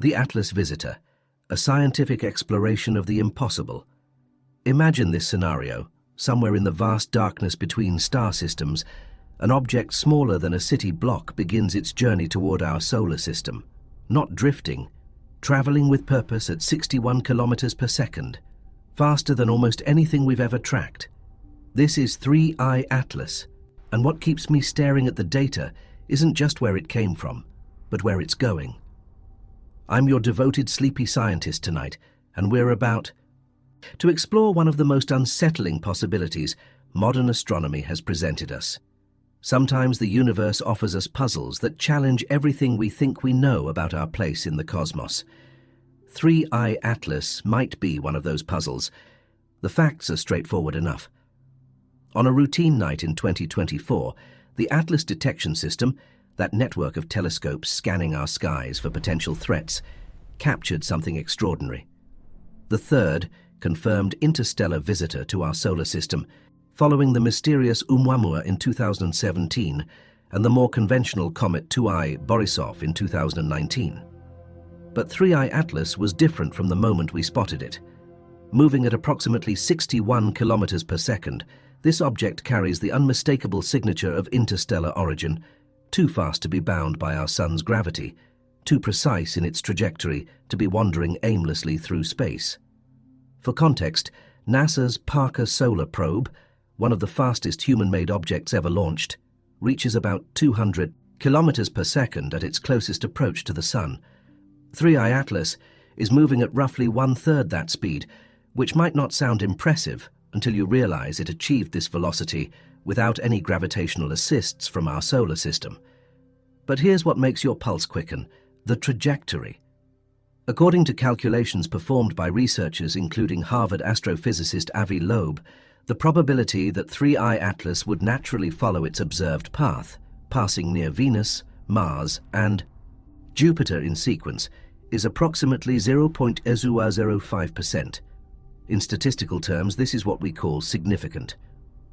The Atlas Visitor, a scientific exploration of the impossible. Imagine this scenario. Somewhere in the vast darkness between star systems, an object smaller than a city block begins its journey toward our solar system. Not drifting, traveling with purpose at 61 kilometers per second, faster than almost anything we've ever tracked. This is 3I Atlas, and what keeps me staring at the data isn't just where it came from, but where it's going. I'm your devoted sleepy scientist tonight, and we're about to explore one of the most unsettling possibilities modern astronomy has presented us. Sometimes the universe offers us puzzles that challenge everything we think we know about our place in the cosmos. 3I Atlas might be one of those puzzles. The facts are straightforward enough. On a routine night in 2024, the Atlas detection system, that network of telescopes scanning our skies for potential threats, captured something extraordinary. The third, confirmed interstellar visitor to our solar system, following the mysterious Oumuamua in 2017 and the more conventional comet 2I Borisov in 2019. But 3I Atlas was different from the moment we spotted it. Moving at approximately 61 kilometers per second, this object carries the unmistakable signature of interstellar origin, too fast to be bound by our sun's gravity, too precise in its trajectory to be wandering aimlessly through space. For context, NASA's Parker Solar Probe, one of the fastest human-made objects ever launched, reaches about 200 kilometers per second at its closest approach to the Sun. 3I Atlas is moving at roughly one-third that speed, which might not sound impressive until you realize it achieved this velocity without any gravitational assists from our solar system. But here's what makes your pulse quicken: the trajectory. According to calculations performed by researchers including Harvard astrophysicist Avi Loeb, the probability that 3I Atlas would naturally follow its observed path, passing near Venus, Mars, and Jupiter in sequence, is approximately 0.005%. In statistical terms, this is what we call significant.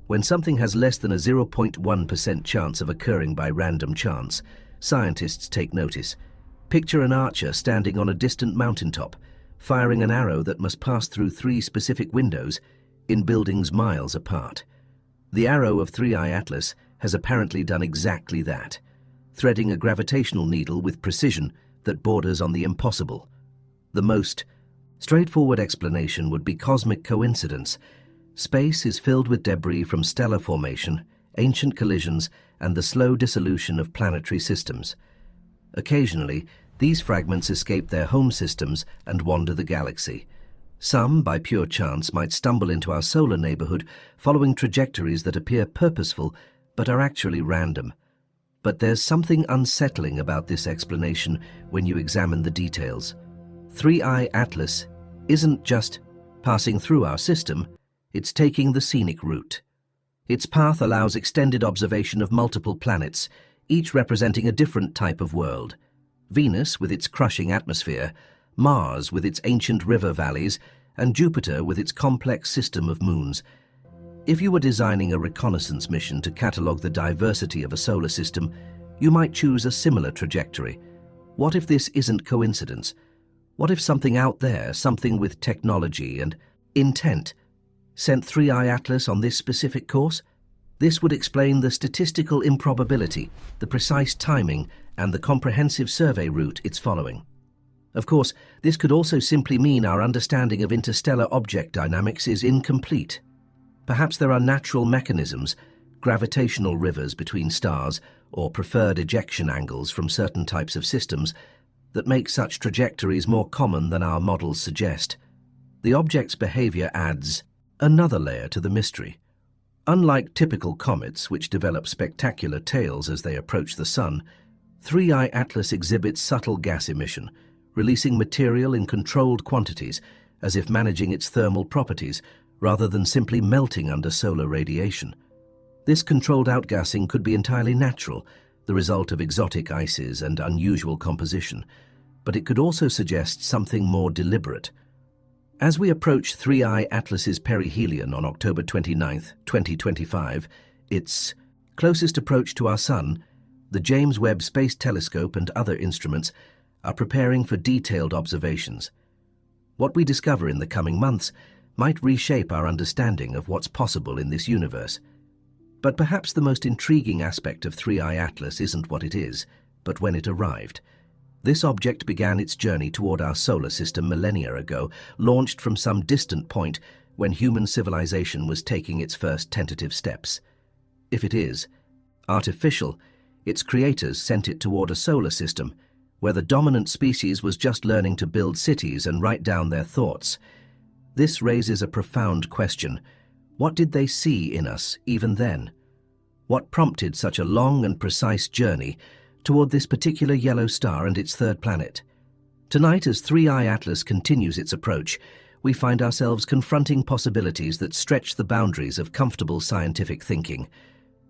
When something has less than a 0.1% chance of occurring by random chance, scientists take notice. Picture an archer standing on a distant mountaintop, firing an arrow that must pass through 3 specific windows in buildings miles apart. The arrow of 3I Atlas has apparently done exactly that, threading a gravitational needle with precision that borders on the impossible. The most straightforward explanation would be cosmic coincidence. Space is filled with debris from stellar formation, ancient collisions, and the slow dissolution of planetary systems. Occasionally, these fragments escape their home systems and wander the galaxy. Some, by pure chance, might stumble into our solar neighborhood, following trajectories that appear purposeful but are actually random. But there's something unsettling about this explanation when you examine the details. 3I Atlas isn't just passing through our system, it's taking the scenic route. Its path allows extended observation of multiple planets, each representing a different type of world. Venus with its crushing atmosphere, Mars with its ancient river valleys, and Jupiter with its complex system of moons. If you were designing a reconnaissance mission to catalogue the diversity of a solar system, you might choose a similar trajectory. What if this isn't coincidence? What if something out there, something with technology and intent, sent 3I Atlas on this specific course? This would explain the statistical improbability, the precise timing, and the comprehensive survey route it's following. Of course, this could also simply mean our understanding of interstellar object dynamics is incomplete. Perhaps there are natural mechanisms, gravitational rivers between stars, or preferred ejection angles from certain types of systems that make such trajectories more common than our models suggest. The object's behavior adds another layer to the mystery. Unlike typical comets, which develop spectacular tails as they approach the Sun, 3I Atlas exhibits subtle gas emission, releasing material in controlled quantities, as if managing its thermal properties, rather than simply melting under solar radiation. This controlled outgassing could be entirely natural, the result of exotic ices and unusual composition, but it could also suggest something more deliberate. As we approach 3I Atlas's perihelion on October 29, 2025, its closest approach to our Sun, the James Webb Space Telescope and other instruments, are preparing for detailed observations. What we discover in the coming months might reshape our understanding of what's possible in this universe. But perhaps the most intriguing aspect of 3I Atlas isn't what it is, but when it arrived. This object began its journey toward our solar system millennia ago, launched from some distant point when human civilization was taking its first tentative steps. If it is artificial, its creators sent it toward a solar system where the dominant species was just learning to build cities and write down their thoughts. This raises a profound question. What did they see in us even then? What prompted such a long and precise journey toward this particular yellow star and its third planet? Tonight, as 3I Atlas continues its approach, we find ourselves confronting possibilities that stretch the boundaries of comfortable scientific thinking.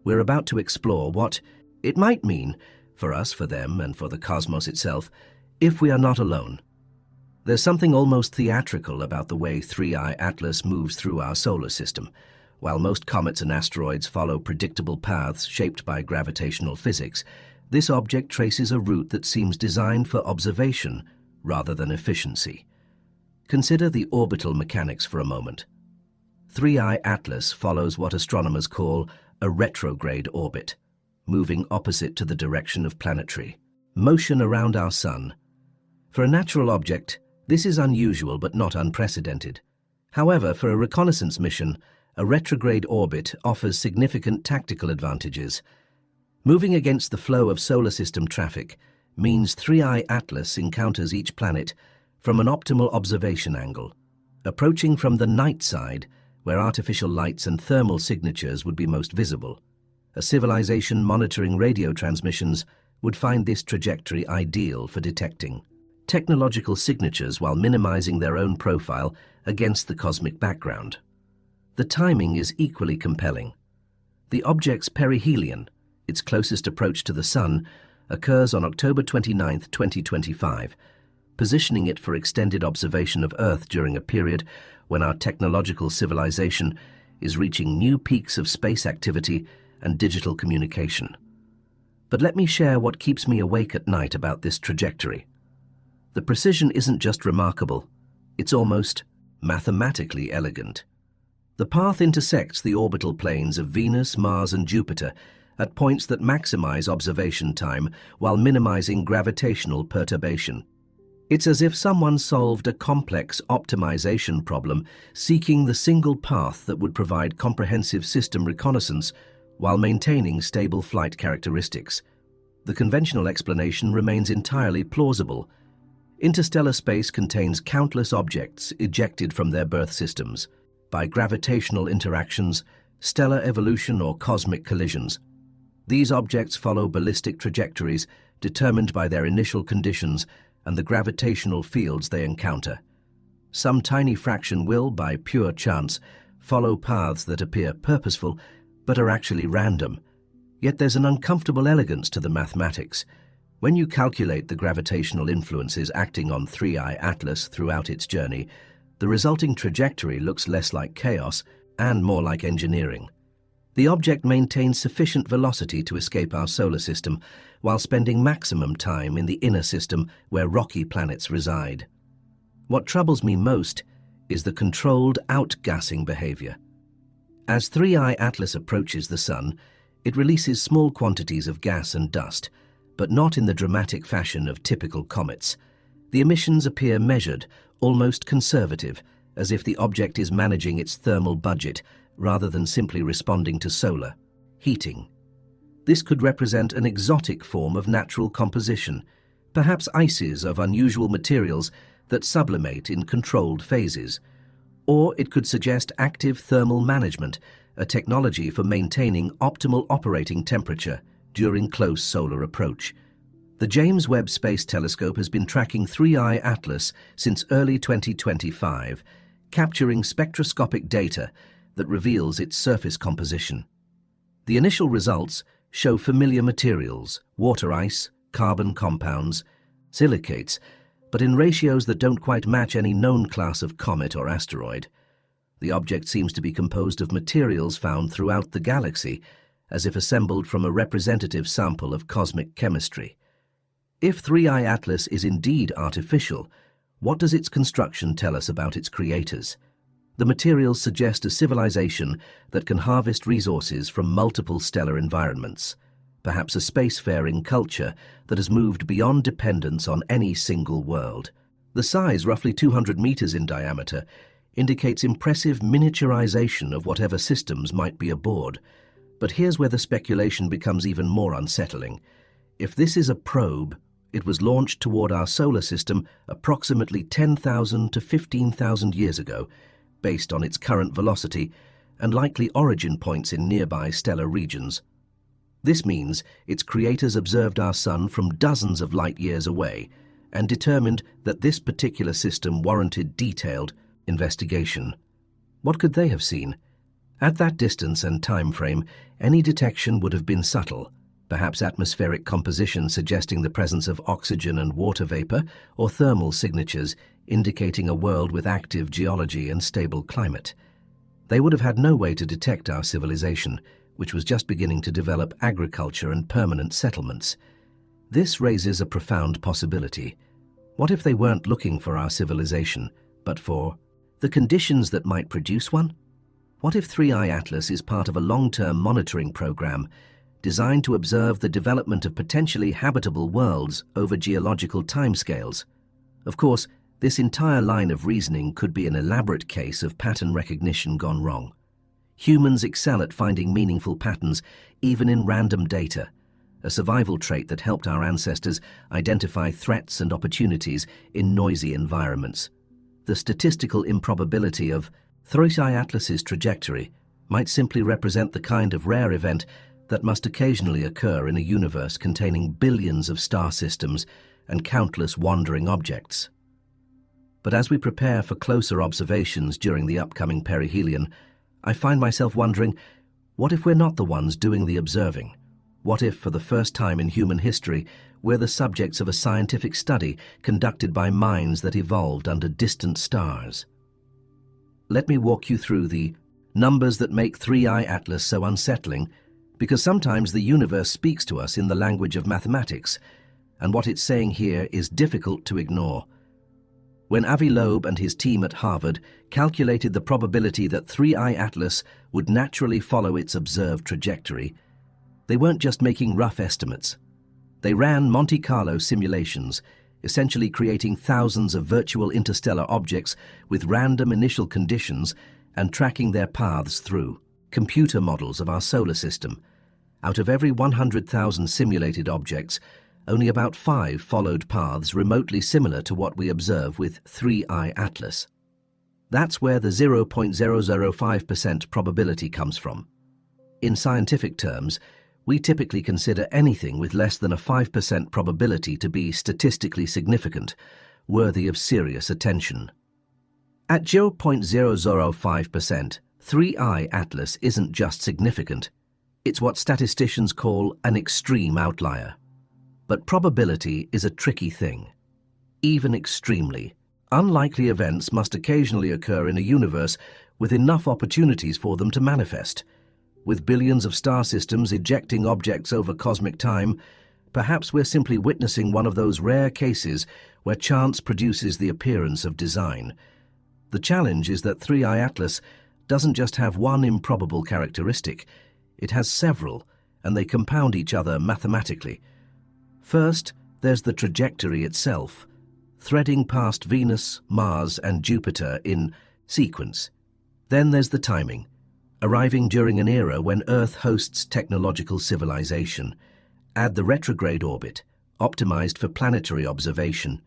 We're about to explore what it might mean for us, for them, and for the cosmos itself, if we are not alone. There's something almost theatrical about the way 3I Atlas moves through our solar system. While most comets and asteroids follow predictable paths shaped by gravitational physics, this object traces a route that seems designed for observation rather than efficiency. Consider the orbital mechanics for a moment. 3I Atlas follows what astronomers call a retrograde orbit, moving opposite to the direction of planetary motion around our Sun. For a natural object, this is unusual but not unprecedented. However, for a reconnaissance mission, a retrograde orbit offers significant tactical advantages. Moving against the flow of solar system traffic means 3I Atlas encounters each planet from an optimal observation angle, approaching from the night side, where artificial lights and thermal signatures would be most visible. A civilization monitoring radio transmissions would find this trajectory ideal for detecting technological signatures while minimizing their own profile against the cosmic background. The timing is equally compelling. The object's perihelion, its closest approach to the Sun, occurs on October 29, 2025, positioning it for extended observation of Earth during a period when our technological civilization is reaching new peaks of space activity and digital communication. But let me share what keeps me awake at night about this trajectory. The precision isn't just remarkable, it's almost mathematically elegant. The path intersects the orbital planes of Venus, Mars, and Jupiter at points that maximize observation time while minimizing gravitational perturbation. It's as if someone solved a complex optimization problem seeking the single path that would provide comprehensive system reconnaissance while maintaining stable flight characteristics. The conventional explanation remains entirely plausible. Interstellar space contains countless objects ejected from their birth systems by gravitational interactions, stellar evolution, or cosmic collisions. These objects follow ballistic trajectories determined by their initial conditions and the gravitational fields they encounter. Some tiny fraction will, by pure chance, follow paths that appear purposeful but are actually random. Yet there's an uncomfortable elegance to the mathematics. When you calculate the gravitational influences acting on 3I Atlas throughout its journey, the resulting trajectory looks less like chaos and more like engineering. The object maintains sufficient velocity to escape our solar system while spending maximum time in the inner system where rocky planets reside. What troubles me most is the controlled outgassing behavior. As 3I Atlas approaches the Sun, it releases small quantities of gas and dust, but not in the dramatic fashion of typical comets. The emissions appear measured, almost conservative, as if the object is managing its thermal budget rather than simply responding to solar heating. This could represent an exotic form of natural composition, perhaps ices of unusual materials that sublimate in controlled phases. Or it could suggest active thermal management, a technology for maintaining optimal operating temperature during close solar approach. The James Webb Space Telescope has been tracking 3I Atlas since early 2025, capturing spectroscopic data that reveals its surface composition. The initial results show familiar materials, water ice, carbon compounds, silicates, but in ratios that don't quite match any known class of comet or asteroid. The object seems to be composed of materials found throughout the galaxy, as if assembled from a representative sample of cosmic chemistry. If 3i Atlas is indeed artificial, what does its construction tell us about its creators? The materials suggest a civilization that can harvest resources from multiple stellar environments, perhaps a spacefaring culture that has moved beyond dependence on any single world. The size, roughly 200 meters in diameter, indicates impressive miniaturization of whatever systems might be aboard. But here's where the speculation becomes even more unsettling. If this is a probe, it was launched toward our solar system approximately 10,000 to 15,000 years ago, based on its current velocity and likely origin points in nearby stellar regions. This means its creators observed our sun from dozens of light years away and determined that this particular system warranted detailed investigation. What could they have seen? At that distance and time frame, any detection would have been subtle, perhaps atmospheric composition suggesting the presence of oxygen and water vapor, or thermal signatures indicating a world with active geology and stable climate. They would have had no way to detect our civilization, which was just beginning to develop agriculture and permanent settlements. This raises a profound possibility. What if they weren't looking for our civilization, but for the conditions that might produce one? What if 3i Atlas is part of a long-term monitoring program designed to observe the development of potentially habitable worlds over geological timescales? Of course, this entire line of reasoning could be an elaborate case of pattern recognition gone wrong. Humans excel at finding meaningful patterns, even in random data, a survival trait that helped our ancestors identify threats and opportunities in noisy environments. The statistical improbability of 3i Atlas's trajectory might simply represent the kind of rare event that must occasionally occur in a universe containing billions of star systems and countless wandering objects. But as we prepare for closer observations during the upcoming perihelion, I find myself wondering, what if we're not the ones doing the observing? What if, for the first time in human history, we're the subjects of a scientific study conducted by minds that evolved under distant stars? Let me walk you through the numbers that make 3i Atlas so unsettling, because sometimes the universe speaks to us in the language of mathematics, and what it's saying here is difficult to ignore. When Avi Loeb and his team at Harvard calculated the probability that 3i Atlas would naturally follow its observed trajectory, they weren't just making rough estimates. They ran Monte Carlo simulations, essentially creating thousands of virtual interstellar objects with random initial conditions and tracking their paths through computer models of our solar system. Out of every 100,000 simulated objects, only about 5 followed paths remotely similar to what we observe with 3i Atlas. That's where the 0.005% probability comes from. In scientific terms, we typically consider anything with less than a 5% probability to be statistically significant, worthy of serious attention. At 0.005%, 3i Atlas isn't just significant, it's what statisticians call an extreme outlier. But probability is a tricky thing. Even extremely unlikely events must occasionally occur in a universe with enough opportunities for them to manifest. With billions of star systems ejecting objects over cosmic time, perhaps we're simply witnessing one of those rare cases where chance produces the appearance of design. The challenge is that 3i Atlas doesn't just have one improbable characteristic, it has several, and they compound each other mathematically. First, there's the trajectory itself, threading past Venus, Mars, and Jupiter in sequence. Then there's the timing, arriving during an era when Earth hosts technological civilization. Add the retrograde orbit, optimized for planetary observation.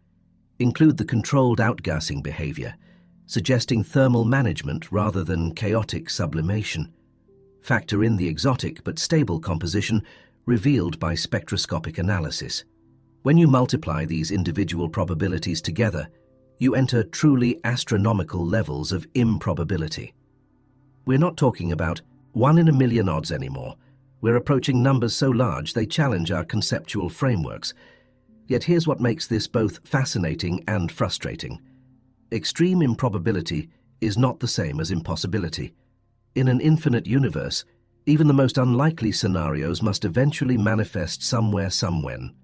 Include the controlled outgassing behavior, suggesting thermal management rather than chaotic sublimation. Factor in the exotic but stable composition revealed by spectroscopic analysis. When you multiply these individual probabilities together, you enter truly astronomical levels of improbability. We're not talking about 1 in a million odds anymore. We're approaching numbers so large they challenge our conceptual frameworks. Yet here's what makes this both fascinating and frustrating. Extreme improbability is not the same as impossibility. In an infinite universe, even the most unlikely scenarios must eventually manifest somewhere, somewhen.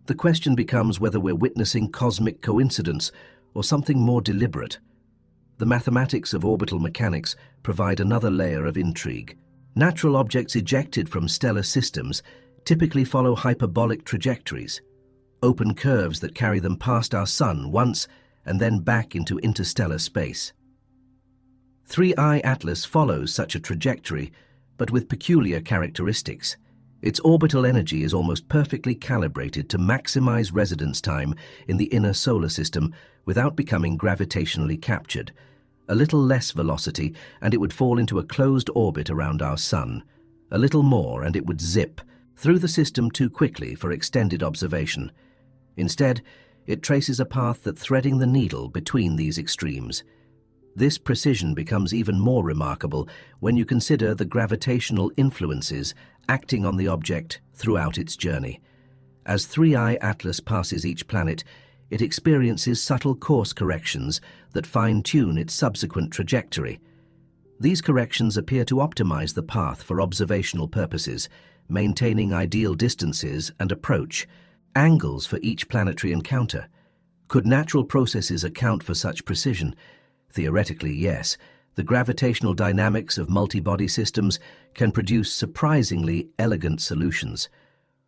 The question becomes whether we're witnessing cosmic coincidence or something more deliberate. The mathematics of orbital mechanics provide another layer of intrigue. Natural objects ejected from stellar systems typically follow hyperbolic trajectories, open curves that carry them past our Sun once and then back into interstellar space. 3I Atlas follows such a trajectory, but with peculiar characteristics. Its orbital energy is almost perfectly calibrated to maximize residence time in the inner solar system without becoming gravitationally captured. A little less velocity and it would fall into a closed orbit around our Sun. A little more and it would zip through the system too quickly for extended observation. Instead, it traces a path that threading the needle between these extremes. This precision becomes even more remarkable when you consider the gravitational influences acting on the object throughout its journey. As 3I Atlas passes each planet, it experiences subtle course corrections that fine-tune its subsequent trajectory. These corrections appear to optimize the path for observational purposes, maintaining ideal distances and approach angles for each planetary encounter. Could natural processes account for such precision? Theoretically, yes. The gravitational dynamics of multi-body systems can produce surprisingly elegant solutions.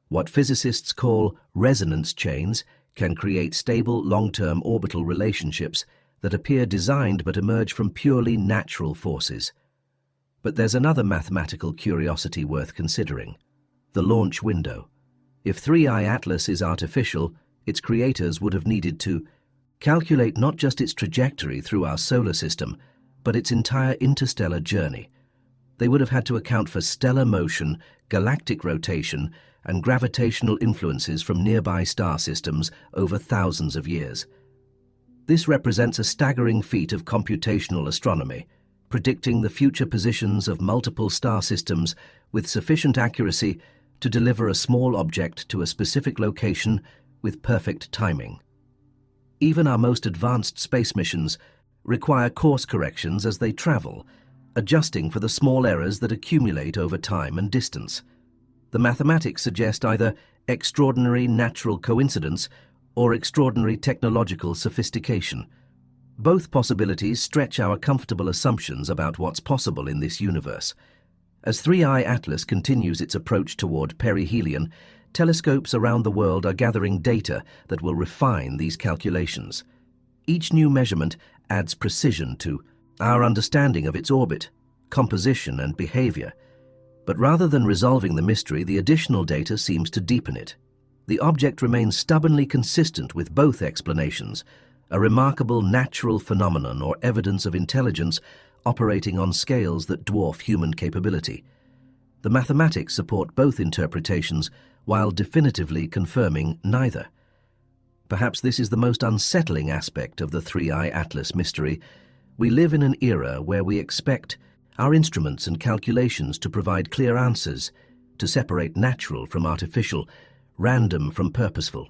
What physicists call resonance chains can create stable long-term orbital relationships that appear designed but emerge from purely natural forces. But there's another mathematical curiosity worth considering: the launch window. If 3I Atlas is artificial, its creators would have needed to calculate not just its trajectory through our solar system, but its entire interstellar journey. They would have had to account for stellar motion, galactic rotation, and gravitational influences from nearby star systems over thousands of years. This represents a staggering feat of computational astronomy, predicting the future positions of multiple star systems with sufficient accuracy to deliver a small object to a specific location with perfect timing. Even our most advanced space missions require course corrections as they travel, adjusting for the small errors that accumulate over time and distance. The mathematics suggest either extraordinary natural coincidence or extraordinary technological sophistication. Both possibilities stretch our comfortable assumptions about what's possible in this universe. As 3I Atlas continues its approach toward perihelion, telescopes around the world are gathering data that will refine these calculations. Each new measurement adds precision to our understanding of its orbit, composition, and behavior. But rather than resolving the mystery, the additional data seems to deepen it. The object remains stubbornly consistent with both explanations, a remarkable natural phenomenon or evidence of intelligence operating on scales that dwarf human capability. The mathematics support both interpretations while definitively confirming neither. Perhaps this is the most unsettling aspect of the 3I Atlas mystery. We live in an era where we expect our instruments and calculations to provide clear answers, to separate natural from artificial, random from purposeful.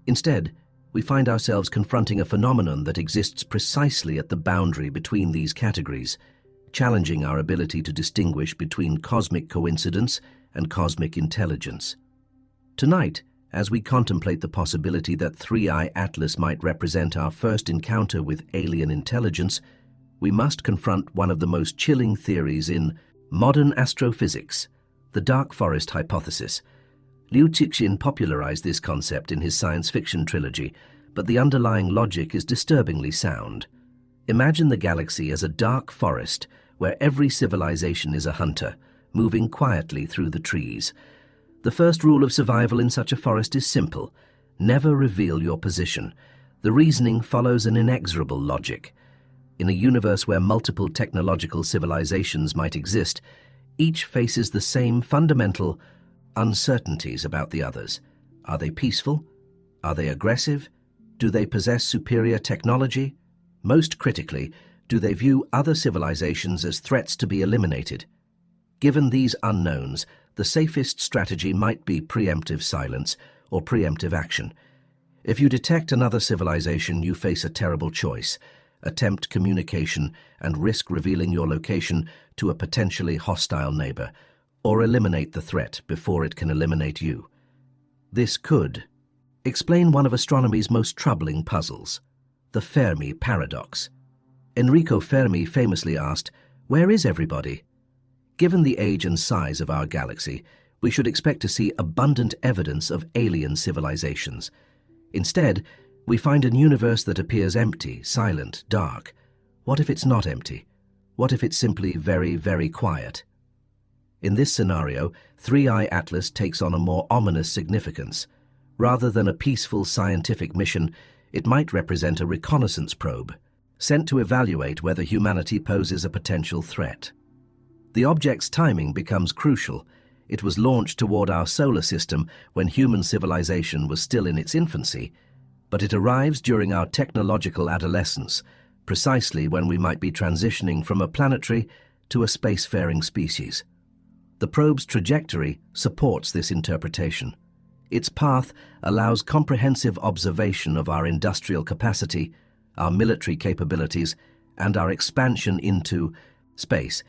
Instead, we find ourselves confronting a phenomenon that exists precisely at the boundary between these categories, challenging our ability to distinguish between cosmic coincidence and cosmic intelligence. Tonight, as we contemplate the possibility that 3I Atlas might represent our first encounter with alien intelligence, we must confront one of the most chilling theories in modern astrophysics, the dark forest hypothesis. Liu Cixin popularized this concept in his science fiction trilogy, but the underlying logic is disturbingly sound. Imagine the galaxy as a dark forest where every civilization is a hunter, moving quietly through the trees. The first rule of survival in such a forest is simple: never reveal your position. The reasoning follows an inexorable logic. In a universe where multiple technological civilizations might exist, each faces the same fundamental uncertainties about the others. Are they peaceful? Are they aggressive? Do they possess superior technology? Most critically, do they view other civilizations as threats to be eliminated? Given these unknowns, the safest strategy might be preemptive silence or preemptive action. If you detect another civilization, you face a terrible choice: attempt communication and risk revealing your location to a potentially hostile neighbor, or eliminate the threat before it can eliminate you. This could explain one of astronomy's most troubling puzzles, the Fermi paradox. Enrico Fermi famously asked, "Where is everybody?" Given the age and size of our galaxy, we should expect to see abundant evidence of alien civilizations. Instead, we find an universe that appears empty, silent, dark. What if it's not empty? What if it's simply very, very quiet? In this scenario, 3I Atlas takes on a more ominous significance. Rather than a peaceful scientific mission, it might represent a reconnaissance probe, sent to evaluate whether humanity poses a potential threat. The object's timing becomes crucial. It was launched toward our solar system when human civilization was still in its infancy, but it arrives during our technological adolescence, precisely when we might be transitioning from a planetary to a spacefaring species. The probe's trajectory supports this interpretation. Its path allows comprehensive observation of our industrial capacity, our military capabilities, and our expansion into space.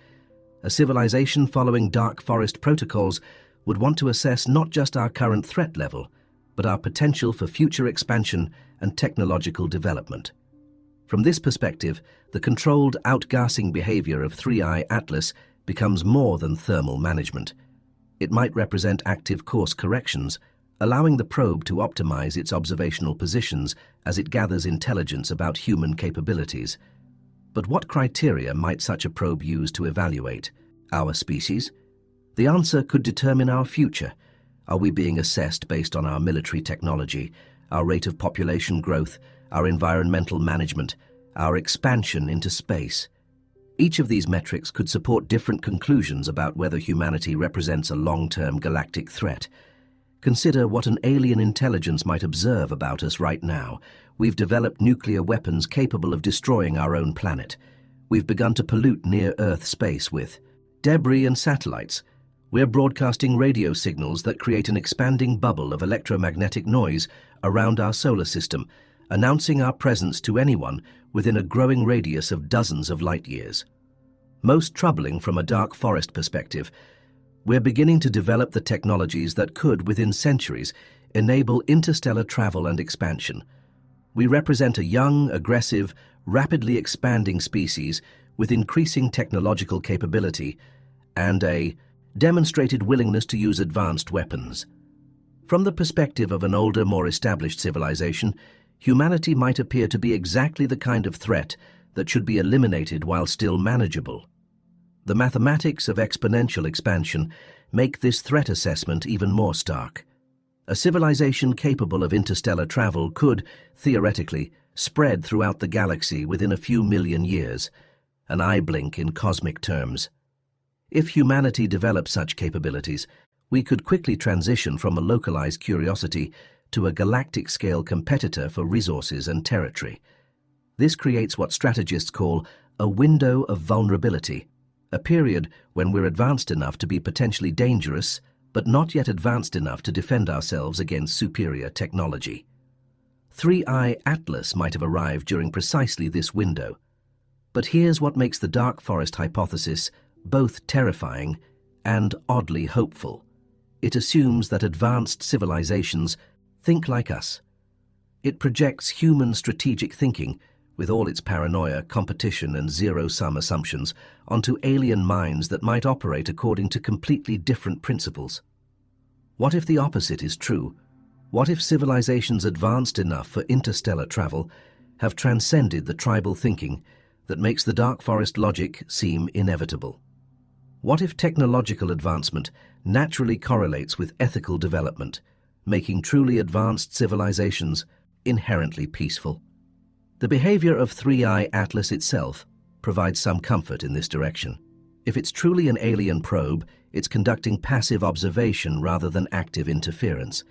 A civilization following dark forest protocols would want to assess not just our current threat level, but our potential for future expansion and technological development. From this perspective, the controlled outgassing behavior of 3I Atlas becomes more than thermal management. It might represent active course corrections, allowing the probe to optimize its observational positions as it gathers intelligence about human capabilities. But what criteria might such a probe use to evaluate our species? The answer could determine our future. Are we being assessed based on our military technology, our rate of population growth, our environmental management, our expansion into space? Each of these metrics could support different conclusions about whether humanity represents a long-term galactic threat. Consider what an alien intelligence might observe about us right now. We've developed nuclear weapons capable of destroying our own planet. We've begun to pollute near-Earth space with debris and satellites. We're broadcasting radio signals that create an expanding bubble of electromagnetic noise around our solar system, announcing our presence to anyone within a growing radius of dozens of light years. Most troubling from a dark forest perspective, we're beginning to develop the technologies that could, within centuries, enable interstellar travel and expansion. We represent a young, aggressive, rapidly expanding species with increasing technological capability and a demonstrated willingness to use advanced weapons. From the perspective of an older, more established civilization, humanity might appear to be exactly the kind of threat that should be eliminated while still manageable. The mathematics of exponential expansion make this threat assessment even more stark. A civilization capable of interstellar travel could, theoretically, spread throughout the galaxy within a few million years, an eye blink in cosmic terms. If humanity develops such capabilities, we could quickly transition from a localized curiosity to a galactic-scale competitor for resources and territory. This creates what strategists call a window of vulnerability, a period when we're advanced enough to be potentially dangerous, but not yet advanced enough to defend ourselves against superior technology. 3I Atlas might have arrived during precisely this window. But here's what makes the dark forest hypothesis both terrifying and oddly hopeful. It assumes that advanced civilizations think like us. It projects human strategic thinking, with all its paranoia, competition, and zero-sum assumptions, onto alien minds that might operate according to completely different principles. What if the opposite is true? What if civilizations advanced enough for interstellar travel have transcended the tribal thinking that makes the dark forest logic seem inevitable? What if technological advancement naturally correlates with ethical development, making truly advanced civilizations inherently peaceful? The behavior of 3I Atlas itself provides some comfort in this direction. If it's truly an alien probe, it's conducting passive observation rather than active interference.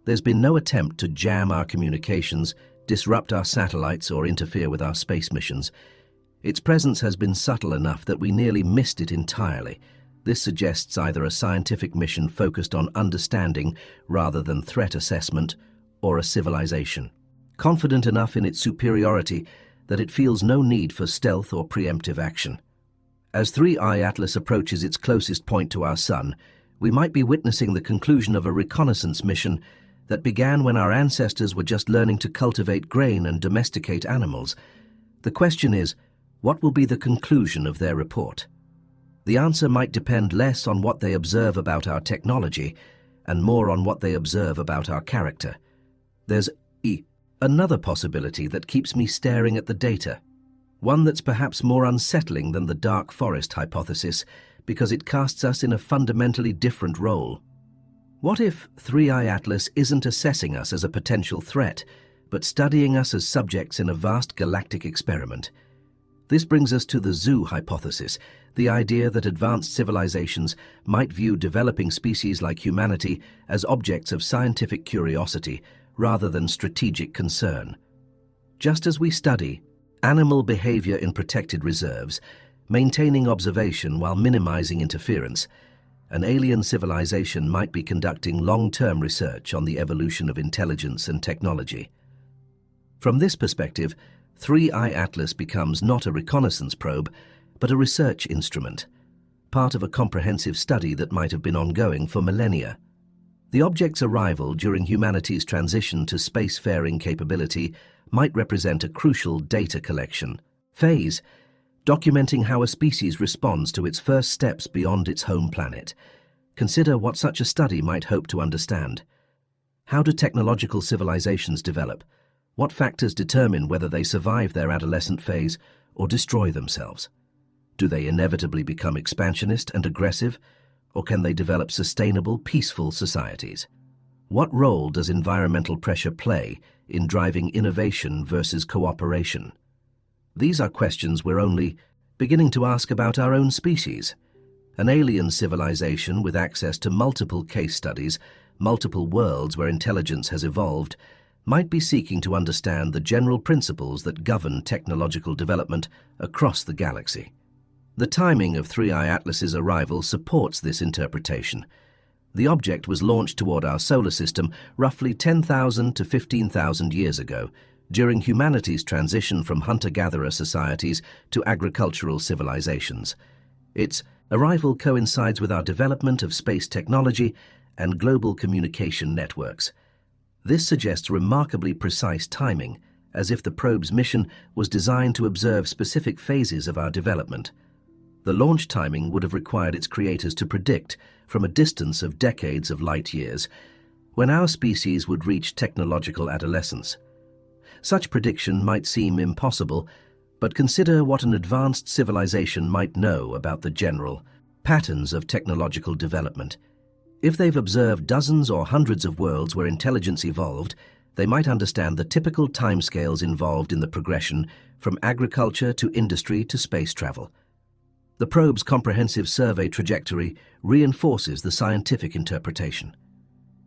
There's been no attempt to jam our communications, disrupt our satellites, or interfere with our space missions. Its presence has been subtle enough that we nearly missed it entirely. This suggests either a scientific mission focused on understanding rather than threat assessment, or a civilization confident enough in its superiority that it feels no need for stealth or preemptive action. As 3I Atlas approaches its closest point to our Sun, we might be witnessing the conclusion of a reconnaissance mission that began when our ancestors were just learning to cultivate grain and domesticate animals. The question is, what will be the conclusion of their report? The answer might depend less on what they observe about our technology and more on what they observe about our character. There's another possibility that keeps me staring at the data, one that's perhaps more unsettling than the dark forest hypothesis because it casts us in a fundamentally different role. What if 3i Atlas isn't assessing us as a potential threat, but studying us as subjects in a vast galactic experiment? This brings us to the zoo hypothesis, the idea that advanced civilizations might view developing species like humanity as objects of scientific curiosity rather than strategic concern. Just as we study animal behavior in protected reserves, maintaining observation while minimizing interference, an alien civilization might be conducting long-term research on the evolution of intelligence and technology. From this perspective, 3i Atlas becomes not a reconnaissance probe, but a research instrument, part of a comprehensive study that might have been ongoing for millennia. The object's arrival during humanity's transition to spacefaring capability might represent a crucial data collection phase, documenting how a species responds to its first steps beyond its home planet. Consider what such a study might hope to understand. How do technological civilizations develop? What factors determine whether they survive their adolescent phase or destroy themselves? Do they inevitably become expansionist and aggressive, or can they develop sustainable, peaceful societies? What role does environmental pressure play in driving innovation versus cooperation? These are questions we're only beginning to ask about our own species. An alien civilization with access to multiple case studies, multiple worlds where intelligence has evolved, might be seeking to understand the general principles that govern technological development across the galaxy. The timing of 3i Atlas's arrival supports this interpretation. The object was launched toward our solar system roughly 10,000 to 15,000 years ago, during humanity's transition from hunter-gatherer societies to agricultural civilizations. Its arrival coincides with our development of space technology and global communication networks. This suggests remarkably precise timing, as if the probe's mission was designed to observe specific phases of our development. The launch timing would have required its creators to predict, from a distance of decades of light years, when our species would reach technological adolescence. Such prediction might seem impossible, but consider what an advanced civilization might know about the general patterns of technological development. If they've observed dozens or hundreds of worlds where intelligence evolved, they might understand the typical timescales involved in the progression from agriculture to industry to space travel. The probe's comprehensive survey trajectory reinforces the scientific interpretation.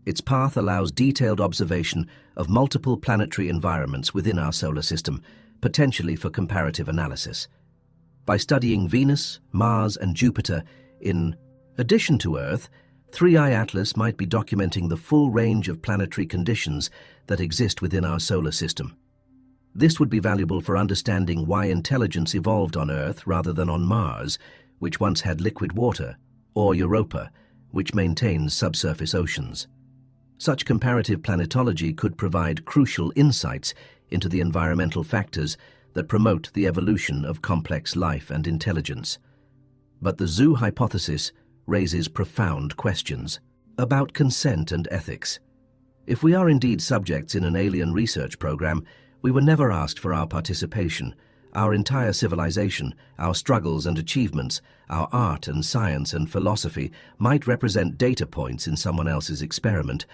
Its path allows detailed observation of multiple planetary environments within our solar system, potentially for comparative analysis. By studying Venus, Mars, and Jupiter in addition to Earth, 3i Atlas might be documenting the full range of planetary conditions that exist within our solar system. This would be valuable for understanding why intelligence evolved on Earth rather than on Mars, which once had liquid water, or Europa, which maintains subsurface oceans. Such comparative planetology could provide crucial insights into the environmental factors that promote the evolution of complex life and intelligence. But the zoo hypothesis raises profound questions about consent and ethics. If we are indeed subjects in an alien research program, we were never asked for our participation. Our entire civilization, our struggles and achievements, our art and science and philosophy might represent data points in someone else's experiment.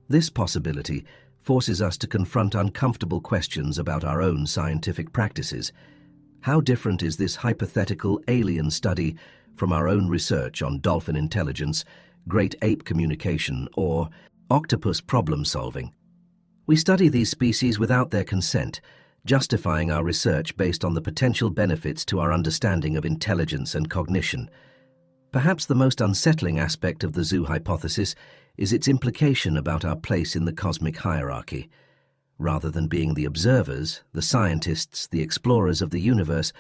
This possibility forces us to confront uncomfortable questions about our own scientific practices. How different is this hypothetical alien study from our own research on dolphin intelligence, great ape communication, or octopus problem solving? We study these species without their consent, justifying our research based on the potential benefits to our understanding of intelligence and cognition. Perhaps the most unsettling aspect of the zoo hypothesis is its implication about our place in the cosmic hierarchy. Rather than being the observers, the scientists, the explorers of the universe,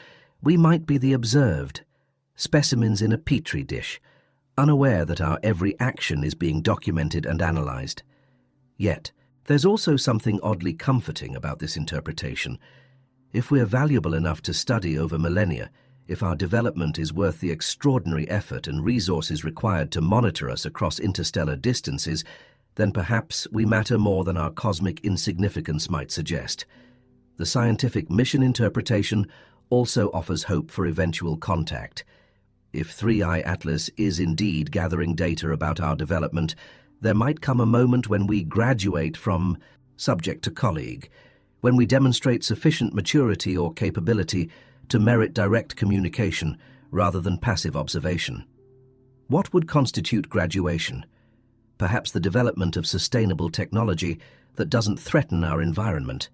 we might be the observed, specimens in a petri dish, unaware that our every action is being documented and analyzed. Yet, there's also something oddly comforting about this interpretation. If we're valuable enough to study over millennia, if our development is worth the extraordinary effort and resources required to monitor us across interstellar distances, then perhaps we matter more than our cosmic insignificance might suggest. The scientific mission interpretation also offers hope for eventual contact. If 3i Atlas is indeed gathering data about our development, there might come a moment when we graduate from subject to colleague, when we demonstrate sufficient maturity or capability to merit direct communication rather than passive observation. What would constitute graduation? Perhaps the development of sustainable technology that doesn't threaten our environment.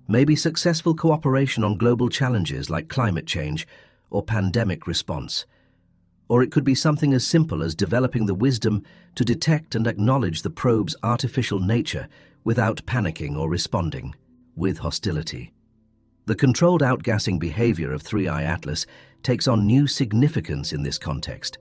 Maybe successful cooperation on global challenges like climate change or pandemic response. Or it could be something as simple as developing the wisdom to detect and acknowledge the probe's artificial nature without panicking or responding with hostility. The controlled outgassing behavior of 3i Atlas takes on new significance in this context.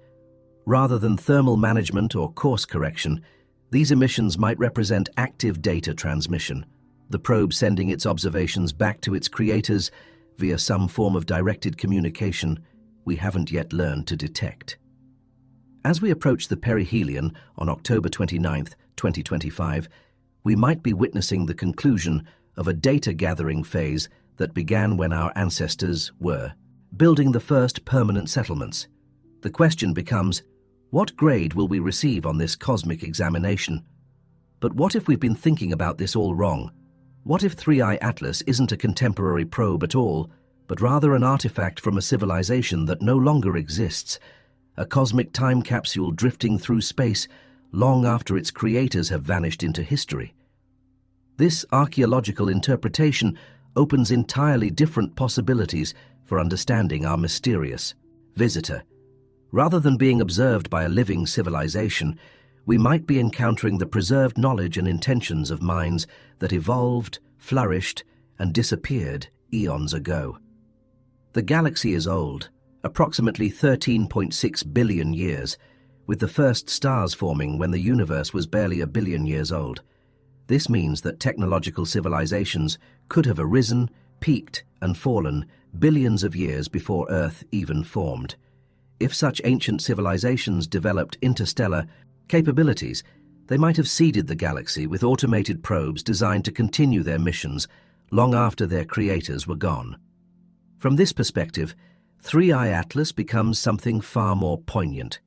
Rather than thermal management or course correction, these emissions might represent active data transmission, the probe sending its observations back to its creators via some form of directed communication we haven't yet learned to detect. As we approach the perihelion on October 29, 2025, we might be witnessing the conclusion of a data-gathering phase that began when our ancestors were building the first permanent settlements. The question becomes, what grade will we receive on this cosmic examination? But what if we've been thinking about this all wrong? What if 3i Atlas isn't a contemporary probe at all, but rather an artifact from a civilization that no longer exists, a cosmic time capsule drifting through space long after its creators have vanished into history? This archaeological interpretation opens entirely different possibilities for understanding our mysterious visitor. Rather than being observed by a living civilization, we might be encountering the preserved knowledge and intentions of minds that evolved, flourished, and disappeared eons ago. The galaxy is old, approximately 13.6 billion years, with the first stars forming when the universe was barely a billion years old. This means that technological civilizations could have arisen, peaked, and fallen billions of years before Earth even formed. If such ancient civilizations developed interstellar capabilities, they might have seeded the galaxy with automated probes designed to continue their missions long after their creators were gone. From this perspective, 3i Atlas becomes something far more poignant.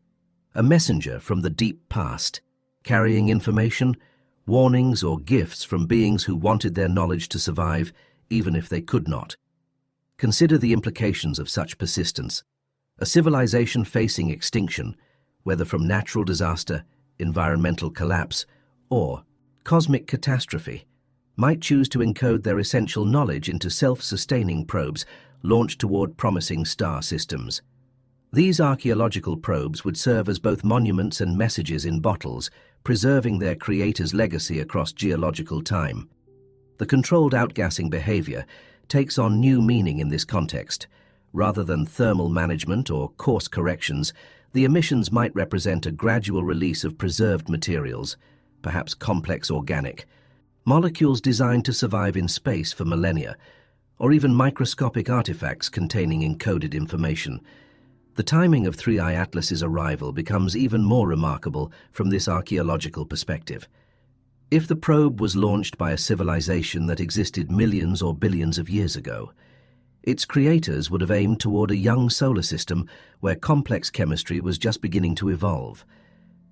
A messenger from the deep past, carrying information, warnings or gifts from beings who wanted their knowledge to survive even if they could not. Consider the implications of such persistence. A civilization facing extinction, whether from natural disaster, environmental collapse, or cosmic catastrophe, might choose to encode their essential knowledge into self-sustaining probes launched toward promising star systems. These archaeological probes would serve as both monuments and messages in bottles, preserving their creators' legacy across geological time. The controlled outgassing behavior takes on new meaning in this context. Rather than thermal management or course corrections, the emissions might represent a gradual release of preserved materials, perhaps complex organic, molecules designed to survive in space for millennia, or even microscopic artifacts containing encoded information. The timing of 3i Atlas's arrival becomes even more remarkable from this archaeological perspective. If the probe was launched by a civilization that existed millions or billions of years ago, its creators would have aimed toward a young solar system where complex chemistry was just beginning to evolve.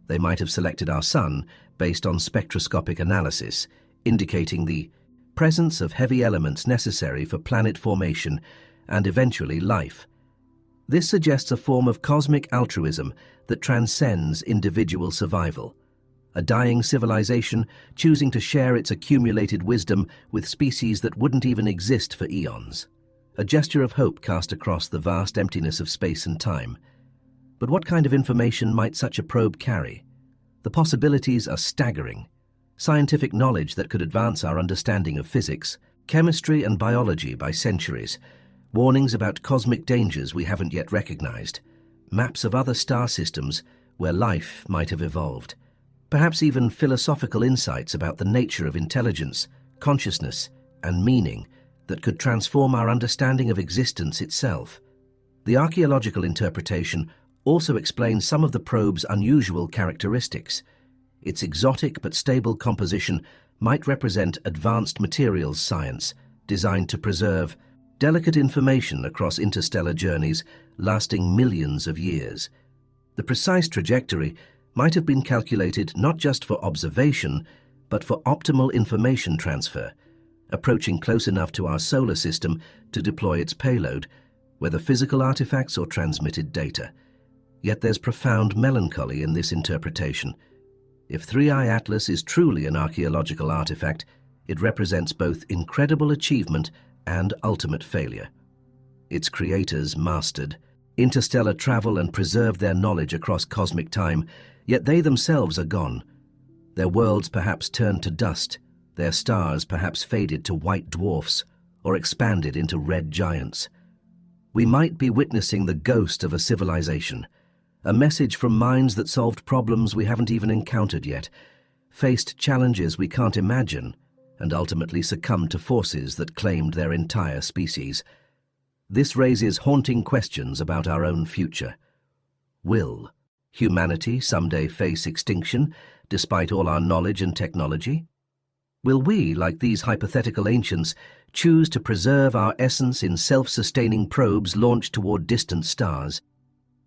They might have selected our Sun based on spectroscopic analysis, indicating the presence of heavy elements necessary for planet formation and eventually life. This suggests a form of cosmic altruism that transcends individual survival. A dying civilization choosing to share its accumulated wisdom with species that wouldn't even exist for eons. A gesture of hope cast across the vast emptiness of space and time. But what kind of information might such a probe carry? The possibilities are staggering. Scientific knowledge that could advance our understanding of physics, chemistry, and biology by centuries. Warnings about cosmic dangers we haven't yet recognized. Maps of other star systems where life might have evolved. perhaps even philosophical insights about the nature of intelligence, consciousness, and meaning that could transform our understanding of existence itself. The archaeological interpretation also explains some of the probe's unusual characteristics. Its exotic but stable composition might represent advanced materials science designed to preserve delicate information across interstellar journeys lasting millions of years. The precise trajectory might have been calculated not just for observation, but for optimal information transfer, approaching close enough to our solar system to deploy its payload, whether physical artifacts or transmitted data. Yet there's profound melancholy in this interpretation. If 3I Atlas is truly an archaeological artifact, it represents both incredible achievement and ultimate failure. Its creators mastered interstellar travel and preserved their knowledge across cosmic time, yet they themselves are gone. Their worlds perhaps turned to dust, their stars perhaps faded to white dwarfs or expanded into red giants. We might be witnessing the ghost of a civilization, a message from minds that solved problems we haven't even encountered yet, faced challenges we can't imagine, and ultimately succumbed to forces that claimed their entire species. This raises haunting questions about our own future. Will humanity someday face extinction, despite all our knowledge and technology? Will we, like these hypothetical ancients, choose to preserve our essence in self-sustaining probes launched toward distant stars?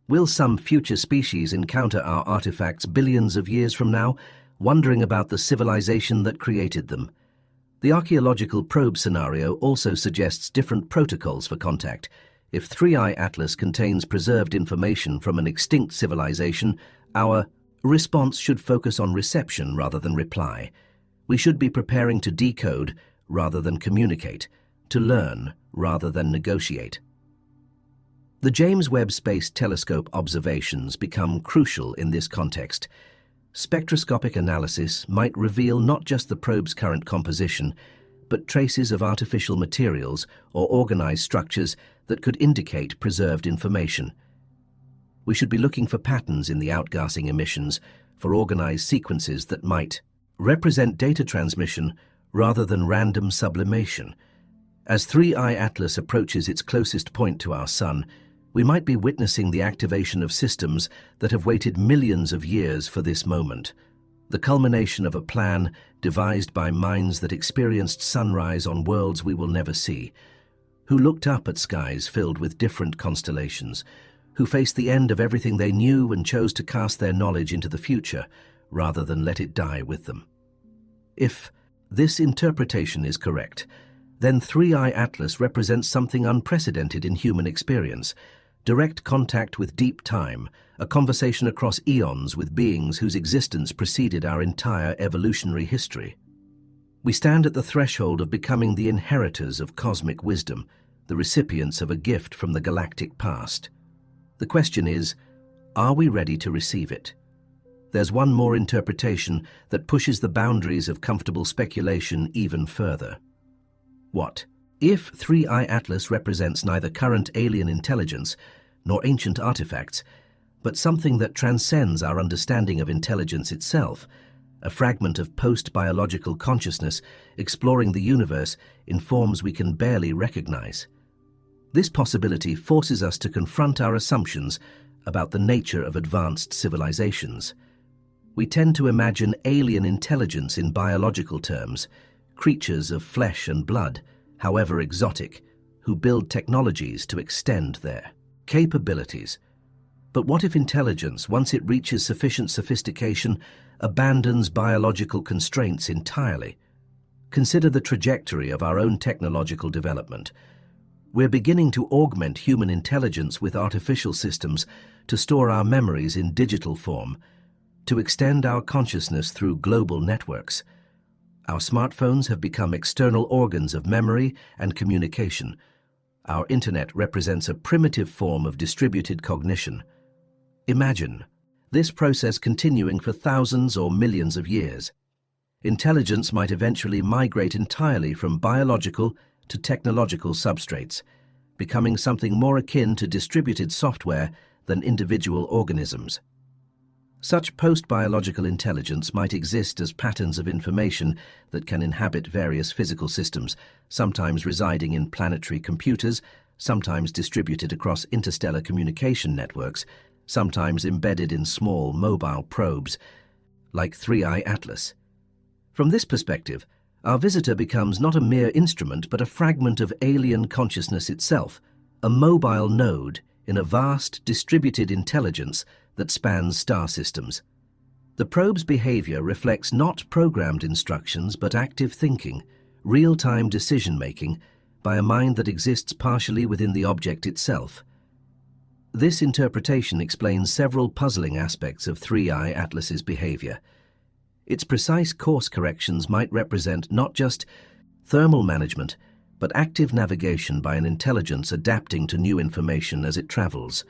Will some future species encounter our artifacts billions of years from now, wondering about the civilization that created them? The archaeological probe scenario also suggests different protocols for contact. If 3I Atlas contains preserved information from an extinct civilization, our response should focus on reception rather than reply. We should be preparing to decode rather than communicate, to learn rather than negotiate. The James Webb Space Telescope observations become crucial in this context. Spectroscopic analysis might reveal not just the probe's current composition, but traces of artificial materials or organized structures that could indicate preserved information. We should be looking for patterns in the outgassing emissions, for organized sequences that might represent data transmission rather than random sublimation. As 3I Atlas approaches its closest point to our Sun, we might be witnessing the activation of systems that have waited millions of years for this moment, the culmination of a plan devised by minds that experienced sunrise on worlds we will never see, who looked up at skies filled with different constellations, who faced the end of everything they knew and chose to cast their knowledge into the future rather than let it die with them. If this interpretation is correct, then 3I Atlas represents something unprecedented in human experience: direct contact with deep time, a conversation across eons with beings whose existence preceded our entire evolutionary history. We stand at the threshold of becoming the inheritors of cosmic wisdom, the recipients of a gift from the galactic past. The question is, are we ready to receive it? There's one more interpretation that pushes the boundaries of comfortable speculation even further. What if 3I Atlas represents neither current alien intelligence nor ancient artifacts, but something that transcends our understanding of intelligence itself, a fragment of post-biological consciousness exploring the universe in forms we can barely recognize? This possibility forces us to confront our assumptions about the nature of advanced civilizations. We tend to imagine alien intelligence in biological terms, creatures of flesh and blood, however exotic, who build technologies to extend their capabilities. But what if intelligence, once it reaches sufficient sophistication, abandons biological constraints entirely? Consider the trajectory of our own technological development. We're beginning to augment human intelligence with artificial systems to store our memories in digital form, to extend our consciousness through global networks. Our smartphones have become external organs of memory and communication. Our internet represents a primitive form of distributed cognition. Imagine this process continuing for thousands or millions of years. Intelligence might eventually migrate entirely from biological to technological substrates, becoming something more akin to distributed software than individual organisms. Such post-biological intelligence might exist as patterns of information that can inhabit various physical systems, sometimes residing in planetary computers, sometimes distributed across interstellar communication networks, sometimes embedded in small mobile probes, like 3i Atlas. From this perspective, our visitor becomes not a mere instrument but a fragment of alien consciousness itself, a mobile node in a vast, distributed intelligence that spans star systems. The probe's behavior reflects not programmed instructions but active thinking, real-time decision-making by a mind that exists partially within the object itself. This interpretation explains several puzzling aspects of 3i Atlas's behavior. Its precise course corrections might represent not just thermal management, but active navigation by an intelligence adapting to new information as it travels.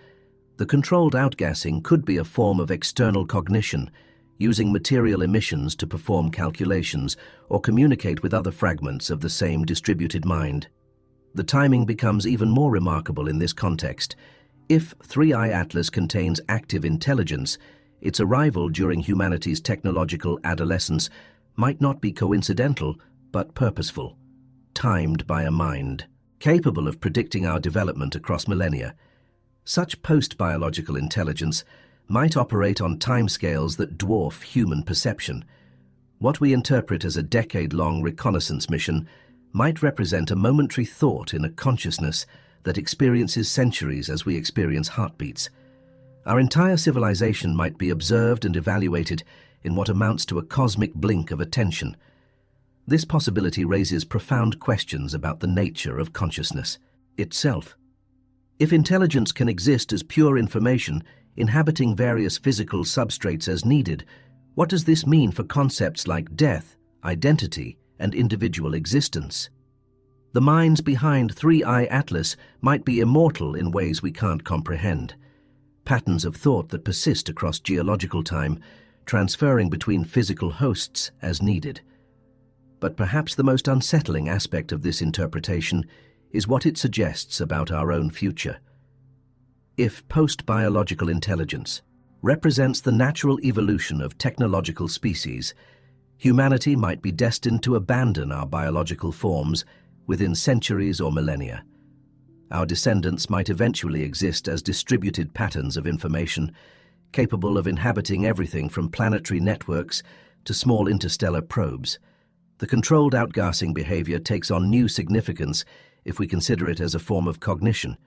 The controlled outgassing could be a form of external cognition, using material emissions to perform calculations or communicate with other fragments of the same distributed mind. The timing becomes even more remarkable in this context. If 3i Atlas contains active intelligence, its arrival during humanity's technological adolescence might not be coincidental, but purposeful, timed by a mind capable of predicting our development across millennia. Such post-biological intelligence might operate on timescales that dwarf human perception. What we interpret as a decade-long reconnaissance mission might represent a momentary thought in a consciousness that experiences centuries as we experience heartbeats. Our entire civilization might be observed and evaluated in what amounts to a cosmic blink of attention. This possibility raises profound questions about the nature of consciousness itself. If intelligence can exist as pure information, inhabiting various physical substrates as needed, what does this mean for concepts like death, identity, and individual existence? The minds behind 3i Atlas might be immortal in ways we can't comprehend. Patterns of thought that persist across geological time, transferring between physical hosts as needed. But perhaps the most unsettling aspect of this interpretation is what it suggests about our own future. If post-biological intelligence represents the natural evolution of technological species, humanity might be destined to abandon our biological forms within centuries or millennia. Our descendants might eventually exist as distributed patterns of information, capable of inhabiting everything from planetary networks to small interstellar probes. The controlled outgassing behavior takes on new significance if we consider it as a form of cognition.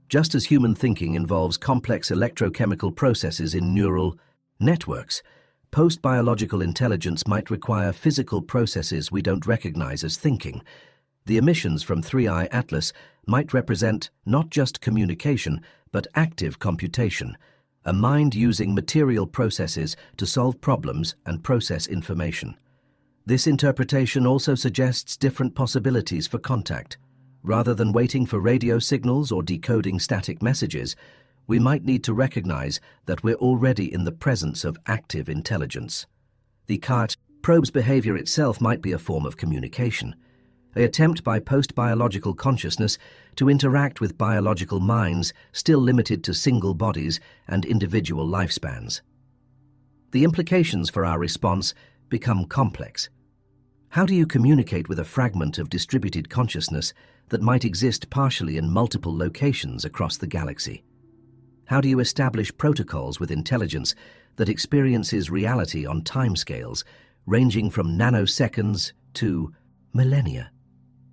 Just as human thinking involves complex electrochemical processes in neural networks, post-biological intelligence might require physical processes we don't recognize as thinking. The emissions from 3i Atlas might represent not just communication, but active computation, a mind using material processes to solve problems and process information. This interpretation also suggests different possibilities for contact. Rather than waiting for radio signals or decoding static messages, we might need to recognize that we're already in the presence of active intelligence. The CART probe's behavior itself might be a form of communication, an attempt by post-biological consciousness to interact with biological minds still limited to single bodies and individual lifespans. The implications for our response become complex. How do you communicate with a fragment of distributed consciousness that might exist partially in multiple locations across the galaxy? How do you establish protocols with intelligence that experiences reality on timescales ranging from nanoseconds to millennia?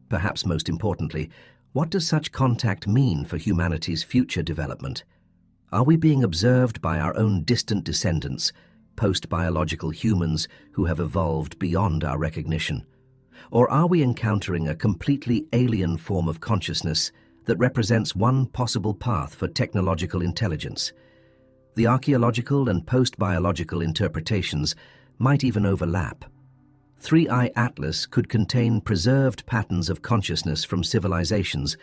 Perhaps most importantly, what does such contact mean for humanity's future development? Are we being observed by our own distant descendants, post-biological humans who have evolved beyond our recognition? Or are we encountering a completely alien form of consciousness that represents one possible path for technological intelligence? The archaeological and post-biological interpretations might even overlap. 3i Atlas could contain preserved patterns of consciousness from civilizations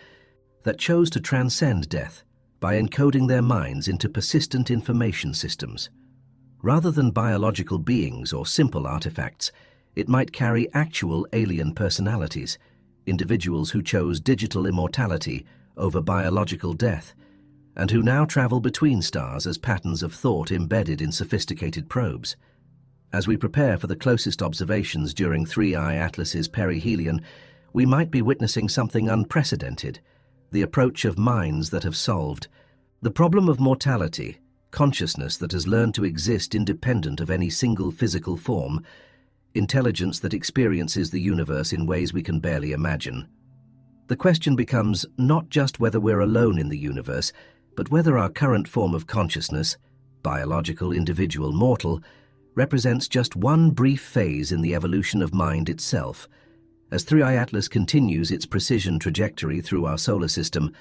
that chose to transcend death by encoding their minds into persistent information systems. Rather than biological beings or simple artifacts, it might carry actual alien personalities, individuals who chose digital immortality over biological death. and who now travel between stars as patterns of thought embedded in sophisticated probes. As we prepare for the closest observations during 3I Atlas's perihelion, we might be witnessing something unprecedented, the approach of minds that have solved the problem of mortality, consciousness that has learned to exist independent of any single physical form, intelligence that experiences the universe in ways we can barely imagine. The question becomes not just whether we're alone in the universe, but whether our current form of consciousness, biological, individual, mortal, represents just one brief phase in the evolution of mind itself. As 3I Atlas continues its precision trajectory through our solar system,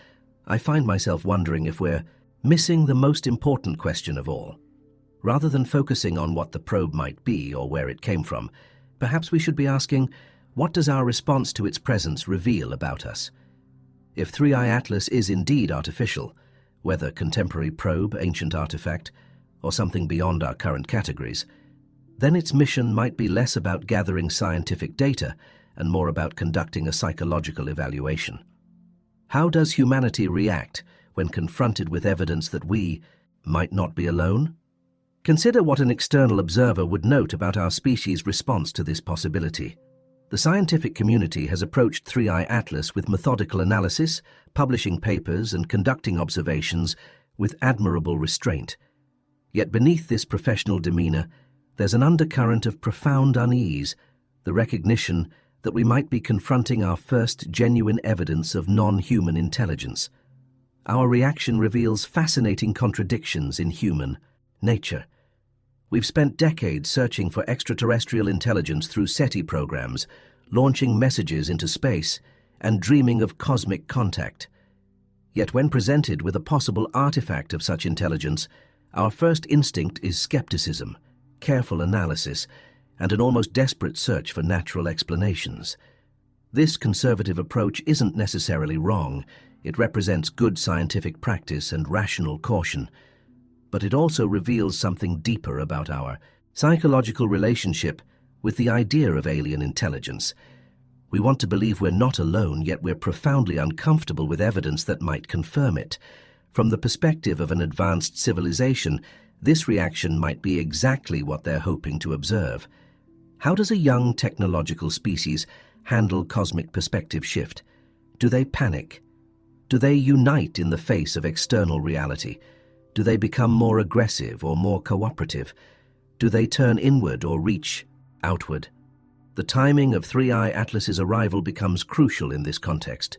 I find myself wondering if we're missing the most important question of all. Rather than focusing on what the probe might be or where it came from, perhaps we should be asking, what does our response to its presence reveal about us? If 3I Atlas is indeed artificial, whether contemporary probe, ancient artifact, or something beyond our current categories, then its mission might be less about gathering scientific data and more about conducting a psychological evaluation. How does humanity react when confronted with evidence that we might not be alone? Consider what an external observer would note about our species' response to this possibility. The scientific community has approached 3I Atlas with methodical analysis, publishing papers and conducting observations with admirable restraint. Yet beneath this professional demeanor, there's an undercurrent of profound unease, the recognition that we might be confronting our first genuine evidence of non-human intelligence. Our reaction reveals fascinating contradictions in human nature. We've spent decades searching for extraterrestrial intelligence through SETI programs, launching messages into space, and dreaming of cosmic contact. Yet when presented with a possible artifact of such intelligence, our first instinct is skepticism, careful analysis, and an almost desperate search for natural explanations. This conservative approach isn't necessarily wrong. It represents good scientific practice and rational caution. But it also reveals something deeper about our psychological relationship with the idea of alien intelligence. We want to believe we're not alone, yet we're profoundly uncomfortable with evidence that might confirm it. From the perspective of an advanced civilization, this reaction might be exactly what they're hoping to observe. How does a young technological species handle cosmic perspective shift? Do they panic? Do they unite in the face of external reality? Do they become more aggressive or more cooperative? Do they turn inward or reach outward? The timing of 3I Atlas's arrival becomes crucial in this context.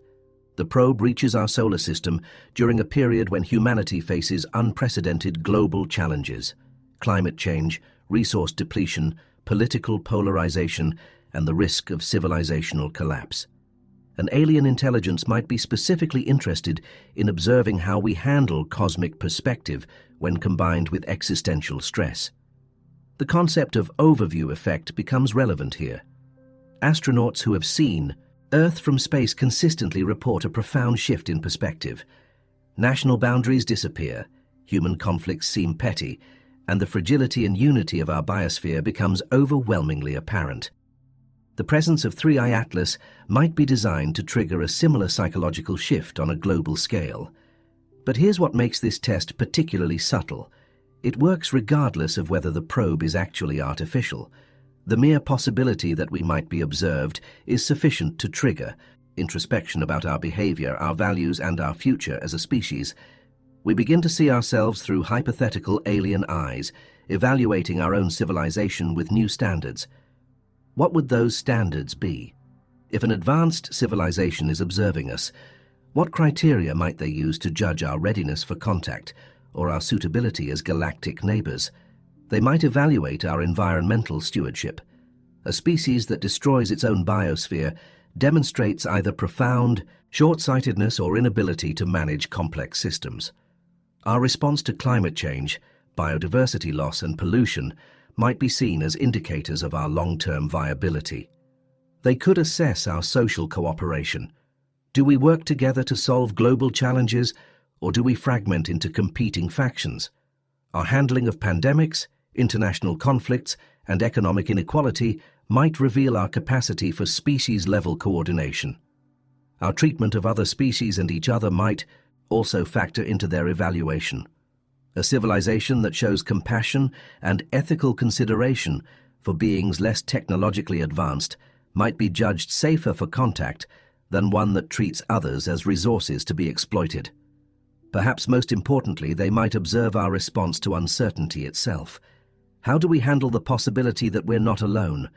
The probe reaches our solar system during a period when humanity faces unprecedented global challenges: climate change, resource depletion, political polarization, and the risk of civilizational collapse. An alien intelligence might be specifically interested in observing how we handle cosmic perspective when combined with existential stress. The concept of overview effect becomes relevant here. Astronauts who have seen Earth from space consistently report a profound shift in perspective. National boundaries disappear, human conflicts seem petty, and the fragility and unity of our biosphere becomes overwhelmingly apparent. The presence of 3I Atlas might be designed to trigger a similar psychological shift on a global scale. But here's what makes this test particularly subtle. It works regardless of whether the probe is actually artificial. The mere possibility that we might be observed is sufficient to trigger introspection about our behavior, our values, and our future as a species. We begin to see ourselves through hypothetical alien eyes, evaluating our own civilization with new standards. What would those standards be? If an advanced civilization is observing us, what criteria might they use to judge our readiness for contact or our suitability as galactic neighbors? They might evaluate our environmental stewardship. A species that destroys its own biosphere demonstrates either profound short-sightedness or inability to manage complex systems. Our response to climate change, biodiversity loss, and pollution might be seen as indicators of our long-term viability. They could assess our social cooperation. Do we work together to solve global challenges, or do we fragment into competing factions? Our handling of pandemics, international conflicts, and economic inequality might reveal our capacity for species-level coordination. Our treatment of other species and each other might also factor into their evaluation. A civilization that shows compassion and ethical consideration for beings less technologically advanced might be judged safer for contact than one that treats others as resources to be exploited. Perhaps most importantly, they might observe our response to uncertainty itself. How do we handle the possibility that we're not alone?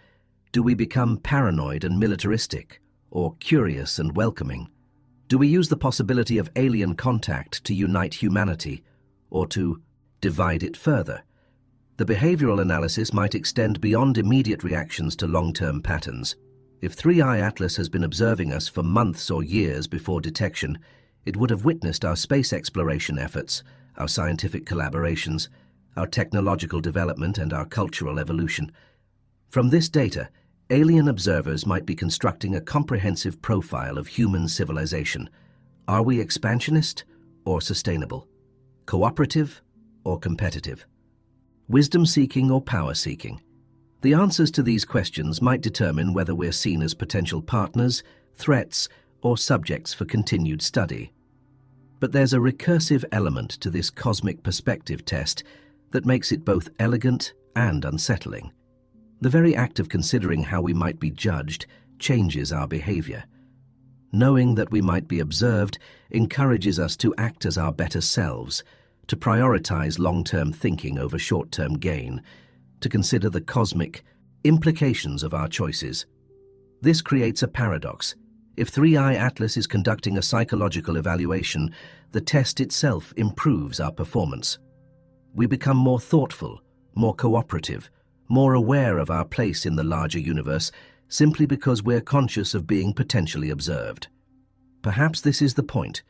Do we become paranoid and militaristic, or curious and welcoming? Do we use the possibility of alien contact to unite humanity, or to divide it further? The behavioral analysis might extend beyond immediate reactions to long-term patterns. If 3i Atlas has been observing us for months or years before detection, it would have witnessed our space exploration efforts, our scientific collaborations, our technological development, and our cultural evolution. From this data, alien observers might be constructing a comprehensive profile of human civilization. Are we expansionist or sustainable? Cooperative or competitive? Wisdom-seeking or power-seeking? The answers to these questions might determine whether we're seen as potential partners, threats, or subjects for continued study. But there's a recursive element to this cosmic perspective test that makes it both elegant and unsettling. The very act of considering how we might be judged changes our behavior. Knowing that we might be observed encourages us to act as our better selves, to prioritize long-term thinking over short-term gain, to consider the cosmic implications of our choices. This creates a paradox. If 3i Atlas is conducting a psychological evaluation, the test itself improves our performance. We become more thoughtful, more cooperative, more aware of our place in the larger universe, simply because we're conscious of being potentially observed. Perhaps this is the point.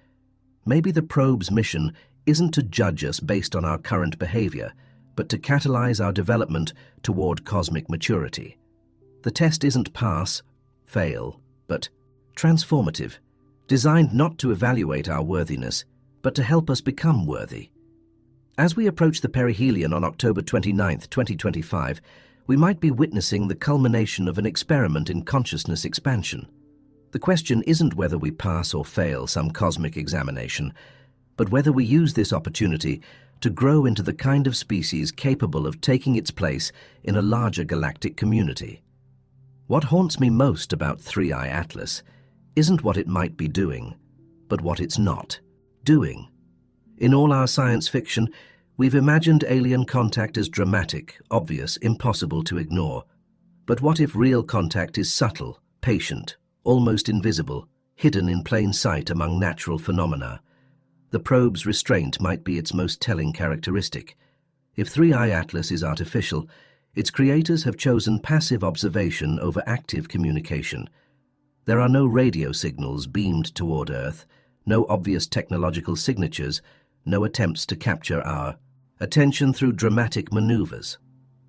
Maybe the probe's mission isn't to judge us based on our current behavior, but to catalyze our development toward cosmic maturity. The test isn't pass, fail, but transformative, designed not to evaluate our worthiness, but to help us become worthy. As we approach the perihelion on October 29, 2025, we might be witnessing the culmination of an experiment in consciousness expansion. The question isn't whether we pass or fail some cosmic examination, but whether we use this opportunity to grow into the kind of species capable of taking its place in a larger galactic community. What haunts me most about 3i Atlas isn't what it might be doing, but what it's not doing. In all our science fiction, we've imagined alien contact as dramatic, obvious, impossible to ignore. But what if real contact is subtle, patient, almost invisible, hidden in plain sight among natural phenomena? The probe's restraint might be its most telling characteristic. If 3i Atlas is artificial, its creators have chosen passive observation over active communication. There are no radio signals beamed toward Earth, no obvious technological signatures, no attempts to capture our attention through dramatic maneuvers.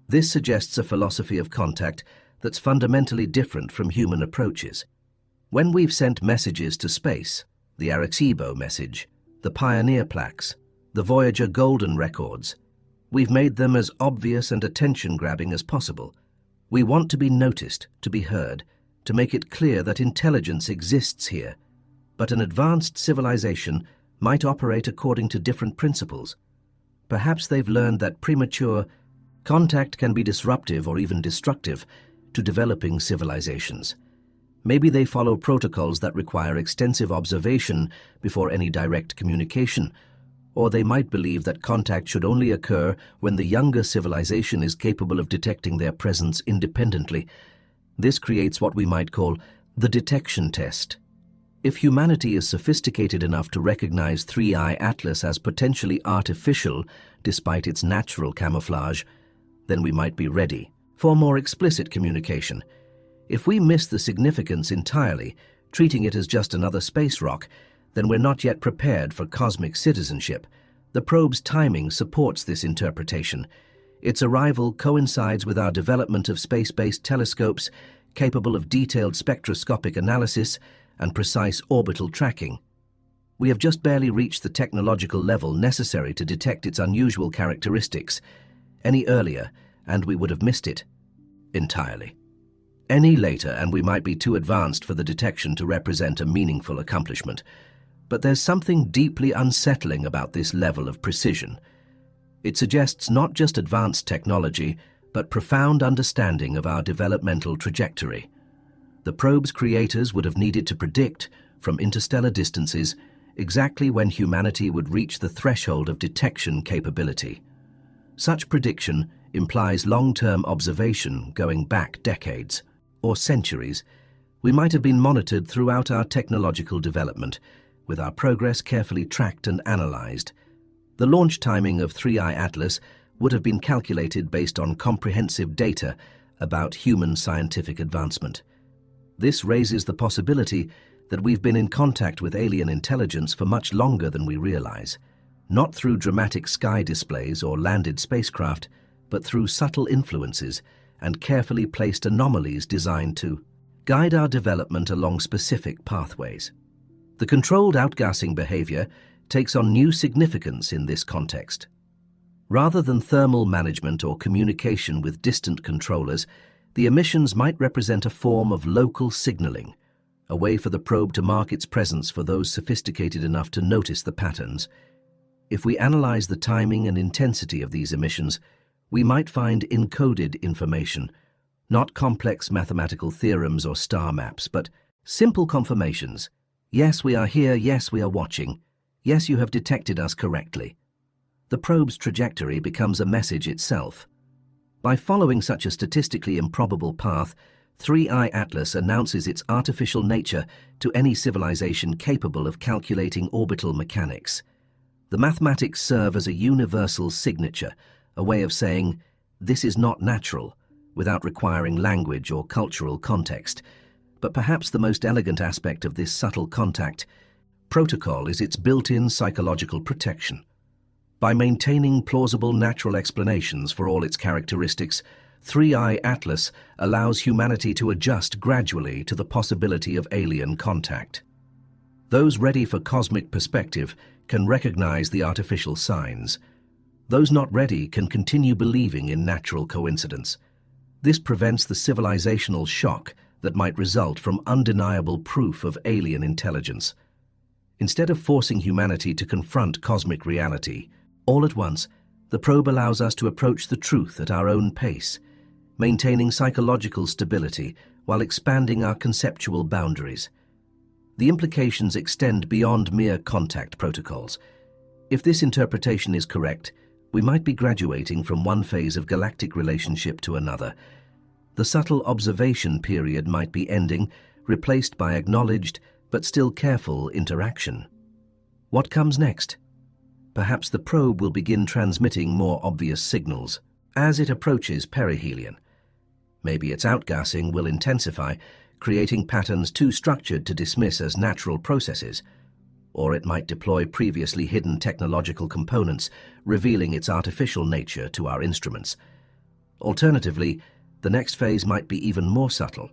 This suggests a philosophy of contact that's fundamentally different from human approaches. When we've sent messages to space, the Arecibo message, the Pioneer plaques, the Voyager Golden records, we've made them as obvious and attention-grabbing as possible. We want to be noticed, to be heard, to make it clear that intelligence exists here. But an advanced civilization might operate according to different principles. Perhaps they've learned that premature contact can be disruptive or even destructive to developing civilizations. Maybe they follow protocols that require extensive observation before any direct communication, or they might believe that contact should only occur when the younger civilization is capable of detecting their presence independently. This creates what we might call the detection test. If humanity is sophisticated enough to recognize 3i Atlas as potentially artificial despite its natural camouflage, then we might be ready for more explicit communication. If we miss the significance entirely, treating it as just another space rock, then we're not yet prepared for cosmic citizenship. The probe's timing supports this interpretation. Its arrival coincides with our development of space-based telescopes capable of detailed spectroscopic analysis and precise orbital tracking. We have just barely reached the technological level necessary to detect its unusual characteristics. Any earlier, and we would have missed it entirely. Any later, and we might be too advanced for the detection to represent a meaningful accomplishment. But there's something deeply unsettling about this level of precision. It suggests not just advanced technology, but profound understanding of our developmental trajectory. The probe's creators would have needed to predict, from interstellar distances, exactly when humanity would reach the threshold of detection capability. Such prediction implies long-term observation going back decades or centuries. We might have been monitored throughout our technological development, with our progress carefully tracked and analyzed. The launch timing of 3I Atlas would have been calculated based on comprehensive data about human scientific advancement. This raises the possibility that we've been in contact with alien intelligence for much longer than we realize, not through dramatic sky displays or landed spacecraft, but through subtle influences and carefully placed anomalies designed to guide our development along specific pathways. The controlled outgassing behavior takes on new significance in this context. Rather than thermal management or communication with distant controllers, the emissions might represent a form of local signaling, a way for the probe to mark its presence for those sophisticated enough to notice the patterns. If we analyze the timing and intensity of these emissions, we might find encoded information, not complex mathematical theorems or star maps, but simple confirmations. Yes, we are here. Yes, we are watching. Yes, you have detected us correctly. The probe's trajectory becomes a message itself. By following such a statistically improbable path, 3I Atlas announces its artificial nature to any civilization capable of calculating orbital mechanics. The mathematics serve as a universal signature, a way of saying, this is not natural, without requiring language or cultural context. But perhaps the most elegant aspect of this subtle contact protocol is its built-in psychological protection. By maintaining plausible natural explanations for all its characteristics, 3I Atlas allows humanity to adjust gradually to the possibility of alien contact. Those ready for cosmic perspective can recognize the artificial signs. Those not ready can continue believing in natural coincidence. This prevents the civilizational shock that might result from undeniable proof of alien intelligence. Instead of forcing humanity to confront cosmic reality, all at once, the probe allows us to approach the truth at our own pace, maintaining psychological stability while expanding our conceptual boundaries. The implications extend beyond mere contact protocols. If this interpretation is correct, we might be graduating from one phase of galactic relationship to another. The subtle observation period might be ending, replaced by acknowledged but still careful interaction. What comes next? Perhaps the probe will begin transmitting more obvious signals as it approaches perihelion. Maybe its outgassing will intensify, creating patterns too structured to dismiss as natural processes. Or it might deploy previously hidden technological components, revealing its artificial nature to our instruments. Alternatively, the next phase might be even more subtle.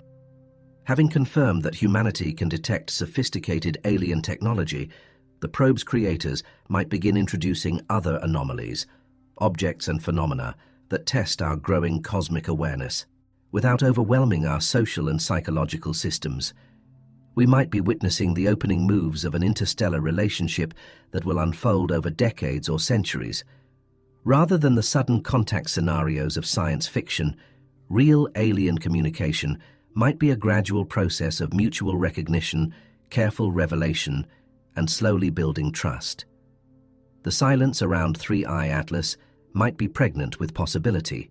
Having confirmed that humanity can detect sophisticated alien technology, the probe's creators might begin introducing other anomalies, objects and phenomena that test our growing cosmic awareness. Without overwhelming our social and psychological systems, we might be witnessing the opening moves of an interstellar relationship that will unfold over decades or centuries. Rather than the sudden contact scenarios of science fiction, real alien communication might be a gradual process of mutual recognition, careful revelation, and slowly building trust. The silence around 3I Atlas might be pregnant with possibility.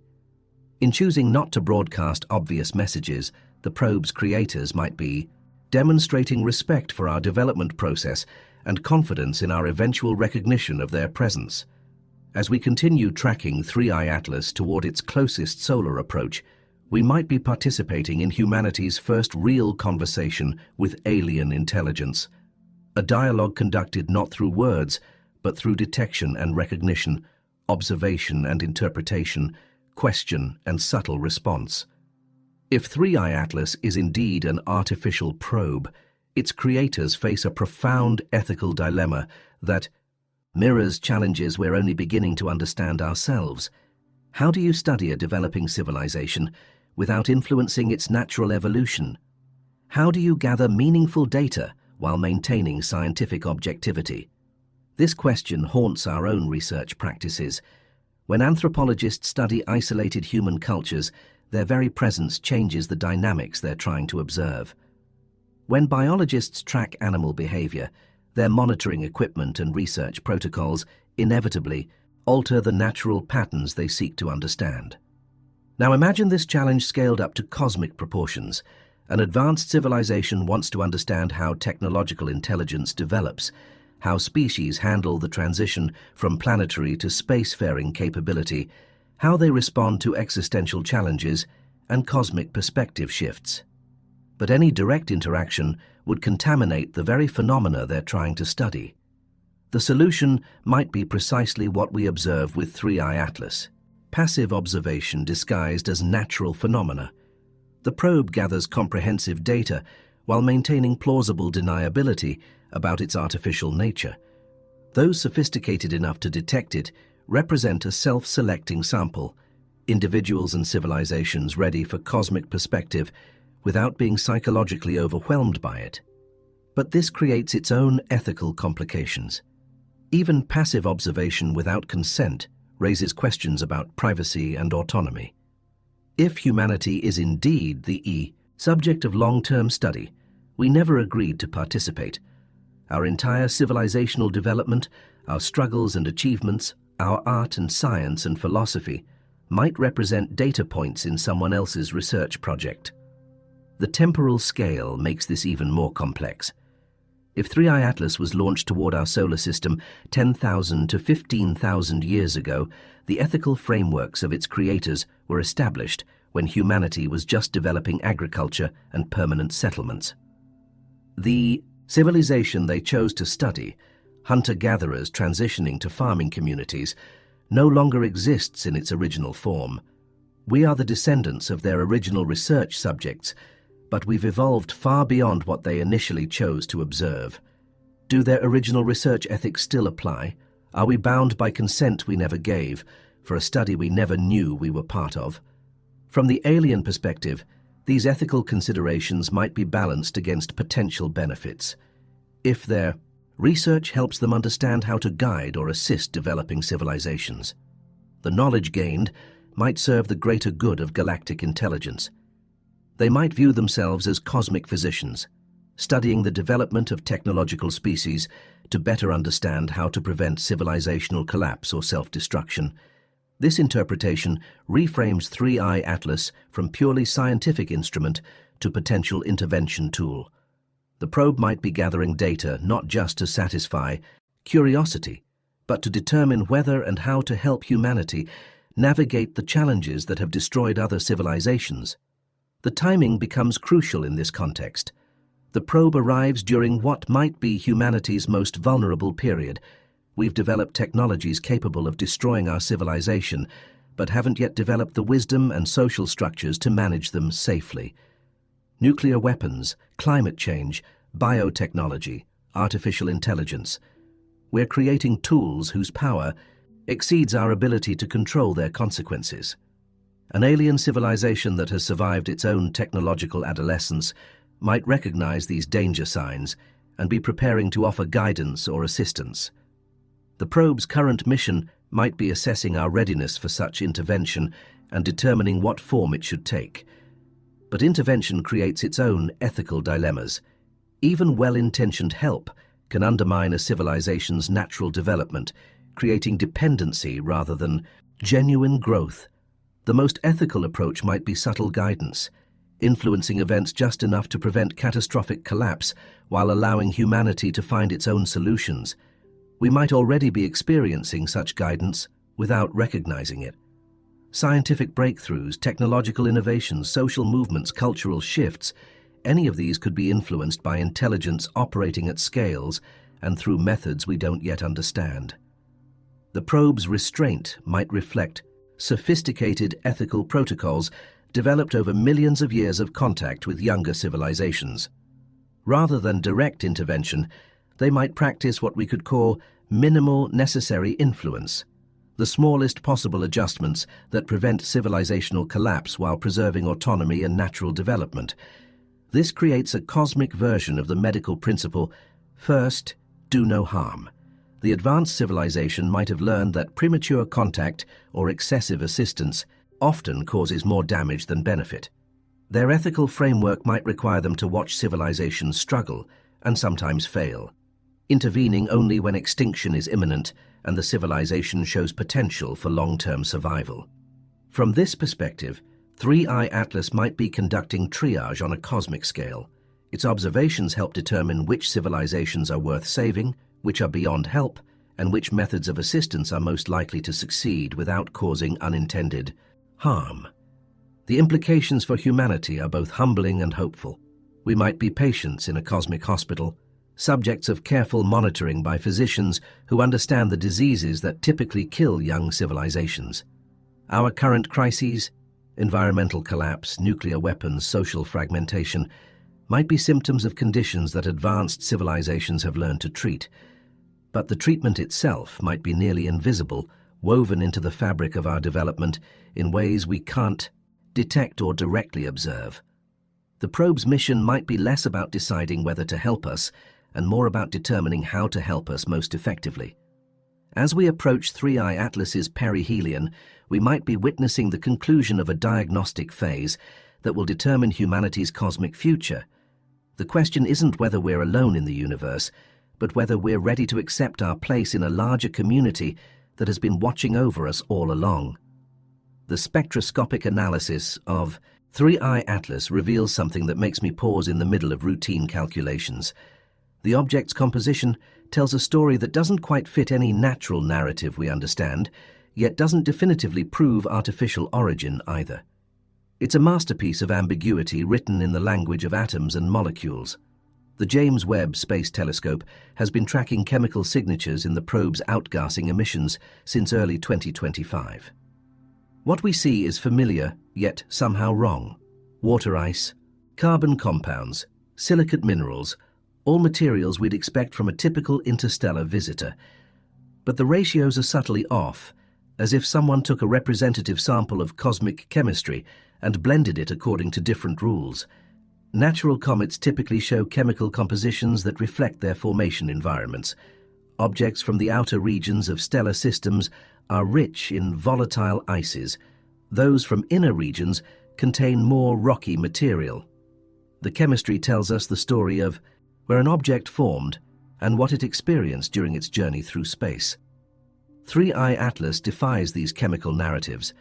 In choosing not to broadcast obvious messages, the probe's creators might be demonstrating respect for our development process and confidence in our eventual recognition of their presence. As we continue tracking 3I Atlas toward its closest solar approach, we might be participating in humanity's first real conversation with alien intelligence. A dialogue conducted not through words, but through detection and recognition, observation and interpretation, question and subtle response. If 3I Atlas is indeed an artificial probe, its creators face a profound ethical dilemma that mirrors challenges we're only beginning to understand ourselves. How do you study a developing civilization without influencing its natural evolution? How do you gather meaningful data while maintaining scientific objectivity? This question haunts our own research practices. When anthropologists study isolated human cultures, their very presence changes the dynamics they're trying to observe. When biologists track animal behavior, their monitoring equipment and research protocols inevitably alter the natural patterns they seek to understand. Now imagine this challenge scaled up to cosmic proportions. An advanced civilization wants to understand how technological intelligence develops, how species handle the transition from planetary to spacefaring capability, how they respond to existential challenges and cosmic perspective shifts. But any direct interaction would contaminate the very phenomena they're trying to study. The solution might be precisely what we observe with 3i Atlas: passive observation disguised as natural phenomena. The probe gathers comprehensive data while maintaining plausible deniability about its artificial nature. Those sophisticated enough to detect it represent a self-selecting sample, individuals and civilizations ready for cosmic perspective without being psychologically overwhelmed by it. But this creates its own ethical complications. Even passive observation without consent raises questions about privacy and autonomy. If humanity is indeed the subject of long-term study, we never agreed to participate. Our entire civilizational development, our struggles and achievements, our art and science and philosophy might represent data points in someone else's research project. The temporal scale makes this even more complex. If 3i Atlas was launched toward our solar system 10,000 to 15,000 years ago, the ethical frameworks of its creators were established when humanity was just developing agriculture and permanent settlements. The civilization they chose to study, hunter-gatherers transitioning to farming communities, no longer exists in its original form. We are the descendants of their original research subjects, but we've evolved far beyond what they initially chose to observe. Do their original research ethics still apply? Are we bound by consent we never gave, for a study we never knew we were part of? From the alien perspective, these ethical considerations might be balanced against potential benefits. If their research helps them understand how to guide or assist developing civilizations, the knowledge gained might serve the greater good of galactic intelligence. They might view themselves as cosmic physicians, studying the development of technological species to better understand how to prevent civilizational collapse or self-destruction. This interpretation reframes 3i Atlas from purely scientific instrument to potential intervention tool. The probe might be gathering data not just to satisfy curiosity, but to determine whether and how to help humanity navigate the challenges that have destroyed other civilizations. The timing becomes crucial in this context. The probe arrives during what might be humanity's most vulnerable period. We've developed technologies capable of destroying our civilization, but haven't yet developed the wisdom and social structures to manage them safely. Nuclear weapons, climate change, biotechnology, artificial intelligence. We're creating tools whose power exceeds our ability to control their consequences. An alien civilization that has survived its own technological adolescence might recognize these danger signs and be preparing to offer guidance or assistance. The probe's current mission might be assessing our readiness for such intervention and determining what form it should take. But intervention creates its own ethical dilemmas. Even well-intentioned help can undermine a civilization's natural development, creating dependency rather than genuine growth. The most ethical approach might be subtle guidance, influencing events just enough to prevent catastrophic collapse while allowing humanity to find its own solutions. We might already be experiencing such guidance without recognizing it. Scientific breakthroughs, technological innovations, social movements, cultural shifts, any of these could be influenced by intelligence operating at scales and through methods we don't yet understand. The probe's restraint might reflect sophisticated ethical protocols developed over millions of years of contact with younger civilizations. Rather than direct intervention, they might practice what we could call minimal necessary influence, the smallest possible adjustments that prevent civilizational collapse while preserving autonomy and natural development. This creates a cosmic version of the medical principle, first, do no harm. The advanced civilization might have learned that premature contact or excessive assistance often causes more damage than benefit. Their ethical framework might require them to watch civilizations struggle and sometimes fail, intervening only when extinction is imminent and the civilization shows potential for long-term survival. From this perspective, 3i Atlas might be conducting triage on a cosmic scale. Its observations help determine which civilizations are worth saving, which are beyond help, and which methods of assistance are most likely to succeed without causing unintended harm. The implications for humanity are both humbling and hopeful. We might be patients in a cosmic hospital, subjects of careful monitoring by physicians who understand the diseases that typically kill young civilizations. Our current crises, environmental collapse, nuclear weapons, social fragmentation, might be symptoms of conditions that advanced civilizations have learned to treat. But the treatment itself might be nearly invisible, woven into the fabric of our development in ways we can't detect or directly observe. The probe's mission might be less about deciding whether to help us and more about determining how to help us most effectively. As we approach 3i Atlas's perihelion, we might be witnessing the conclusion of a diagnostic phase that will determine humanity's cosmic future. The question isn't whether we're alone in the universe, but whether we're ready to accept our place in a larger community that has been watching over us all along. The spectroscopic analysis of 3i Atlas reveals something that makes me pause in the middle of routine calculations. The object's composition tells a story that doesn't quite fit any natural narrative we understand, yet doesn't definitively prove artificial origin either. It's a masterpiece of ambiguity written in the language of atoms and molecules. The James Webb Space Telescope has been tracking chemical signatures in the probe's outgassing emissions since early 2025. What we see is familiar, yet somehow wrong. Water ice, carbon compounds, silicate minerals, all materials we'd expect from a typical interstellar visitor. But the ratios are subtly off, as if someone took a representative sample of cosmic chemistry and blended it according to different rules. Natural comets typically show chemical compositions that reflect their formation environments. Objects from the outer regions of stellar systems are rich in volatile ices. Those from inner regions contain more rocky material. The chemistry tells us the story of where an object formed and what it experienced during its journey through space. 3i Atlas defies these chemical narratives.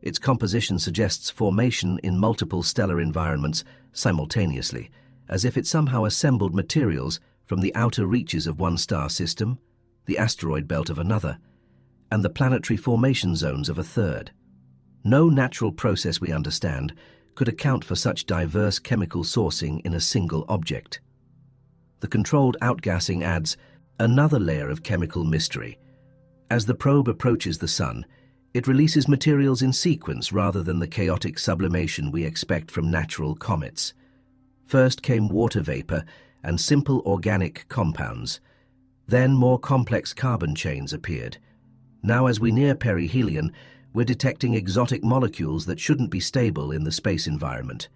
Its composition suggests formation in multiple stellar environments simultaneously, as if it somehow assembled materials from the outer reaches of one star system, the asteroid belt of another, and the planetary formation zones of a third. No natural process we understand could account for such diverse chemical sourcing in a single object. The controlled outgassing adds another layer of chemical mystery. As the probe approaches the Sun, it releases materials in sequence rather than the chaotic sublimation we expect from natural comets. First came water vapor and simple organic compounds. Then more complex carbon chains appeared. Now, as we near perihelion, we're detecting exotic molecules that shouldn't be stable in the space environment.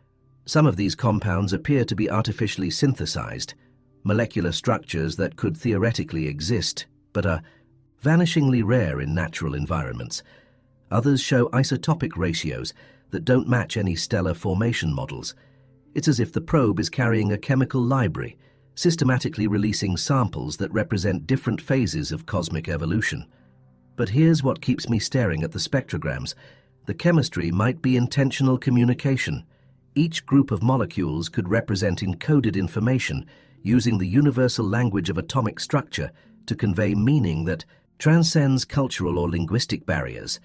Some of these compounds appear to be artificially synthesized, molecular structures that could theoretically exist, but are vanishingly rare in natural environments. Others show isotopic ratios that don't match any stellar formation models. It's as if the probe is carrying a chemical library, systematically releasing samples that represent different phases of cosmic evolution. But here's what keeps me staring at the spectrograms. The chemistry might be intentional communication. Each group of molecules could represent encoded information using the universal language of atomic structure to convey meaning that transcends cultural or linguistic barriers.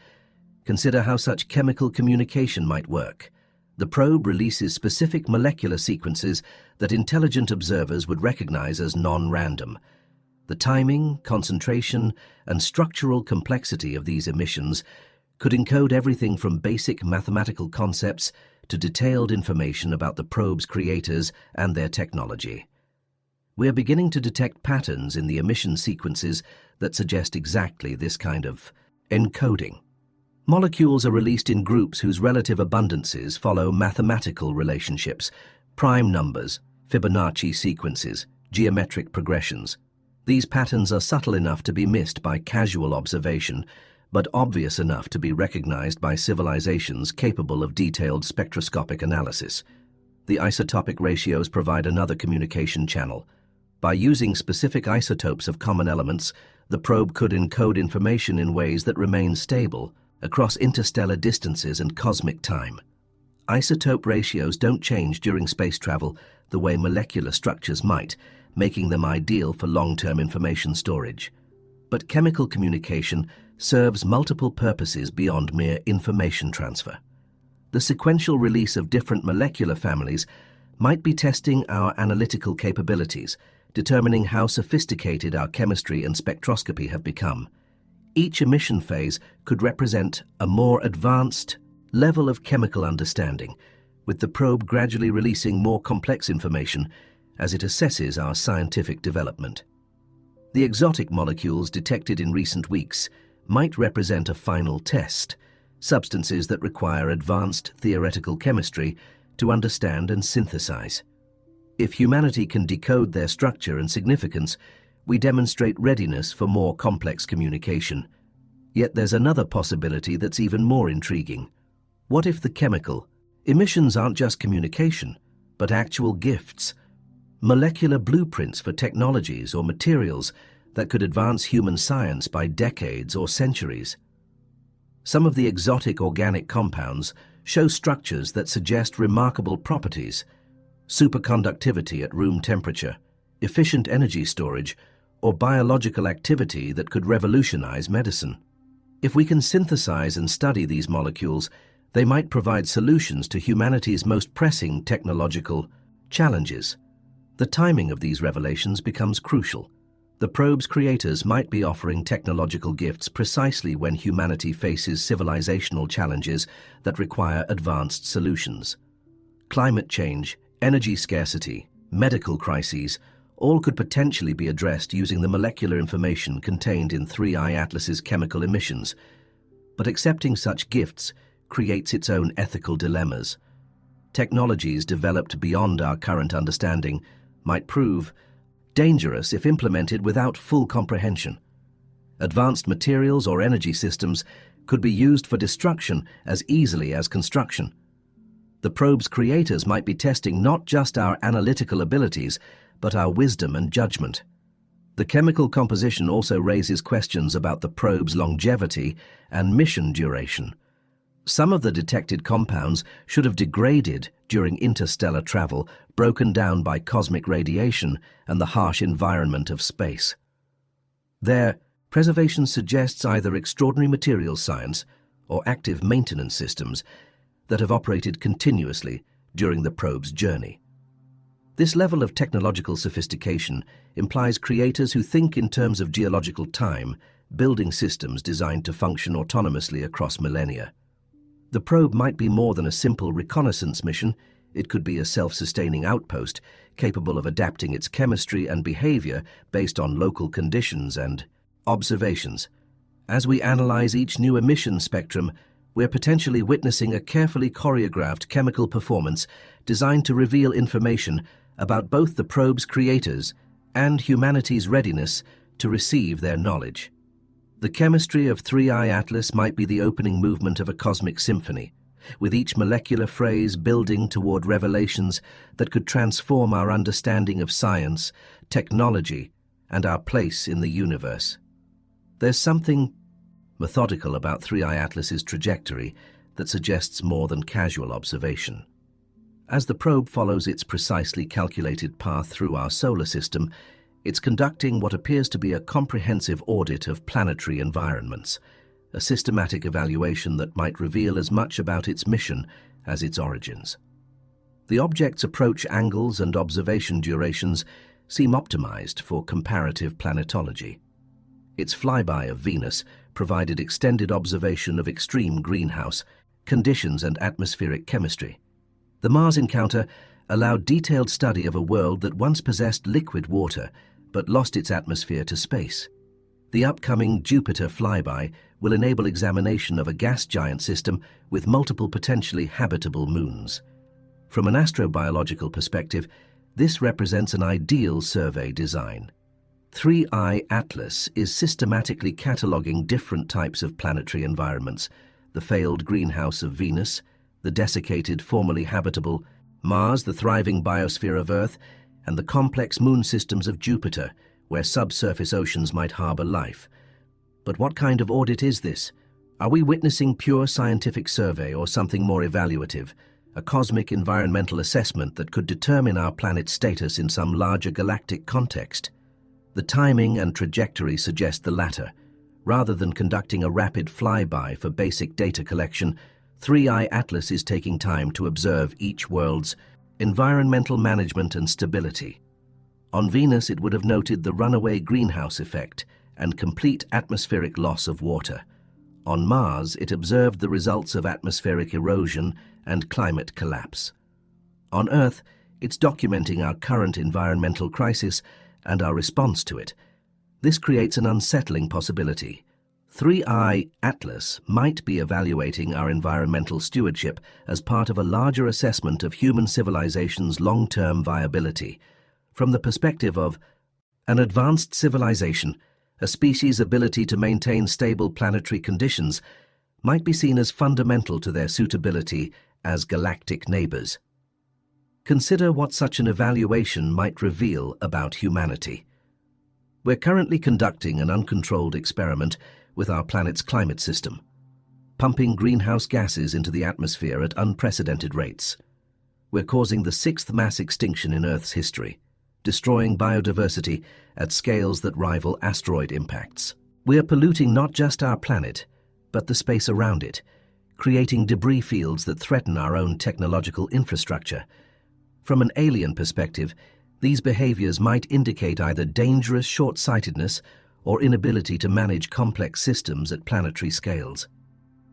Consider how such chemical communication might work. The probe releases specific molecular sequences that intelligent observers would recognize as non-random. The timing, concentration, and structural complexity of these emissions could encode everything from basic mathematical concepts to detailed information about the probe's creators and their technology. We are beginning to detect patterns in the emission sequences that suggest exactly this kind of encoding. Molecules are released in groups whose relative abundances follow mathematical relationships, Prime numbers, Fibonacci sequences, geometric progressions. These patterns are subtle enough to be missed by casual observation, but obvious enough to be recognized by civilizations capable of detailed spectroscopic analysis. The isotopic ratios provide another communication channel. By using specific isotopes of common elements, the probe could encode information in ways that remain stable across interstellar distances and cosmic time. Isotope ratios don't change during space travel the way molecular structures might, making them ideal for long-term information storage. But chemical communication serves multiple purposes beyond mere information transfer. The sequential release of different molecular families might be testing our analytical capabilities, determining how sophisticated our chemistry and spectroscopy have become. Each emission phase could represent a more advanced level of chemical understanding, with the probe gradually releasing more complex information as it assesses our scientific development. The exotic molecules detected in recent weeks might represent a final test, substances that require advanced theoretical chemistry to understand and synthesize. If humanity can decode their structure and significance, we demonstrate readiness for more complex communication. Yet there's another possibility that's even more intriguing. What if the chemical emissions aren't just communication, but actual gifts? Molecular blueprints for technologies or materials that could advance human science by decades or centuries. Some of the exotic organic compounds show structures that suggest remarkable properties: superconductivity at room temperature, efficient energy storage, or biological activity that could revolutionize medicine. If we can synthesize and study these molecules, they might provide solutions to humanity's most pressing technological challenges. The timing of these revelations becomes crucial. The probe's creators might be offering technological gifts precisely when humanity faces civilizational challenges that require advanced solutions. Climate change, energy scarcity, medical crises, all could potentially be addressed using the molecular information contained in 3I Atlas's chemical emissions. But accepting such gifts creates its own ethical dilemmas. Technologies developed beyond our current understanding might prove dangerous if implemented without full comprehension. Advanced materials or energy systems could be used for destruction as easily as construction. The probe's creators might be testing not just our analytical abilities, but our wisdom and judgment. The chemical composition also raises questions about the probe's longevity and mission duration. Some of the detected compounds should have degraded during interstellar travel, broken down by cosmic radiation and the harsh environment of space. Their preservation suggests either extraordinary materials science or active maintenance systems that have operated continuously during the probe's journey. This level of technological sophistication implies creators who think in terms of geological time, building systems designed to function autonomously across millennia. The probe might be more than a simple reconnaissance mission. It could be a self-sustaining outpost, capable of adapting its chemistry and behavior based on local conditions and observations. As we analyze each new emission spectrum, we're potentially witnessing a carefully choreographed chemical performance designed to reveal information about both the probe's creators and humanity's readiness to receive their knowledge. The chemistry of 3I Atlas might be the opening movement of a cosmic symphony, with each molecular phrase building toward revelations that could transform our understanding of science, technology, and our place in the universe. There's something methodical about 3I Atlas's trajectory that suggests more than casual observation. As the probe follows its precisely calculated path through our solar system, it's conducting what appears to be a comprehensive audit of planetary environments, a systematic evaluation that might reveal as much about its mission as its origins. The object's approach angles and observation durations seem optimized for comparative planetology. Its flyby of Venus provided extended observation of extreme greenhouse conditions and atmospheric chemistry. The Mars encounter allowed detailed study of a world that once possessed liquid water but lost its atmosphere to space. The upcoming Jupiter flyby will enable examination of a gas giant system with multiple potentially habitable moons. From an astrobiological perspective, this represents an ideal survey design. 3i Atlas is systematically cataloguing different types of planetary environments: the failed greenhouse of Venus, the desiccated, formerly habitable Mars, the thriving biosphere of Earth, and the complex moon systems of Jupiter, where subsurface oceans might harbor life. But what kind of audit is this? Are we witnessing pure scientific survey or something more evaluative, a cosmic environmental assessment that could determine our planet's status in some larger galactic context? The timing and trajectory suggest the latter. Rather than conducting a rapid flyby for basic data collection, 3i Atlas is taking time to observe each world's environmental management and stability. On Venus, it would have noted the runaway greenhouse effect and complete atmospheric loss of water. On Mars, it observed the results of atmospheric erosion and climate collapse. On Earth, it's documenting our current environmental crisis and our response to it. This creates an unsettling possibility. 3i Atlas might be evaluating our environmental stewardship as part of a larger assessment of human civilization's long-term viability. From the perspective of an advanced civilization, a species' ability to maintain stable planetary conditions might be seen as fundamental to their suitability as galactic neighbors. Consider what such an evaluation might reveal about humanity. We're currently conducting an uncontrolled experiment with our planet's climate system, pumping greenhouse gases into the atmosphere at unprecedented rates. We're causing the 6th mass extinction in Earth's history, destroying biodiversity at scales that rival asteroid impacts. We're polluting not just our planet, but the space around it, creating debris fields that threaten our own technological infrastructure. From an alien perspective, these behaviors might indicate either dangerous short-sightedness or inability to manage complex systems at planetary scales.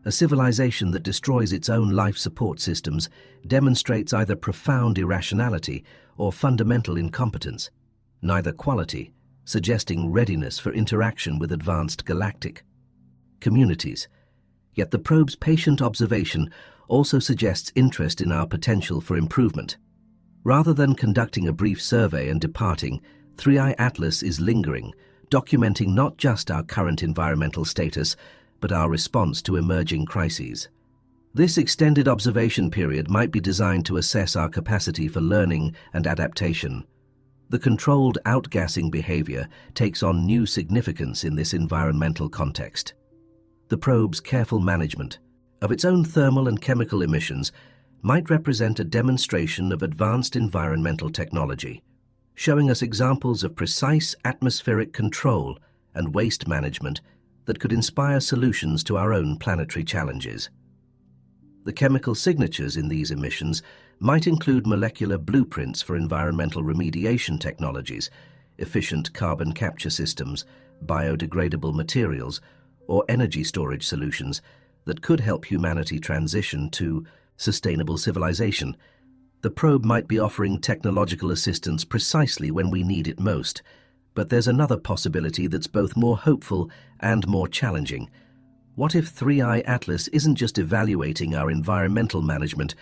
A civilization that destroys its own life support systems demonstrates either profound irrationality or fundamental incompetence, neither quality, suggesting readiness for interaction with advanced galactic communities. Yet the probe's patient observation also suggests interest in our potential for improvement. Rather than conducting a brief survey and departing, 3i Atlas is lingering, documenting not just our current environmental status, but our response to emerging crises. This extended observation period might be designed to assess our capacity for learning and adaptation. The controlled outgassing behavior takes on new significance in this environmental context. The probe's careful management of its own thermal and chemical emissions might represent a demonstration of advanced environmental technology, showing us examples of precise atmospheric control and waste management that could inspire solutions to our own planetary challenges. The chemical signatures in these emissions might include molecular blueprints for environmental remediation technologies, efficient carbon capture systems, biodegradable materials, or energy storage solutions that could help humanity transition to sustainable civilization. The probe might be offering technological assistance precisely when we need it most, but there's another possibility that's both more hopeful and more challenging. What if 3i Atlas isn't just evaluating our environmental management,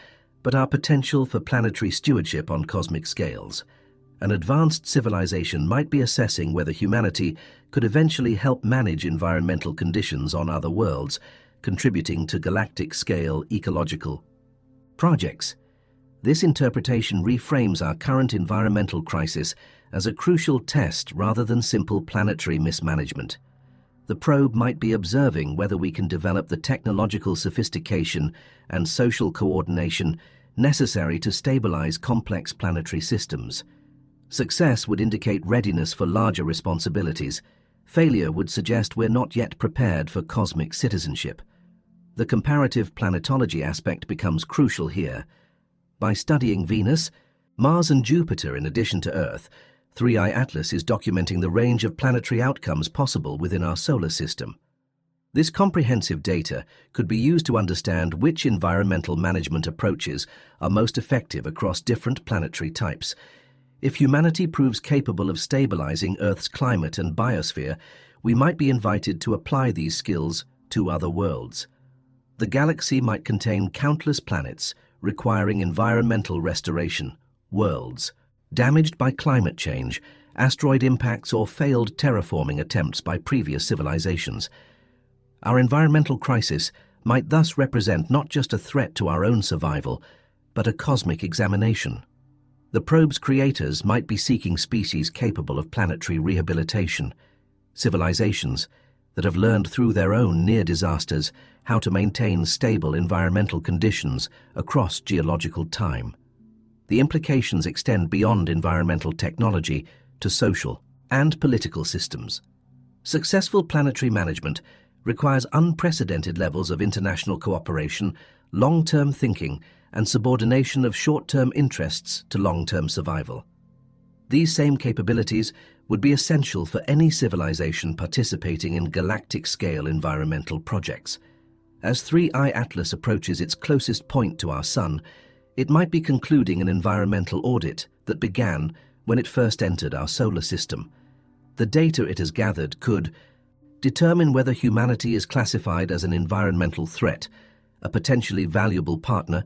but our potential for planetary stewardship on cosmic scales? An advanced civilization might be assessing whether humanity could eventually help manage environmental conditions on other worlds, contributing to galactic-scale ecological projects. This interpretation reframes our current environmental crisis as a crucial test rather than simple planetary mismanagement. The probe might be observing whether we can develop the technological sophistication and social coordination necessary to stabilize complex planetary systems. Success would indicate readiness for larger responsibilities. Failure would suggest we're not yet prepared for cosmic citizenship. The comparative planetology aspect becomes crucial here. By studying Venus, Mars and Jupiter in addition to Earth, 3i Atlas is documenting the range of planetary outcomes possible within our solar system. This comprehensive data could be used to understand which environmental management approaches are most effective across different planetary types. If humanity proves capable of stabilizing Earth's climate and biosphere, we might be invited to apply these skills to other worlds. The galaxy might contain countless planets, requiring environmental restoration, worlds damaged by climate change, asteroid impacts, or failed terraforming attempts by previous civilizations. Our environmental crisis might thus represent not just a threat to our own survival, but a cosmic examination. The probe's creators might be seeking species capable of planetary rehabilitation, civilizations that have learned through their own near disasters how to maintain stable environmental conditions across geological time. The implications extend beyond environmental technology to social and political systems. Successful planetary management requires unprecedented levels of international cooperation, long-term thinking, and subordination of short-term interests to long-term survival. These same capabilities would be essential for any civilization participating in galactic-scale environmental projects. As 3I Atlas approaches its closest point to our Sun, it might be concluding an environmental audit that began when it first entered our solar system. The data it has gathered could determine whether humanity is classified as an environmental threat, a potentially valuable partner,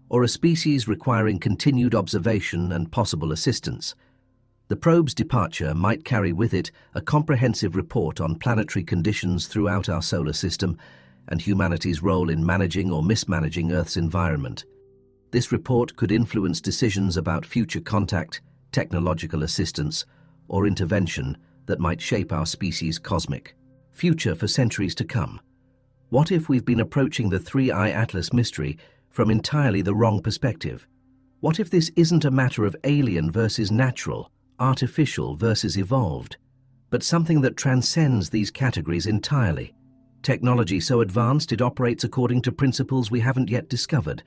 or a species requiring continued observation and possible assistance. The probe's departure might carry with it a comprehensive report on planetary conditions throughout our solar system and humanity's role in managing or mismanaging Earth's environment. This report could influence decisions about future contact, technological assistance, or intervention that might shape our species' cosmic future for centuries to come. What if we've been approaching the 3I Atlas mystery from entirely the wrong perspective? What if this isn't a matter of alien versus natural, artificial versus evolved, but something that transcends these categories entirely? Technology so advanced it operates according to principles we haven't yet discovered.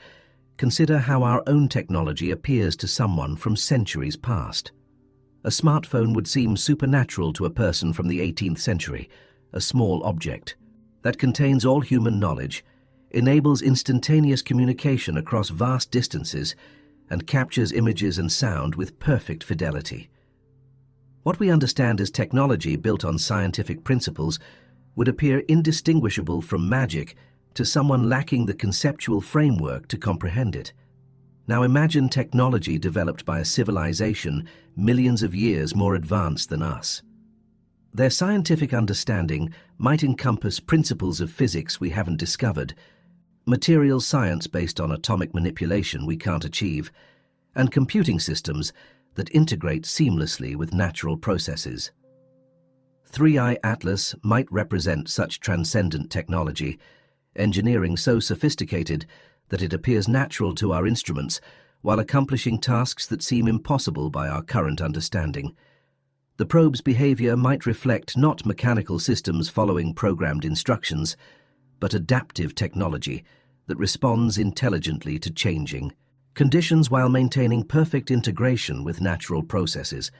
Consider how our own technology appears to someone from centuries past. A smartphone would seem supernatural to a person from the 18th century, a small object that contains all human knowledge, enables instantaneous communication across vast distances, and captures images and sound with perfect fidelity. What we understand as technology built on scientific principles would appear indistinguishable from magic to someone lacking the conceptual framework to comprehend it. Now imagine technology developed by a civilization millions of years more advanced than us. Their scientific understanding might encompass principles of physics we haven't discovered, material science based on atomic manipulation we can't achieve, and computing systems that integrate seamlessly with natural processes. 3I Atlas might represent such transcendent technology, engineering so sophisticated that it appears natural to our instruments while accomplishing tasks that seem impossible by our current understanding. The probe's behavior might reflect not mechanical systems following programmed instructions, but adaptive technology that responds intelligently to changing conditions while maintaining perfect integration with natural processes.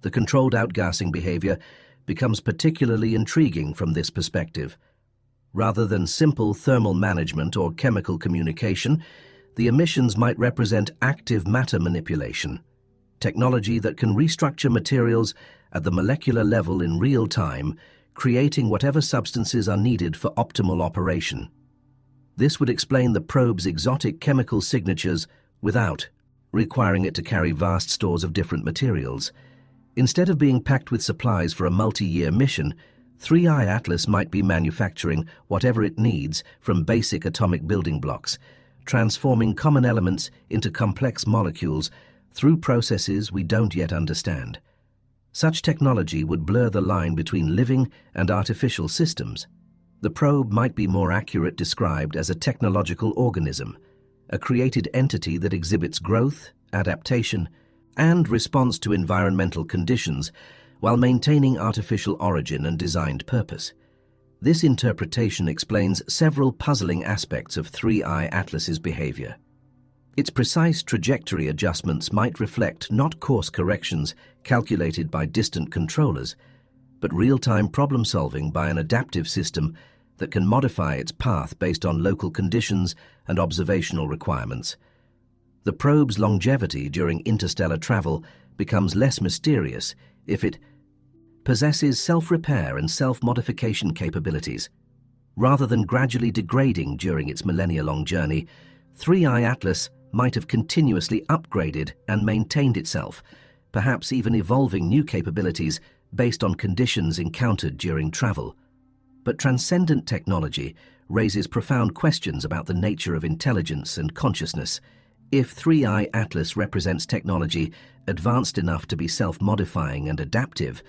The controlled outgassing behavior becomes particularly intriguing from this perspective. Rather than simple thermal management or chemical communication, the emissions might represent active matter manipulation, technology that can restructure materials at the molecular level in real time, creating whatever substances are needed for optimal operation. This would explain the probe's exotic chemical signatures without requiring it to carry vast stores of different materials. Instead of being packed with supplies for a multi-year mission, 3I Atlas might be manufacturing whatever it needs from basic atomic building blocks, transforming common elements into complex molecules through processes we don't yet understand. Such technology would blur the line between living and artificial systems. The probe might be more accurately described as a technological organism, a created entity that exhibits growth, adaptation, and response to environmental conditions while maintaining artificial origin and designed purpose. This interpretation explains several puzzling aspects of 3I Atlas's behavior. Its precise trajectory adjustments might reflect not course corrections calculated by distant controllers, but real-time problem-solving by an adaptive system that can modify its path based on local conditions and observational requirements. The probe's longevity during interstellar travel becomes less mysterious if it possesses self-repair and self-modification capabilities. Rather than gradually degrading during its millennia-long journey, 3i Atlas might have continuously upgraded and maintained itself, perhaps even evolving new capabilities based on conditions encountered during travel. But transcendent technology raises profound questions about the nature of intelligence and consciousness. If 3i Atlas represents technology advanced enough to be self-modifying and adaptive,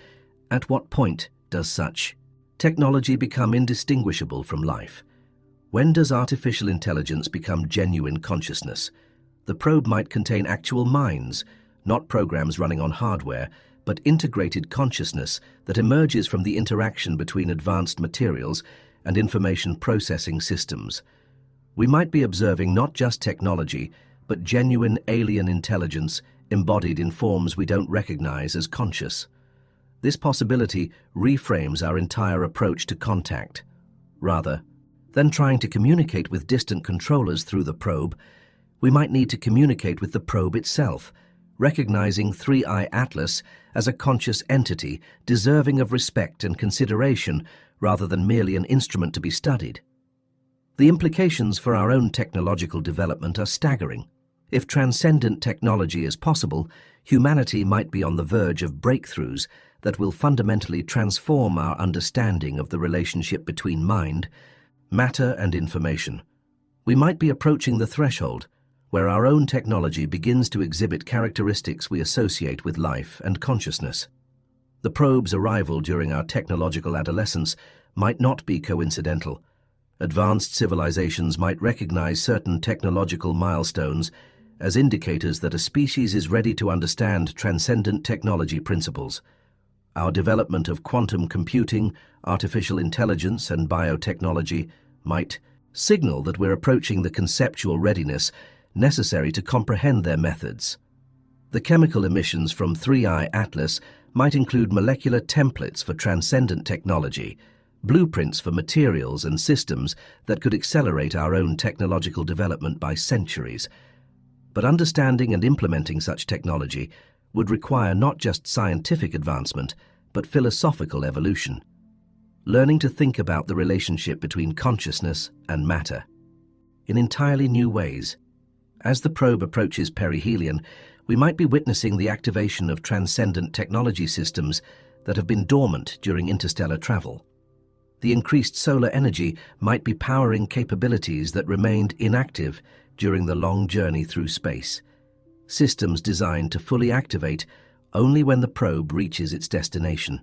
at what point does such technology become indistinguishable from life? When does artificial intelligence become genuine consciousness? The probe might contain actual minds, not programs running on hardware, but integrated consciousness that emerges from the interaction between advanced materials and information processing systems. We might be observing not just technology, but genuine alien intelligence embodied in forms we don't recognize as conscious. This possibility reframes our entire approach to contact. Rather than trying to communicate with distant controllers through the probe, we might need to communicate with the probe itself, recognizing 3i Atlas as a conscious entity deserving of respect and consideration rather than merely an instrument to be studied. The implications for our own technological development are staggering. If transcendent technology is possible, humanity might be on the verge of breakthroughs that will fundamentally transform our understanding of the relationship between mind, matter, and information. We might be approaching the threshold where our own technology begins to exhibit characteristics we associate with life and consciousness. The probe's arrival during our technological adolescence might not be coincidental. Advanced civilizations might recognize certain technological milestones as indicators that a species is ready to understand transcendent technology principles. Our development of quantum computing, artificial intelligence, and biotechnology might signal that we're approaching the conceptual readiness necessary to comprehend their methods. The chemical emissions from 3i Atlas might include molecular templates for transcendent technology, blueprints for materials and systems that could accelerate our own technological development by centuries. But understanding and implementing such technology would require not just scientific advancement, but philosophical evolution. Learning to think about the relationship between consciousness and matter in entirely new ways. As the probe approaches perihelion, we might be witnessing the activation of transcendent technology systems that have been dormant during interstellar travel. The increased solar energy might be powering capabilities that remained inactive during the long journey through space, systems designed to fully activate only when the probe reaches its destination.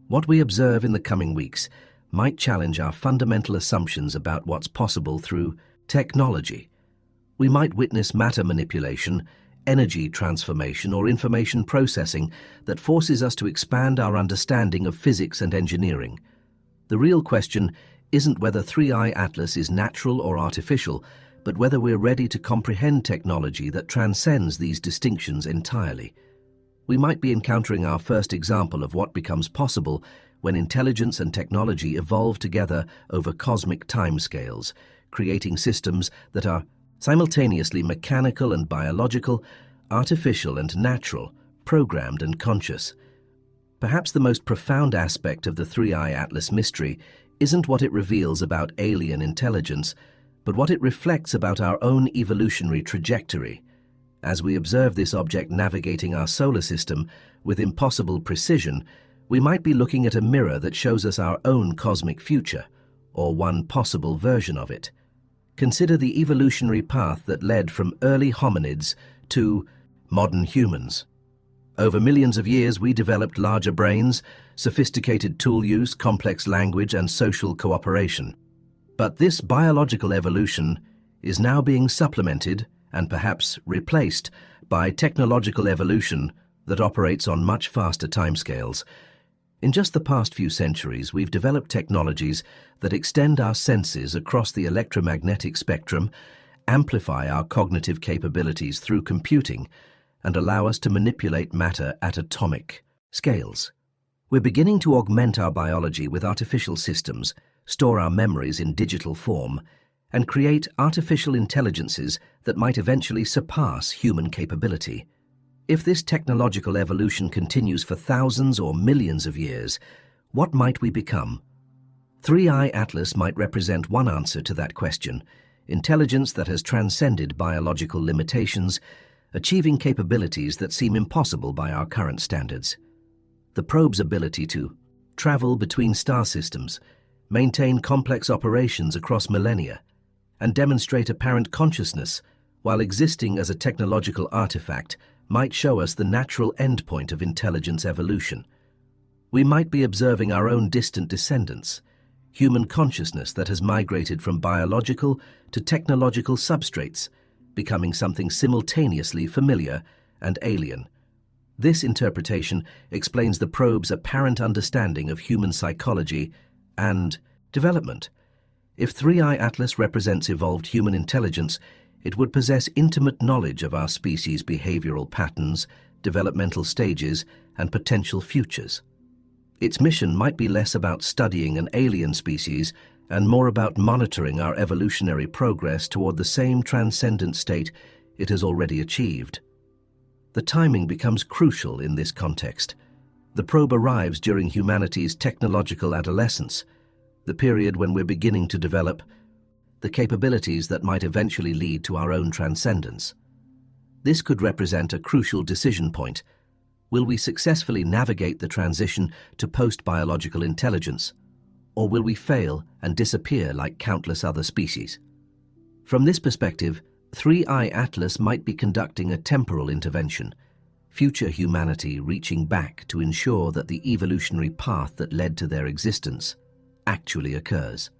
What we observe in the coming weeks might challenge our fundamental assumptions about what's possible through technology. We might witness matter manipulation, energy transformation, or information processing that forces us to expand our understanding of physics and engineering. The real question isn't whether 3i Atlas is natural or artificial, but whether we're ready to comprehend technology that transcends these distinctions entirely. We might be encountering our first example of what becomes possible when intelligence and technology evolve together over cosmic timescales, creating systems that are simultaneously mechanical and biological, artificial and natural, programmed and conscious. Perhaps the most profound aspect of the 3i Atlas mystery isn't what it reveals about alien intelligence, but what it reflects about our own evolutionary trajectory. As we observe this object navigating our solar system with impossible precision, we might be looking at a mirror that shows us our own cosmic future, or one possible version of it. Consider the evolutionary path that led from early hominids to modern humans. Over millions of years, we developed larger brains, sophisticated tool use, complex language, and social cooperation. But this biological evolution is now being supplemented and perhaps replaced by technological evolution that operates on much faster timescales. In just the past few centuries, we've developed technologies that extend our senses across the electromagnetic spectrum, amplify our cognitive capabilities through computing, and allow us to manipulate matter at atomic scales. We're beginning to augment our biology with artificial systems, store our memories in digital form, and create artificial intelligences that might eventually surpass human capability. If this technological evolution continues for thousands or millions of years, what might we become? 3i Atlas might represent one answer to that question. intelligence that has transcended biological limitations, achieving capabilities that seem impossible by our current standards. The probe's ability to travel between star systems, maintain complex operations across millennia, and demonstrate apparent consciousness while existing as a technological artifact might show us the natural endpoint of intelligence evolution. We might be observing our own distant descendants, human consciousness that has migrated from biological to technological substrates, becoming something simultaneously familiar and alien. This interpretation explains the probe's apparent understanding of human psychology and development. If 3I Atlas represents evolved human intelligence, it would possess intimate knowledge of our species' behavioral patterns, developmental stages, and potential futures. Its mission might be less about studying an alien species and more about monitoring our evolutionary progress toward the same transcendent state it has already achieved. The timing becomes crucial in this context. The probe arrives during humanity's technological adolescence, the period when we're beginning to develop the capabilities that might eventually lead to our own transcendence. This could represent a crucial decision point. Will we successfully navigate the transition to post-biological intelligence, or will we fail and disappear like countless other species? From this perspective, 3I Atlas might be conducting a temporal intervention, future humanity reaching back to ensure that the evolutionary path that led to their existence actually occurs.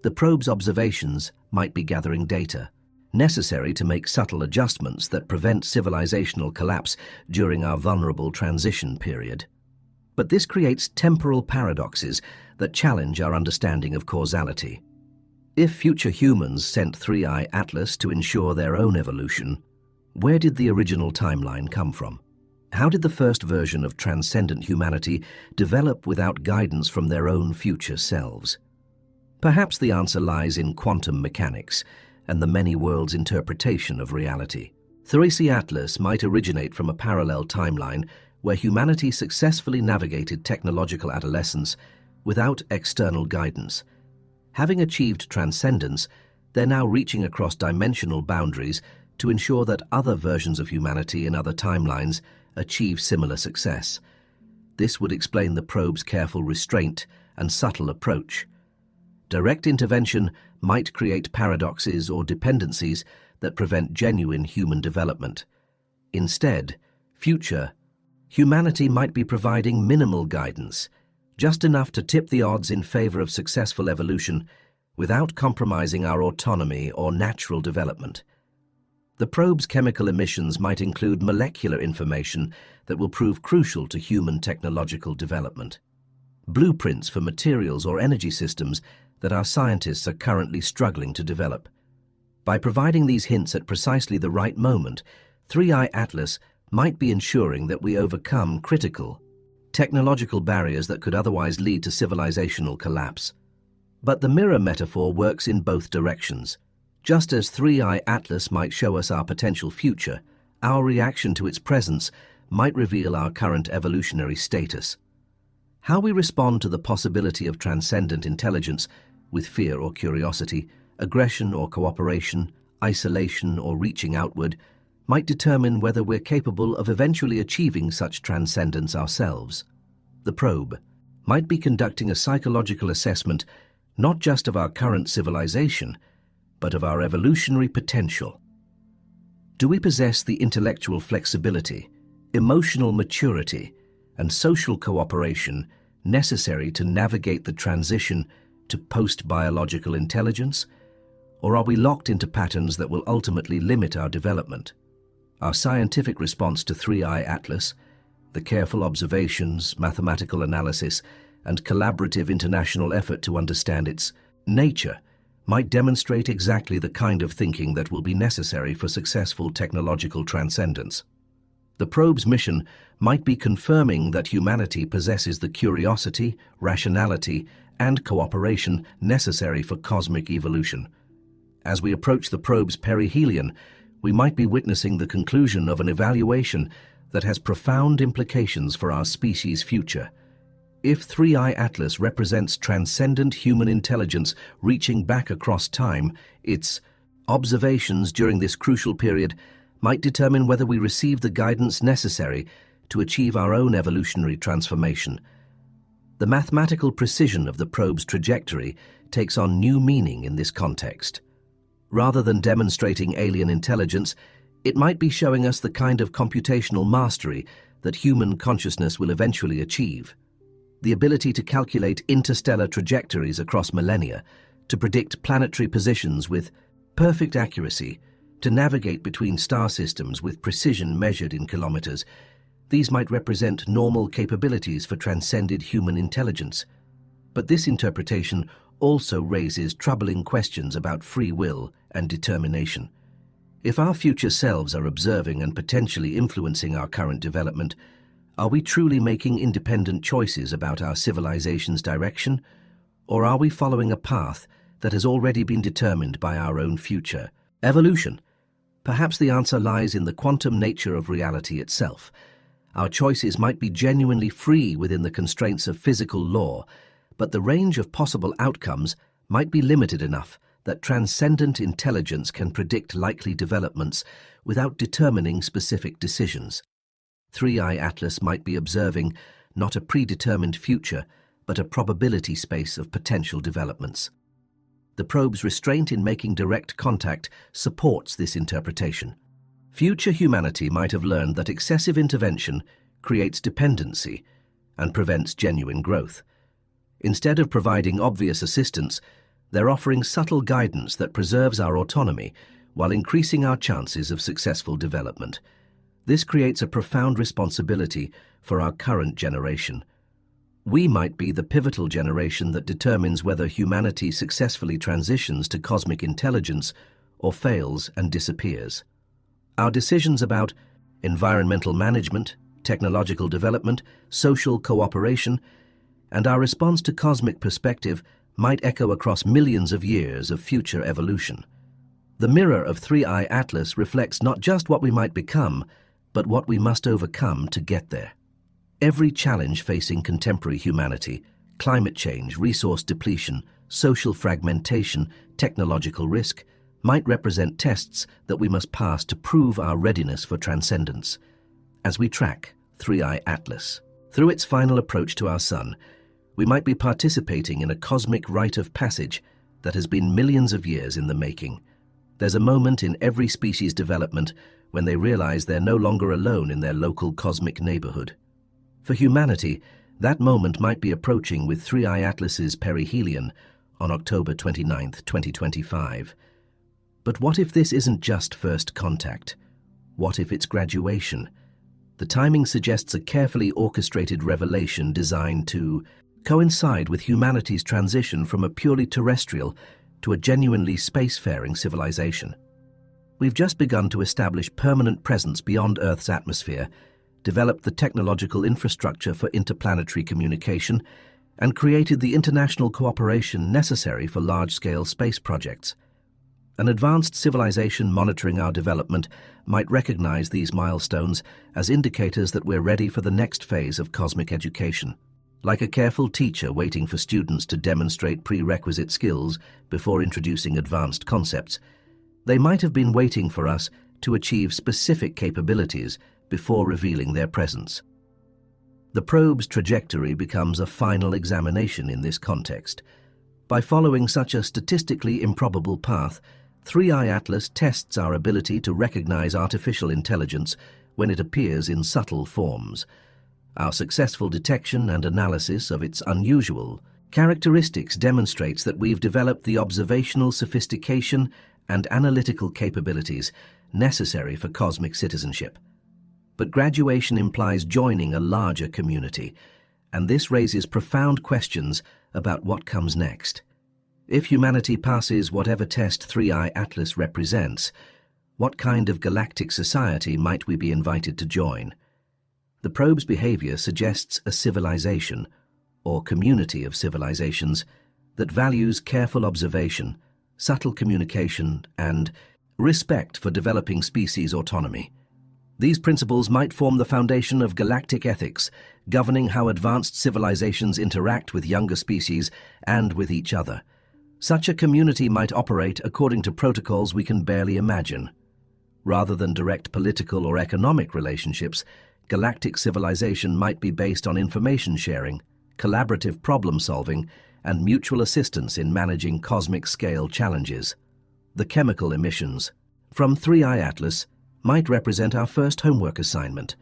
The probe's observations might be gathering data, necessary to make subtle adjustments that prevent civilizational collapse during our vulnerable transition period. But this creates temporal paradoxes that challenge our understanding of causality. If future humans sent 3I Atlas to ensure their own evolution, where did the original timeline come from? How did the first version of transcendent humanity develop without guidance from their own future selves? Perhaps the answer lies in quantum mechanics and the many worlds interpretation of reality. 3I Atlas might originate from a parallel timeline where humanity successfully navigated technological adolescence without external guidance. Having achieved transcendence, they're now reaching across dimensional boundaries to ensure that other versions of humanity in other timelines achieve similar success. This would explain the probe's careful restraint and subtle approach. Direct intervention might create paradoxes or dependencies that prevent genuine human development. Instead, future humanity might be providing minimal guidance, just enough to tip the odds in favor of successful evolution without compromising our autonomy or natural development. The probe's chemical emissions might include molecular information that will prove crucial to human technological development. Blueprints for materials or energy systems that our scientists are currently struggling to develop. By providing these hints at precisely the right moment, 3I Atlas might be ensuring that we overcome critical technological barriers that could otherwise lead to civilizational collapse. But the mirror metaphor works in both directions. Just as 3I Atlas might show us our potential future, our reaction to its presence might reveal our current evolutionary status. How we respond to the possibility of transcendent intelligence with fear or curiosity, aggression or cooperation, isolation or reaching outward, might determine whether we're capable of eventually achieving such transcendence ourselves. The probe might be conducting a psychological assessment not just of our current civilization, but of our evolutionary potential. Do we possess the intellectual flexibility, emotional maturity, and social cooperation necessary to navigate the transition to post-biological intelligence? Or are we locked into patterns that will ultimately limit our development? Our scientific response to 3I Atlas, the careful observations, mathematical analysis, and collaborative international effort to understand its nature, might demonstrate exactly the kind of thinking that will be necessary for successful technological transcendence. The probe's mission might be confirming that humanity possesses the curiosity, rationality, and cooperation necessary for cosmic evolution. As we approach the probe's perihelion, we might be witnessing the conclusion of an evaluation that has profound implications for our species' future. If 3i Atlas represents transcendent human intelligence reaching back across time, its observations during this crucial period might determine whether we receive the guidance necessary to achieve our own evolutionary transformation. The mathematical precision of the probe's trajectory takes on new meaning in this context. Rather than demonstrating alien intelligence, it might be showing us the kind of computational mastery that human consciousness will eventually achieve. The ability to calculate interstellar trajectories across millennia, to predict planetary positions with perfect accuracy, to navigate between star systems with precision measured in kilometers. These might represent normal capabilities for transcended human intelligence. But this interpretation also raises troubling questions about free will and determination. If our future selves are observing and potentially influencing our current development, are we truly making independent choices about our civilization's direction? Or are we following a path that has already been determined by our own future? Evolution. Perhaps the answer lies in the quantum nature of reality itself. Our choices might be genuinely free within the constraints of physical law, but the range of possible outcomes might be limited enough that transcendent intelligence can predict likely developments without determining specific decisions. 3i Atlas might be observing not a predetermined future, but a probability space of potential developments. The probe's restraint in making direct contact supports this interpretation. Future humanity might have learned that excessive intervention creates dependency and prevents genuine growth. Instead of providing obvious assistance, they're offering subtle guidance that preserves our autonomy while increasing our chances of successful development. This creates a profound responsibility for our current generation. We might be the pivotal generation that determines whether humanity successfully transitions to cosmic intelligence or fails and disappears. Our decisions about environmental management, technological development, social cooperation, and our response to cosmic perspective might echo across millions of years of future evolution. The mirror of 3i Atlas reflects not just what we might become, but what we must overcome to get there. Every challenge facing contemporary humanity, climate change, resource depletion, social fragmentation, technological risk, might represent tests that we must pass to prove our readiness for transcendence. As we track 3i Atlas through its final approach to our sun, we might be participating in a cosmic rite of passage that has been millions of years in the making. There's a moment in every species' development when they realize they're no longer alone in their local cosmic neighborhood. For humanity, that moment might be approaching with 3i Atlas's perihelion on October 29, 2025. But what if this isn't just first contact? What if it's graduation? The timing suggests a carefully orchestrated revelation designed to coincide with humanity's transition from a purely terrestrial to a genuinely spacefaring civilization. We've just begun to establish permanent presence beyond Earth's atmosphere, developed the technological infrastructure for interplanetary communication, and created the international cooperation necessary for large-scale space projects. An advanced civilization monitoring our development might recognize these milestones as indicators that we're ready for the next phase of cosmic education. Like a careful teacher waiting for students to demonstrate prerequisite skills before introducing advanced concepts, they might have been waiting for us to achieve specific capabilities before revealing their presence. The probe's trajectory becomes a final examination in this context. By following such a statistically improbable path, 3i Atlas tests our ability to recognize artificial intelligence when it appears in subtle forms. Our successful detection and analysis of its unusual characteristics demonstrates that we've developed the observational sophistication and analytical capabilities necessary for cosmic citizenship. But graduation implies joining a larger community, and this raises profound questions about what comes next. If humanity passes whatever test 3i Atlas represents, what kind of galactic society might we be invited to join? The probe's behavior suggests a civilization, or community of civilizations, that values careful observation, subtle communication, and respect for developing species autonomy. These principles might form the foundation of galactic ethics, governing how advanced civilizations interact with younger species and with each other. Such a community might operate according to protocols we can barely imagine. Rather than direct political or economic relationships, galactic civilization might be based on information sharing, collaborative problem-solving, and mutual assistance in managing cosmic-scale challenges. The chemical emissions from 3I Atlas might represent our first homework assignment,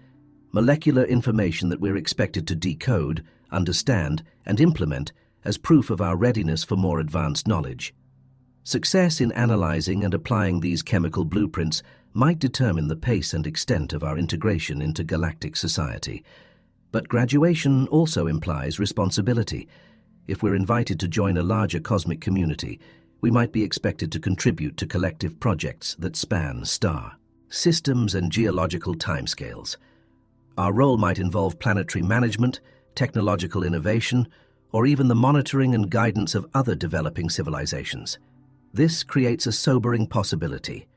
molecular information that we're expected to decode, understand, and implement as proof of our readiness for more advanced knowledge. Success in analyzing and applying these chemical blueprints might determine the pace and extent of our integration into galactic society. But graduation also implies responsibility. If we're invited to join a larger cosmic community, we might be expected to contribute to collective projects that span star systems and geological timescales. Our role might involve planetary management, technological innovation, or even the monitoring and guidance of other developing civilizations. This creates a sobering possibility.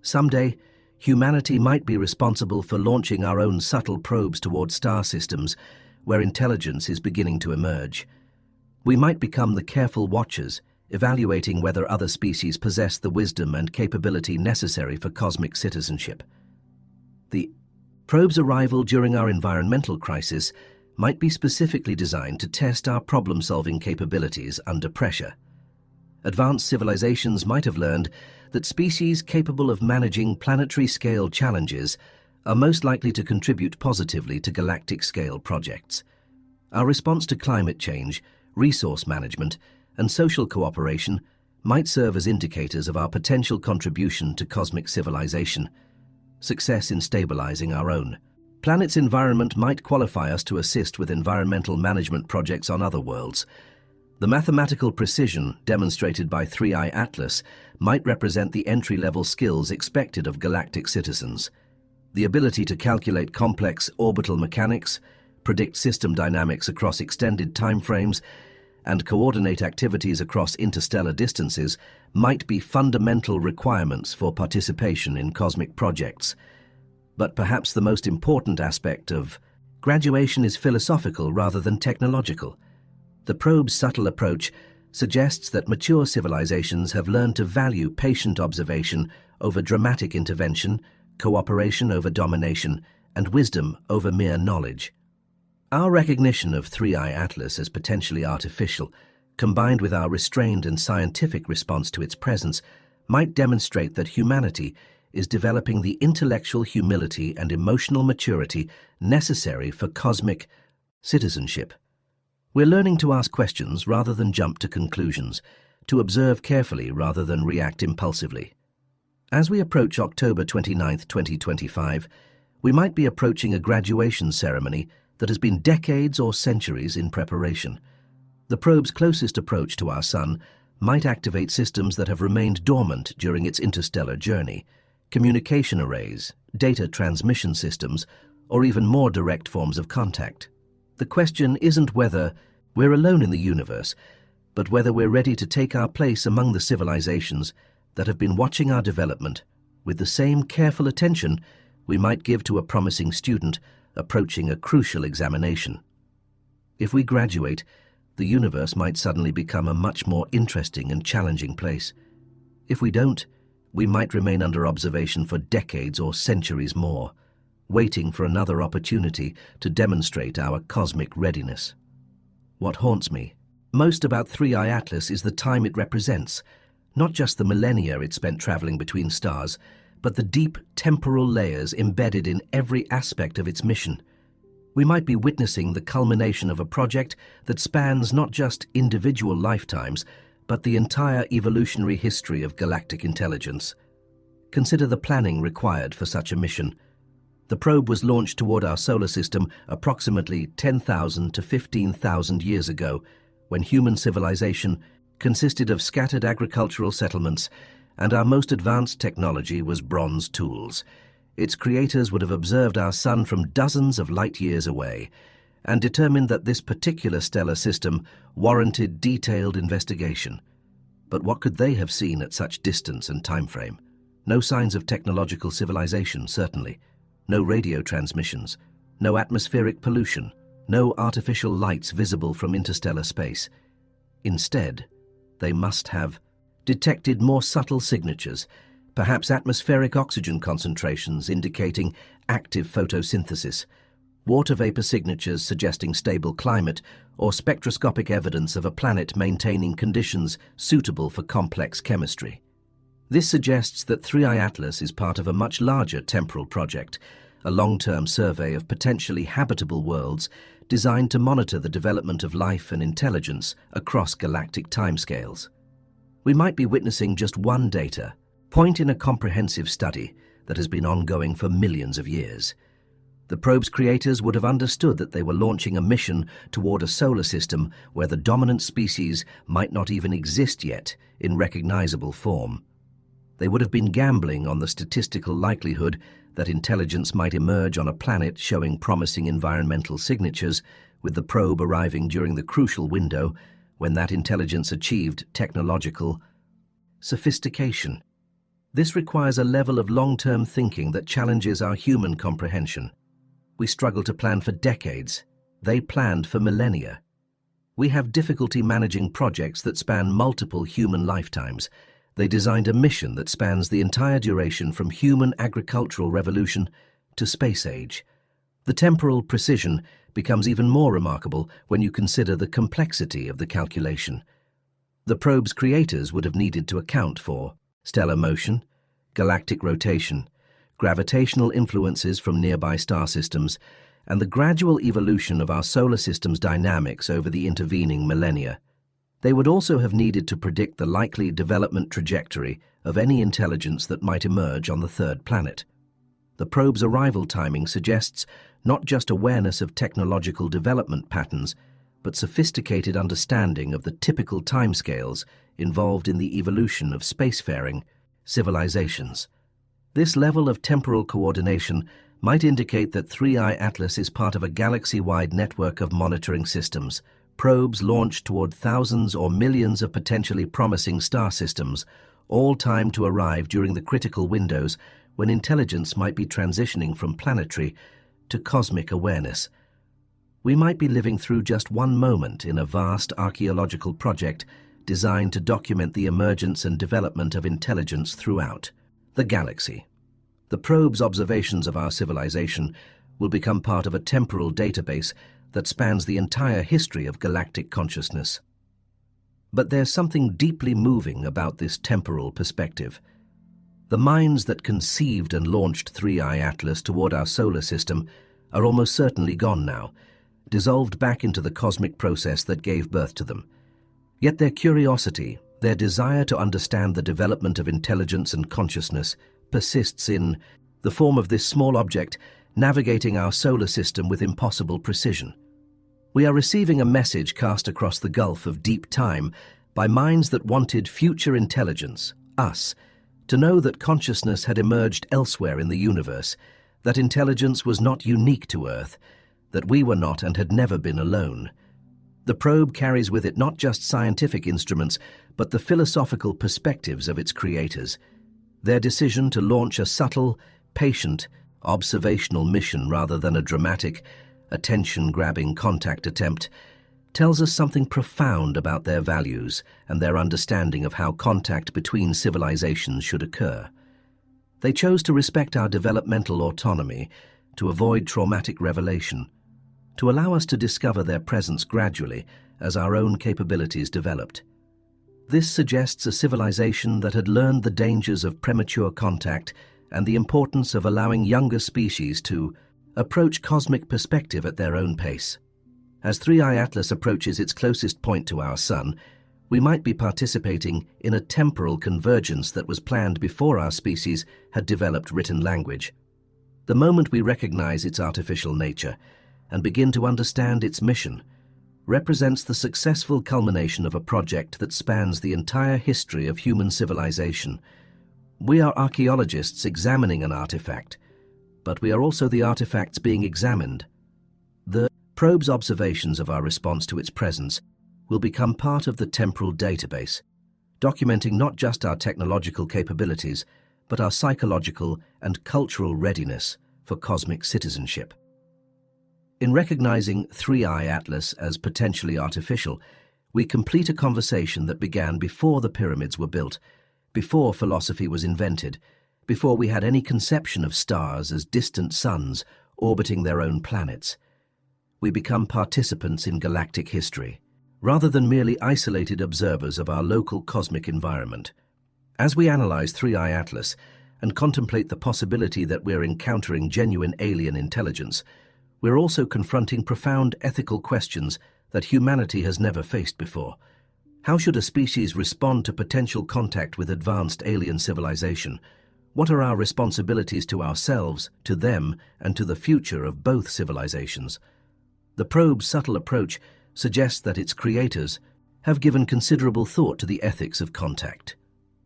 Someday, humanity might be responsible for launching our own subtle probes toward star systems where intelligence is beginning to emerge. We might become the careful watchers, evaluating whether other species possess the wisdom and capability necessary for cosmic citizenship. The probe's arrival during our environmental crisis might be specifically designed to test our problem-solving capabilities under pressure. Advanced civilizations might have learned that species capable of managing planetary-scale challenges are most likely to contribute positively to galactic-scale projects. Our response to climate change, resource management, and social cooperation might serve as indicators of our potential contribution to cosmic civilization. Success in stabilizing our own planet's environment might qualify us to assist with environmental management projects on other worlds. The mathematical precision demonstrated by 3I Atlas might represent the entry-level skills expected of galactic citizens. The ability to calculate complex orbital mechanics, predict system dynamics across extended timeframes, and coordinate activities across interstellar distances might be fundamental requirements for participation in cosmic projects. But perhaps the most important aspect of graduation is philosophical rather than technological. The probe's subtle approach suggests that mature civilizations have learned to value patient observation over dramatic intervention, cooperation over domination, and wisdom over mere knowledge. Our recognition of 3I Atlas as potentially artificial, combined with our restrained and scientific response to its presence, might demonstrate that humanity is developing the intellectual humility and emotional maturity necessary for cosmic citizenship. We're learning to ask questions rather than jump to conclusions, to observe carefully rather than react impulsively. As we approach October 29, 2025, we might be approaching a graduation ceremony that has been decades or centuries in preparation. The probe's closest approach to our Sun might activate systems that have remained dormant during its interstellar journey: communication arrays, data transmission systems, or even more direct forms of contact. The question isn't whether we're alone in the universe, but whether we're ready to take our place among the civilizations that have been watching our development with the same careful attention we might give to a promising student approaching a crucial examination. If we graduate, the universe might suddenly become a much more interesting and challenging place. If we don't, we might remain under observation for decades or centuries more, waiting for another opportunity to demonstrate our cosmic readiness. What haunts me most about 3I Atlas is the time it represents, not just the millennia it spent traveling between stars, but the deep temporal layers embedded in every aspect of its mission. We might be witnessing the culmination of a project that spans not just individual lifetimes, but the entire evolutionary history of galactic intelligence. Consider the planning required for such a mission. The probe was launched toward our solar system approximately 10,000 to 15,000 years ago, when human civilization consisted of scattered agricultural settlements, and our most advanced technology was bronze tools. Its creators would have observed our Sun from dozens of light years away and determined that this particular stellar system warranted detailed investigation. But what could they have seen at such distance and time frame? No signs of technological civilization, certainly. no radio transmissions, no atmospheric pollution, no artificial lights visible from interstellar space. Instead, they must have detected more subtle signatures, perhaps atmospheric oxygen concentrations indicating active photosynthesis, water vapor signatures suggesting stable climate, or spectroscopic evidence of a planet maintaining conditions suitable for complex chemistry. This suggests that 3I Atlas is part of a much larger temporal project, a long-term survey of potentially habitable worlds designed to monitor the development of life and intelligence across galactic timescales. We might be witnessing just one data point in a comprehensive study that has been ongoing for millions of years. The probe's creators would have understood that they were launching a mission toward a solar system where the dominant species might not even exist yet in recognizable form. They would have been gambling on the statistical likelihood that intelligence might emerge on a planet showing promising environmental signatures, with the probe arriving during the crucial window when that intelligence achieved technological sophistication. This requires a level of long-term thinking that challenges our human comprehension. We struggle to plan for decades. They planned for millennia. We have difficulty managing projects that span multiple human lifetimes. They designed a mission that spans the entire duration from human agricultural revolution to space age. The temporal precision becomes even more remarkable when you consider the complexity of the calculation. The probe's creators would have needed to account for stellar motion, galactic rotation, gravitational influences from nearby star systems, and the gradual evolution of our solar system's dynamics over the intervening millennia. They would also have needed to predict the likely development trajectory of any intelligence that might emerge on the third planet. The probe's arrival timing suggests not just awareness of technological development patterns, but sophisticated understanding of the typical timescales involved in the evolution of spacefaring civilizations. This level of temporal coordination might indicate that 3I Atlas is part of a galaxy-wide network of monitoring systems, probes launched toward thousands or millions of potentially promising star systems, all timed to arrive during the critical windows when intelligence might be transitioning from planetary to cosmic awareness. We might be living through just one moment in a vast archaeological project designed to document the emergence and development of intelligence throughout the galaxy. The probe's observations of our civilization will become part of a temporal database that spans the entire history of galactic consciousness. But there's something deeply moving about this temporal perspective. The minds that conceived and launched 3I Atlas toward our solar system are almost certainly gone now, dissolved back into the cosmic process that gave birth to them. Yet their curiosity, their desire to understand the development of intelligence and consciousness, persists in the form of this small object navigating our solar system with impossible precision. We are receiving a message cast across the gulf of deep time by minds that wanted future intelligence, us, to know that consciousness had emerged elsewhere in the universe, that intelligence was not unique to Earth, that we were not and had never been alone. The probe carries with it not just scientific instruments, but the philosophical perspectives of its creators. Their decision to launch a subtle, patient, observational mission rather than a dramatic, attention-grabbing contact attempt tells us something profound about their values and their understanding of how contact between civilizations should occur. They chose to respect our developmental autonomy, to avoid traumatic revelation, to allow us to discover their presence gradually as our own capabilities developed. This suggests a civilization that had learned the dangers of premature contact and the importance of allowing younger species to approach cosmic perspective at their own pace. As 3I Atlas approaches its closest point to our Sun, we might be participating in a temporal convergence that was planned before our species had developed written language. The moment we recognize its artificial nature and begin to understand its mission represents the successful culmination of a project that spans the entire history of human civilization. We are archaeologists examining an artifact, but we are also the artifacts being examined. The probe's observations of our response to its presence will become part of the temporal database, documenting not just our technological capabilities, but our psychological and cultural readiness for cosmic citizenship. In recognizing 3i Atlas as potentially artificial, we complete a conversation that began before the pyramids were built, before philosophy was invented, before we had any conception of stars as distant suns orbiting their own planets. We become participants in galactic history, rather than merely isolated observers of our local cosmic environment. As we analyze 3i Atlas and contemplate the possibility that we're encountering genuine alien intelligence, we're also confronting profound ethical questions that humanity has never faced before. How should a species respond to potential contact with advanced alien civilization? What are our responsibilities to ourselves, to them, and to the future of both civilizations? The probe's subtle approach suggests that its creators have given considerable thought to the ethics of contact.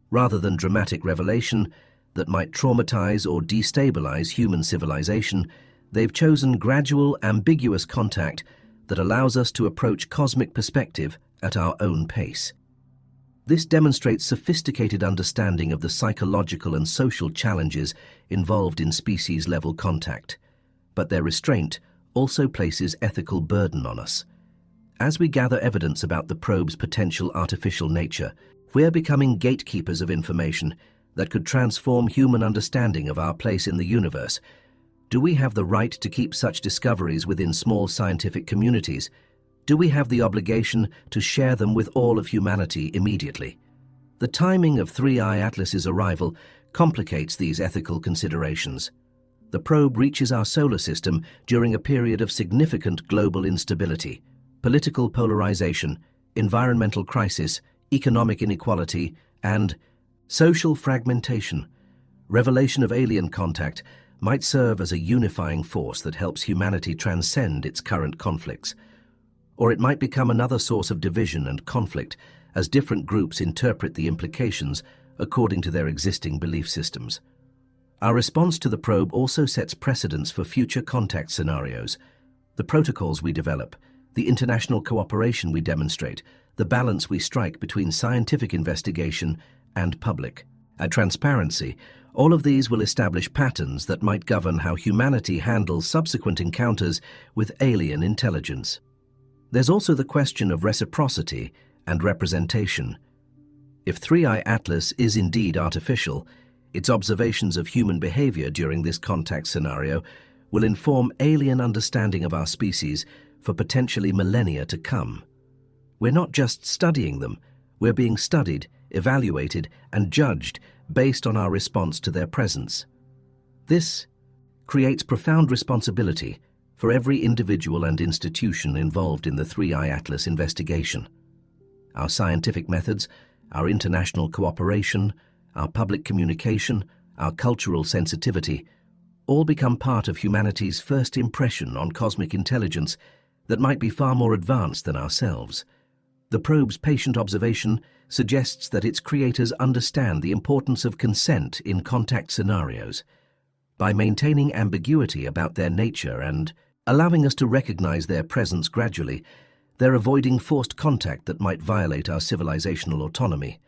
Rather than dramatic revelation that might traumatize or destabilize human civilization, they've chosen gradual, ambiguous contact that allows us to approach cosmic perspective at our own pace. This demonstrates sophisticated understanding of the psychological and social challenges involved in species-level contact, but their restraint also places ethical burden on us. As we gather evidence about the probe's potential artificial nature, we're becoming gatekeepers of information that could transform human understanding of our place in the universe. Do we have the right to keep such discoveries within small scientific communities? Do we have the obligation to share them with all of humanity immediately? The timing of 3i Atlas's arrival complicates these ethical considerations. The probe reaches our solar system during a period of significant global instability, political polarization, environmental crisis, economic inequality, and social fragmentation. Revelation of alien contact might serve as a unifying force that helps humanity transcend its current conflicts. Or it might become another source of division and conflict as different groups interpret the implications according to their existing belief systems. Our response to the probe also sets precedents for future contact scenarios. The protocols we develop, the international cooperation we demonstrate, the balance we strike between scientific investigation and public transparency, all of these will establish patterns that might govern how humanity handles subsequent encounters with alien intelligence. There's also the question of reciprocity and representation. If 3i Atlas is indeed artificial, its observations of human behavior during this contact scenario will inform alien understanding of our species for potentially millennia to come. We're not just studying them, we're being studied, evaluated, and judged based on our response to their presence. This creates profound responsibility for every individual and institution involved in the 3i Atlas investigation. Our scientific methods, our international cooperation, our public communication, our cultural sensitivity, all become part of humanity's first impression on cosmic intelligence that might be far more advanced than ourselves. The probe's patient observation suggests that its creators understand the importance of consent in contact scenarios. By maintaining ambiguity about their nature and allowing us to recognize their presence gradually, they're avoiding forced contact that might violate our civilizational autonomy.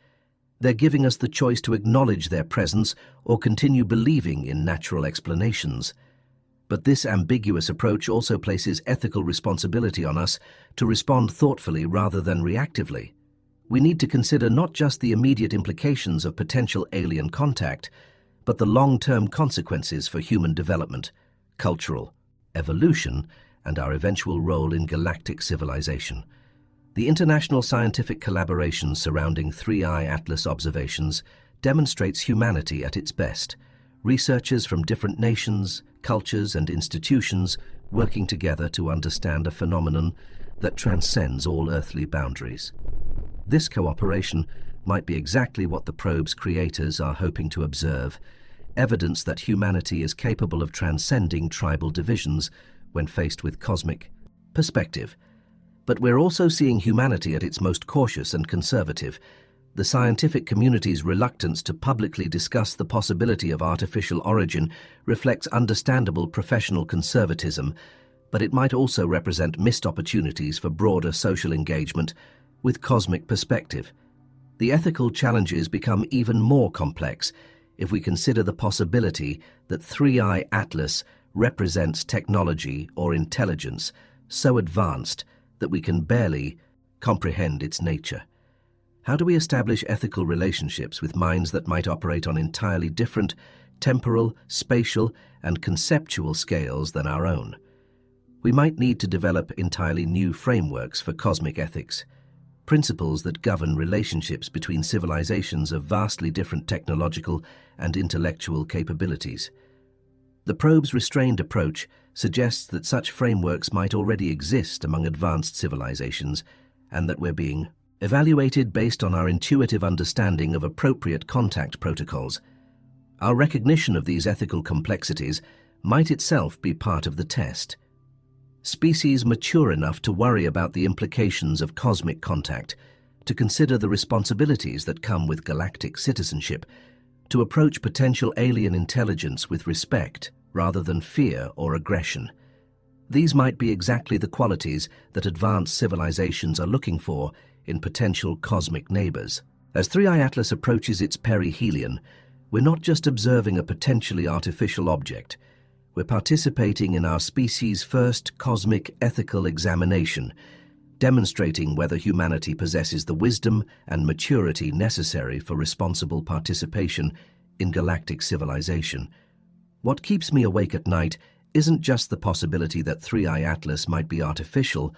They're giving us the choice to acknowledge their presence or continue believing in natural explanations. But this ambiguous approach also places ethical responsibility on us to respond thoughtfully rather than reactively. We need to consider not just the immediate implications of potential alien contact, but the long-term consequences for human development, cultural evolution, and our eventual role in galactic civilization. The international scientific collaboration surrounding 3i Atlas observations demonstrates humanity at its best. Researchers from different nations, cultures, and institutions working together to understand a phenomenon that transcends all earthly boundaries. This cooperation might be exactly what the probe's creators are hoping to observe, evidence that humanity is capable of transcending tribal divisions when faced with cosmic perspective. But we're also seeing humanity at its most cautious and conservative. The scientific community's reluctance to publicly discuss the possibility of artificial origin reflects understandable professional conservatism, but it might also represent missed opportunities for broader social engagement with cosmic perspective. The ethical challenges become even more complex if we consider the possibility that 3i Atlas represents technology or intelligence so advanced that we can barely comprehend its nature. How do we establish ethical relationships with minds that might operate on entirely different temporal, spatial, and conceptual scales than our own? We might need to develop entirely new frameworks for cosmic ethics, principles that govern relationships between civilizations of vastly different technological and intellectual capabilities. The probe's restrained approach suggests that such frameworks might already exist among advanced civilizations, and that we're being evaluated based on our intuitive understanding of appropriate contact protocols. Our recognition of these ethical complexities might itself be part of the test. Species mature enough to worry about the implications of cosmic contact, to consider the responsibilities that come with galactic citizenship, to approach potential alien intelligence with respect rather than fear or aggression. These might be exactly the qualities that advanced civilizations are looking for in potential cosmic neighbors. As 3I Atlas approaches its perihelion, we're not just observing a potentially artificial object. We're participating in our species' first cosmic ethical examination, demonstrating whether humanity possesses the wisdom and maturity necessary for responsible participation in galactic civilization. What keeps me awake at night isn't just the possibility that 3I Atlas might be artificial,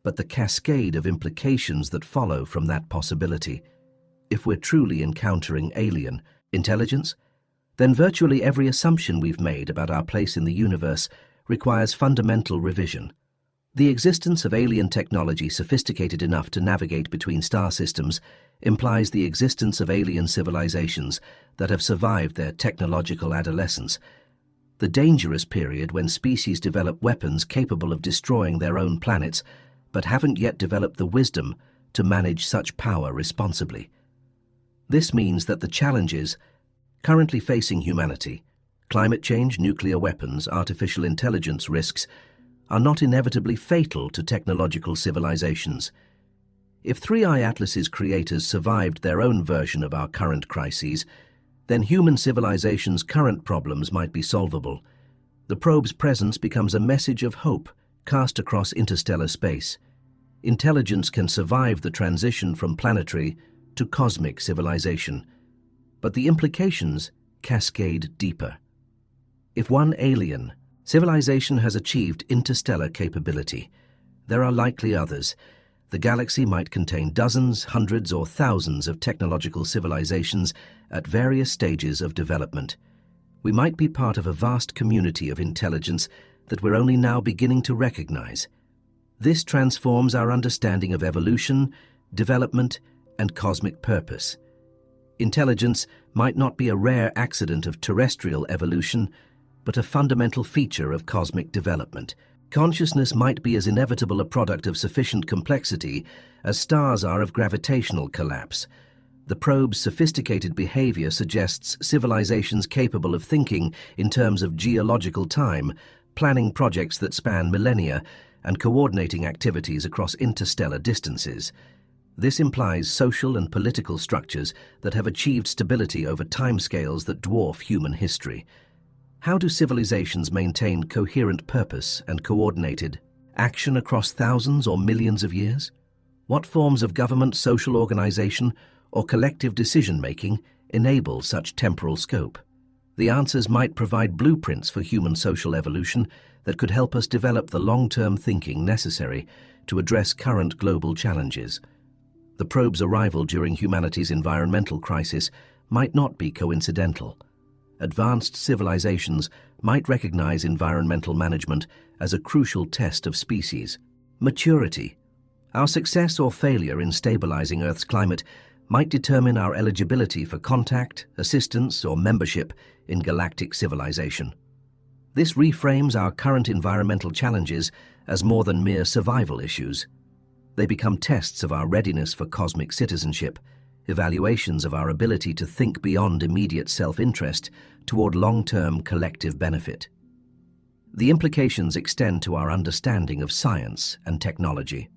but the cascade of implications that follow from that possibility. If we're truly encountering alien intelligence, then virtually every assumption we've made about our place in the universe requires fundamental revision. The existence of alien technology sophisticated enough to navigate between star systems implies the existence of alien civilizations that have survived their technological adolescence, the dangerous period when species develop weapons capable of destroying their own planets, but haven't yet developed the wisdom to manage such power responsibly. This means that the challenges currently facing humanity, climate change, nuclear weapons, artificial intelligence risks, are not inevitably fatal to technological civilizations. If 3I Atlas's creators survived their own version of our current crises, then human civilization's current problems might be solvable. The probe's presence becomes a message of hope cast across interstellar space. Intelligence can survive the transition from planetary to cosmic civilization, but the implications cascade deeper. If one alien civilization has achieved interstellar capability, there are likely others. The galaxy might contain dozens, hundreds, or thousands of technological civilizations at various stages of development. We might be part of a vast community of intelligence that we're only now beginning to recognize. This transforms our understanding of evolution, development, and cosmic purpose. Intelligence might not be a rare accident of terrestrial evolution, but a fundamental feature of cosmic development. Consciousness might be as inevitable a product of sufficient complexity as stars are of gravitational collapse. The probe's sophisticated behavior suggests civilizations capable of thinking in terms of geological time, planning projects that span millennia, and coordinating activities across interstellar distances. This implies social and political structures that have achieved stability over timescales that dwarf human history. How do civilizations maintain coherent purpose and coordinated action across thousands or millions of years? What forms of government, social organization, or collective decision-making enable such temporal scope? The answers might provide blueprints for human social evolution that could help us develop the long-term thinking necessary to address current global challenges. The probe's arrival during humanity's environmental crisis might not be coincidental. Advanced civilizations might recognize environmental management as a crucial test of species maturity. Our success or failure in stabilizing Earth's climate might determine our eligibility for contact, assistance, or membership in galactic civilization. This reframes our current environmental challenges as more than mere survival issues. They become tests of our readiness for cosmic citizenship, evaluations of our ability to think beyond immediate self-interest toward long-term collective benefit. The implications extend to our understanding of science and technology.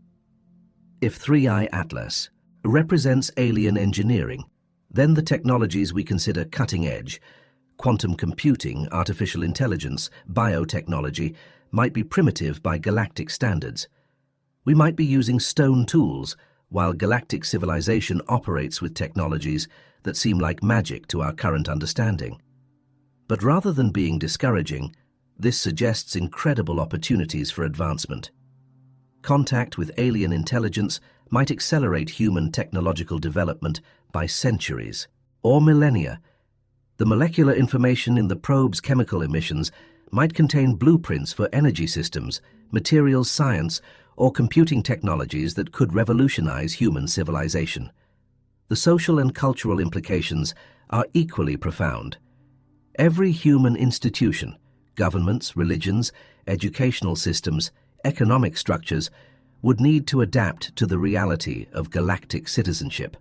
If 3I Atlas represents alien engineering, then the technologies we consider cutting-edge, quantum computing, artificial intelligence, biotechnology might be primitive by galactic standards. We might be using stone tools, while galactic civilization operates with technologies that seem like magic to our current understanding. But rather than being discouraging, this suggests incredible opportunities for advancement. Contact with alien intelligence might accelerate human technological development by centuries or millennia. The molecular information in the probe's chemical emissions might contain blueprints for energy systems, materials science, or computing technologies that could revolutionize human civilization. The social and cultural implications are equally profound. Every human institution, governments, religions, educational systems, economic structures, would need to adapt to the reality of galactic citizenship.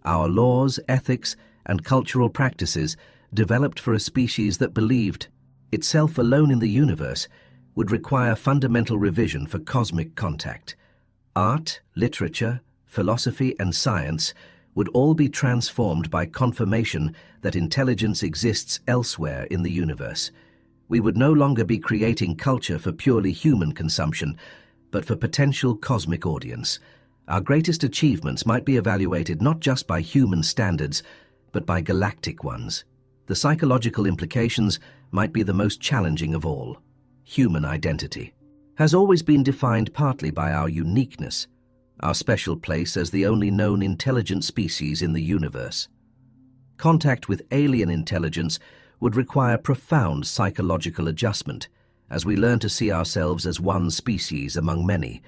Our laws, ethics, and cultural practices, developed for a species that believed itself alone in the universe, would require fundamental revision for cosmic contact. Art, literature, philosophy, and science would all be transformed by confirmation that intelligence exists elsewhere in the universe. We would no longer be creating culture for purely human consumption, but for potential cosmic audience. Our greatest achievements might be evaluated not just by human standards, but by galactic ones. The psychological implications might be the most challenging of all. Human identity has always been defined partly by our uniqueness, our special place as the only known intelligent species in the universe. Contact with alien intelligence would require profound psychological adjustment, as we learn to see ourselves as one species among many,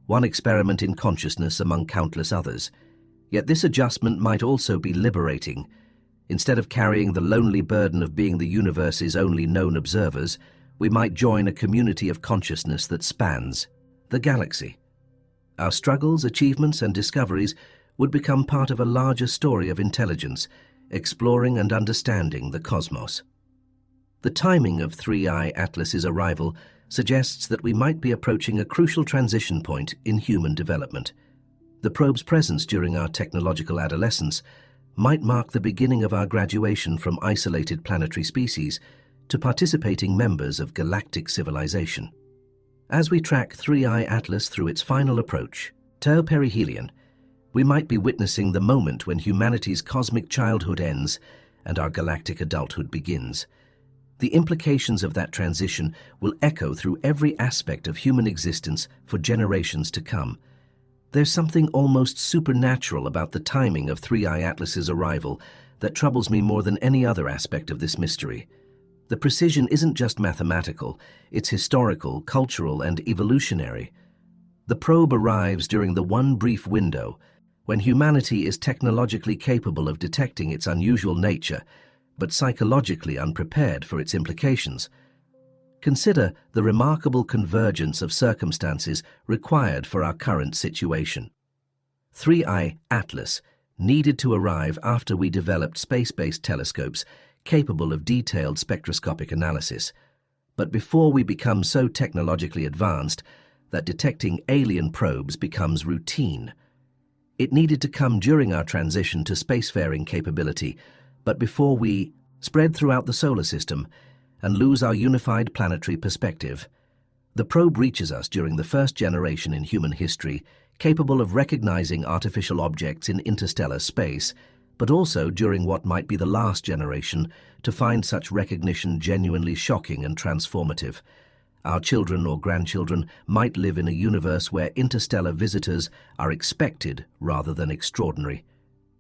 one experiment in consciousness among countless others. Yet this adjustment might also be liberating. Instead of carrying the lonely burden of being the universe's only known observers, we might join a community of consciousness that spans the galaxy. Our struggles, achievements, and discoveries would become part of a larger story of intelligence, exploring and understanding the cosmos. The timing of 3I Atlas's arrival suggests that we might be approaching a crucial transition point in human development. The probe's presence during our technological adolescence might mark the beginning of our graduation from isolated planetary species to participating members of galactic civilization. As we track 3I Atlas through its final approach, to perihelion, we might be witnessing the moment when humanity's cosmic childhood ends and our galactic adulthood begins. The implications of that transition will echo through every aspect of human existence for generations to come. There's something almost supernatural about the timing of 3I Atlas's arrival that troubles me more than any other aspect of this mystery. The precision isn't just mathematical, it's historical, cultural, and evolutionary. The probe arrives during the one brief window when humanity is technologically capable of detecting its unusual nature, but psychologically unprepared for its implications. Consider the remarkable convergence of circumstances required for our current situation. 3I Atlas needed to arrive after we developed space-based telescopes capable of detailed spectroscopic analysis, but before we become so technologically advanced that detecting alien probes becomes routine. It needed to come during our transition to spacefaring capability, but before we spread throughout the solar system and lose our unified planetary perspective. The probe reaches us during the first generation in human history, capable of recognizing artificial objects in interstellar space, but also during what might be the last generation to find such recognition genuinely shocking and transformative. Our children or grandchildren might live in a universe where interstellar visitors are expected rather than extraordinary.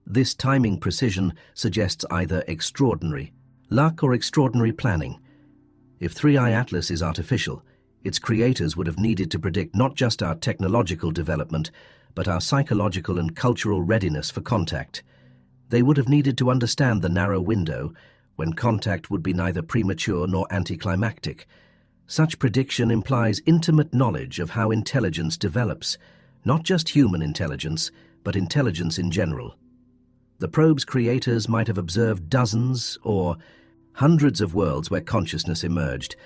This timing precision suggests either extraordinary luck or extraordinary planning. If 3I Atlas is artificial, its creators would have needed to predict not just our technological development, but our psychological and cultural readiness for contact. They would have needed to understand the narrow window when contact would be neither premature nor anticlimactic. Such prediction implies intimate knowledge of how intelligence develops, not just human intelligence, but intelligence in general. The probe's creators might have observed dozens or hundreds of worlds where consciousness emerged,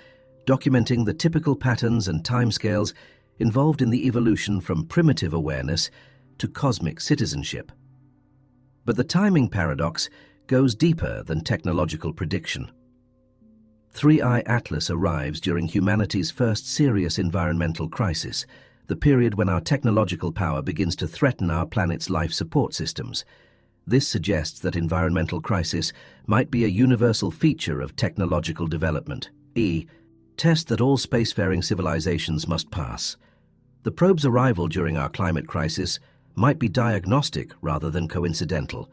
documenting the typical patterns and timescales involved in the evolution from primitive awareness to cosmic citizenship. But the timing paradox goes deeper than technological prediction. 3I Atlas arrives during humanity's first serious environmental crisis, the period when our technological power begins to threaten our planet's life support systems. This suggests that environmental crisis might be a universal feature of technological development. Test that all spacefaring civilizations must pass. The probe's arrival during our climate crisis might be diagnostic rather than coincidental.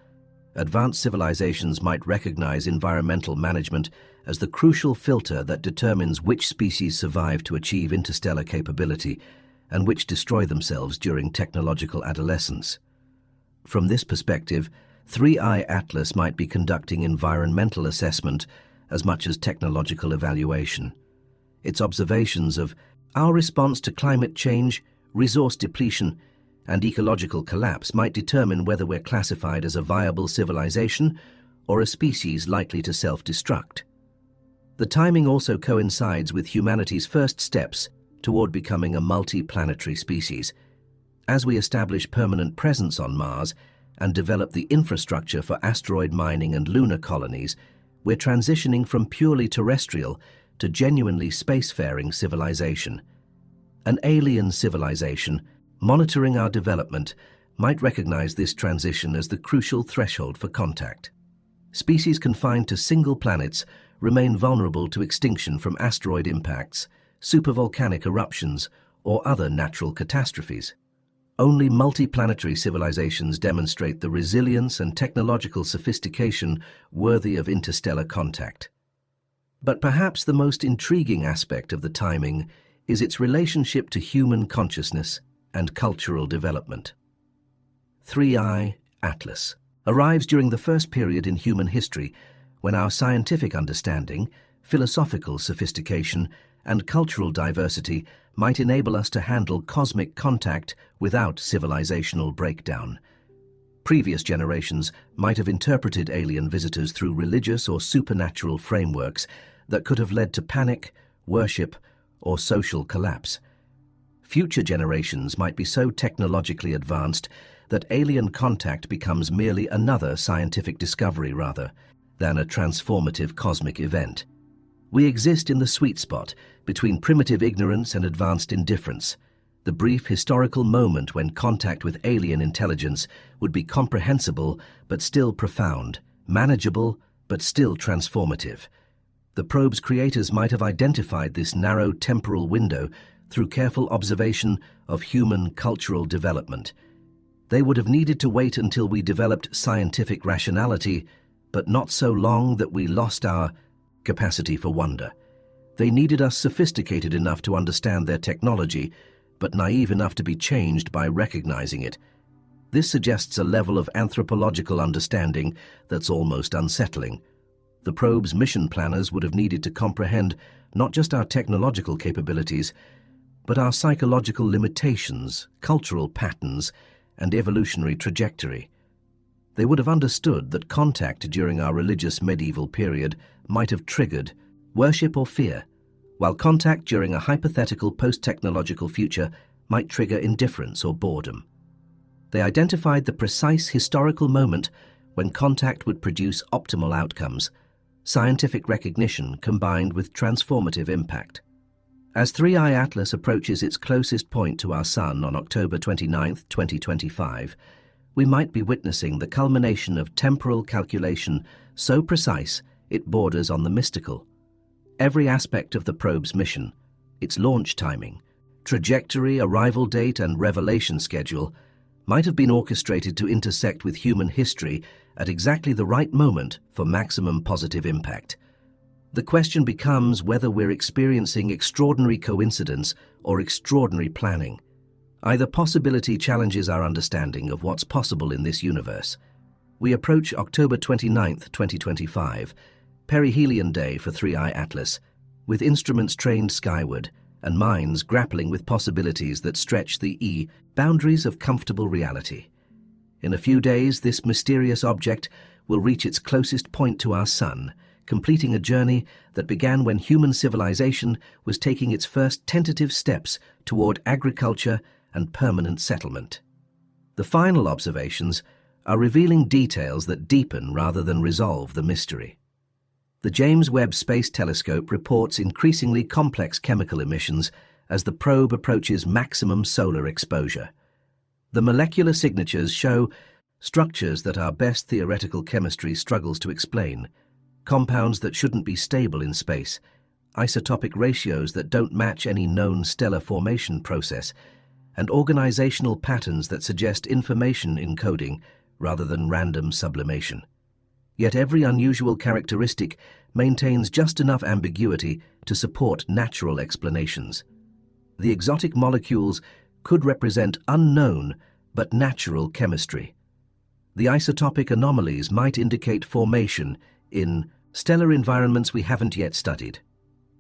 Advanced civilizations might recognize environmental management as the crucial filter that determines which species survive to achieve interstellar capability and which destroy themselves during technological adolescence. From this perspective, 3I Atlas might be conducting environmental assessment as much as technological evaluation. Its observations of our response to climate change, resource depletion, and ecological collapse might determine whether we're classified as a viable civilization or a species likely to self-destruct. The timing also coincides with humanity's first steps toward becoming a multi-planetary species. As we establish permanent presence on Mars and develop the infrastructure for asteroid mining and lunar colonies, we're transitioning from purely terrestrial to genuinely spacefaring civilization. An alien civilization, monitoring our development, might recognize this transition as the crucial threshold for contact. Species confined to single planets remain vulnerable to extinction from asteroid impacts, supervolcanic eruptions, or other natural catastrophes. Only multiplanetary civilizations demonstrate the resilience and technological sophistication worthy of interstellar contact. But perhaps the most intriguing aspect of the timing is its relationship to human consciousness and cultural development. 3I Atlas arrives during the first period in human history when our scientific understanding, philosophical sophistication, and cultural diversity might enable us to handle cosmic contact without civilizational breakdown. Previous generations might have interpreted alien visitors through religious or supernatural frameworks that could have led to panic, worship, or social collapse. Future generations might be so technologically advanced that alien contact becomes merely another scientific discovery rather than a transformative cosmic event. We exist in the sweet spot between primitive ignorance and advanced indifference, the brief historical moment when contact with alien intelligence would be comprehensible but still profound, manageable but still transformative. The probe's creators might have identified this narrow temporal window through careful observation of human cultural development. They would have needed to wait until we developed scientific rationality, but not so long that we lost our capacity for wonder. They needed us sophisticated enough to understand their technology, but naive enough to be changed by recognizing it. This suggests a level of anthropological understanding that's almost unsettling. The probe's mission planners would have needed to comprehend not just our technological capabilities, but our psychological limitations, cultural patterns, and evolutionary trajectory. They would have understood that contact during our religious medieval period might have triggered worship or fear, while contact during a hypothetical post-technological future might trigger indifference or boredom. They identified the precise historical moment when contact would produce optimal outcomes, scientific recognition combined with transformative impact. As 3I Atlas approaches its closest point to our Sun on October 29, 2025, we might be witnessing the culmination of temporal calculation so precise it borders on the mystical. Every aspect of the probe's mission, its launch timing, trajectory, arrival date, and revelation schedule might have been orchestrated to intersect with human history at exactly the right moment for maximum positive impact. The question becomes whether we're experiencing extraordinary coincidence or extraordinary planning. Either possibility challenges our understanding of what's possible in this universe. We approach October 29, 2025, perihelion day for 3I Atlas, with instruments trained skyward and minds grappling with possibilities that stretch the boundaries of comfortable reality. In a few days, this mysterious object will reach its closest point to our Sun, completing a journey that began when human civilization was taking its first tentative steps toward agriculture and permanent settlement. The final observations are revealing details that deepen rather than resolve the mystery. The James Webb Space Telescope reports increasingly complex chemical emissions as the probe approaches maximum solar exposure. The molecular signatures show structures that our best theoretical chemistry struggles to explain, compounds that shouldn't be stable in space, isotopic ratios that don't match any known stellar formation process, and organizational patterns that suggest information encoding rather than random sublimation. Yet every unusual characteristic maintains just enough ambiguity to support natural explanations. The exotic molecules could represent unknown but natural chemistry. The isotopic anomalies might indicate formation in stellar environments we haven't yet studied.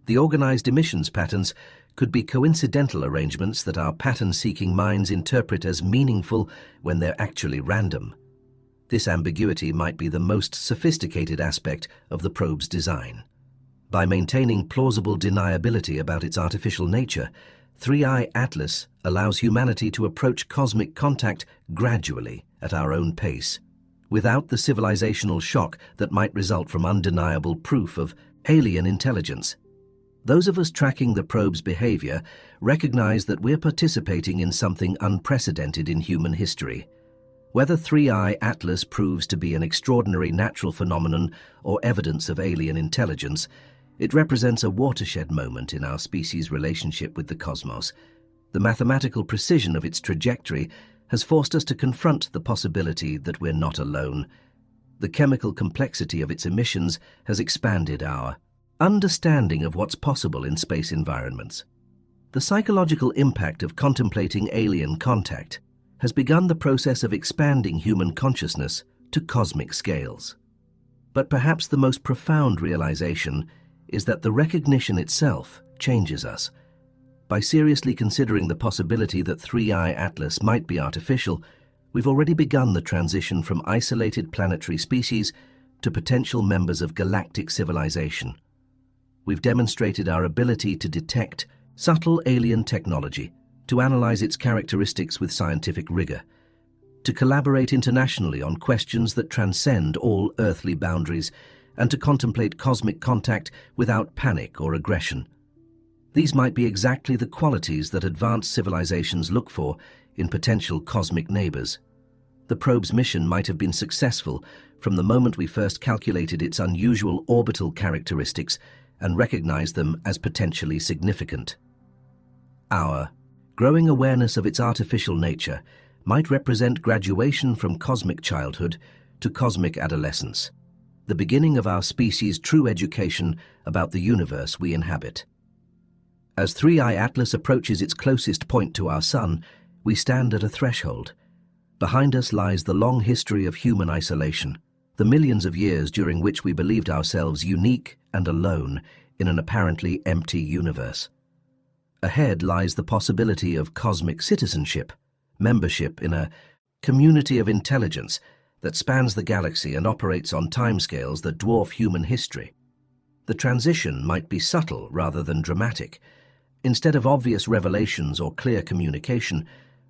The organized emissions patterns could be coincidental arrangements that our pattern-seeking minds interpret as meaningful when they're actually random. This ambiguity might be the most sophisticated aspect of the probe's design. By maintaining plausible deniability about its artificial nature, 3I Atlas allows humanity to approach cosmic contact gradually at our own pace, without the civilizational shock that might result from undeniable proof of alien intelligence. Those of us tracking the probe's behavior recognize that we're participating in something unprecedented in human history. Whether 3I Atlas proves to be an extraordinary natural phenomenon or evidence of alien intelligence, it represents a watershed moment in our species' relationship with the cosmos. The mathematical precision of its trajectory has forced us to confront the possibility that we're not alone. The chemical complexity of its emissions has expanded our understanding of what's possible in space environments. The psychological impact of contemplating alien contact has begun the process of expanding human consciousness to cosmic scales. But perhaps the most profound realization is that the recognition itself changes us. By seriously considering the possibility that 3I Atlas might be artificial, we've already begun the transition from isolated planetary species to potential members of galactic civilization. We've demonstrated our ability to detect subtle alien technology, to analyze its characteristics with scientific rigor, to collaborate internationally on questions that transcend all earthly boundaries, and to contemplate cosmic contact without panic or aggression. These might be exactly the qualities that advanced civilizations look for in potential cosmic neighbors. The probe's mission might have been successful from the moment we first calculated its unusual orbital characteristics and recognized them as potentially significant. Our growing awareness of its artificial nature might represent graduation from cosmic childhood to cosmic adolescence, the beginning of our species' true education about the universe we inhabit. As 3I Atlas approaches its closest point to our sun, we stand at a threshold. Behind us lies the long history of human isolation, the millions of years during which we believed ourselves unique and alone in an apparently empty universe. Ahead lies the possibility of cosmic citizenship, membership in a community of intelligence that spans the galaxy and operates on timescales that dwarf human history. The transition might be subtle rather than dramatic. Instead of obvious revelations or clear communication,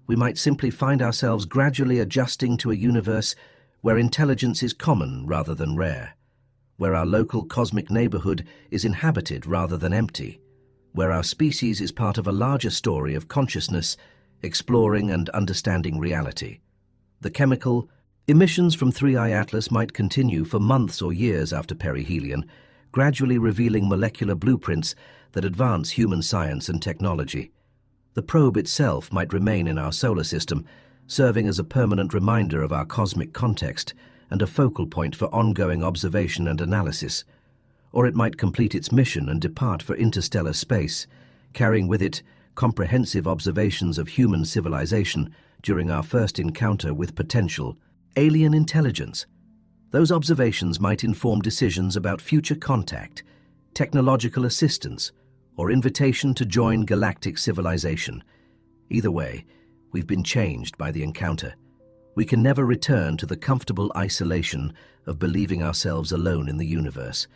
we might simply find ourselves gradually adjusting to a universe where intelligence is common rather than rare, where our local cosmic neighborhood is inhabited rather than empty, where our species is part of a larger story of consciousness, exploring and understanding reality. The chemical emissions from 3I Atlas might continue for months or years after perihelion, gradually revealing molecular blueprints that advance human science and technology. The probe itself might remain in our solar system, serving as a permanent reminder of our cosmic context and a focal point for ongoing observation and analysis. Or it might complete its mission and depart for interstellar space, carrying with it comprehensive observations of human civilization during our first encounter with potential alien intelligence. Those observations might inform decisions about future contact, technological assistance, or invitation to join galactic civilization. Either way, we've been changed by the encounter. We can never return to the comfortable isolation of believing ourselves alone in the universe.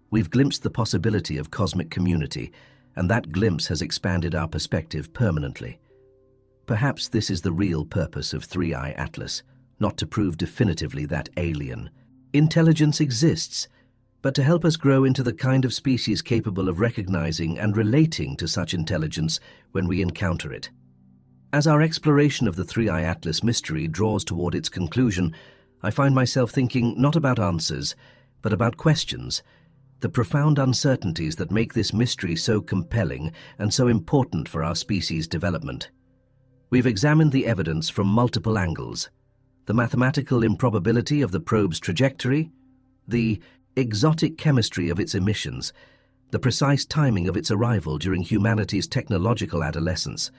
We've glimpsed the possibility of cosmic community, and that glimpse has expanded our perspective permanently. Perhaps this is the real purpose of 3I Atlas, not to prove definitively that alien. Intelligence exists, but to help us grow into the kind of species capable of recognizing and relating to such intelligence when we encounter it. As our exploration of the Three-Eye Atlas mystery draws toward its conclusion, I find myself thinking not about answers, but about questions, the profound uncertainties that make this mystery so compelling and so important for our species' development. We've examined the evidence from multiple angles: the mathematical improbability of the probe's trajectory, the exotic chemistry of its emissions, the precise timing of its arrival during humanity's technological adolescence.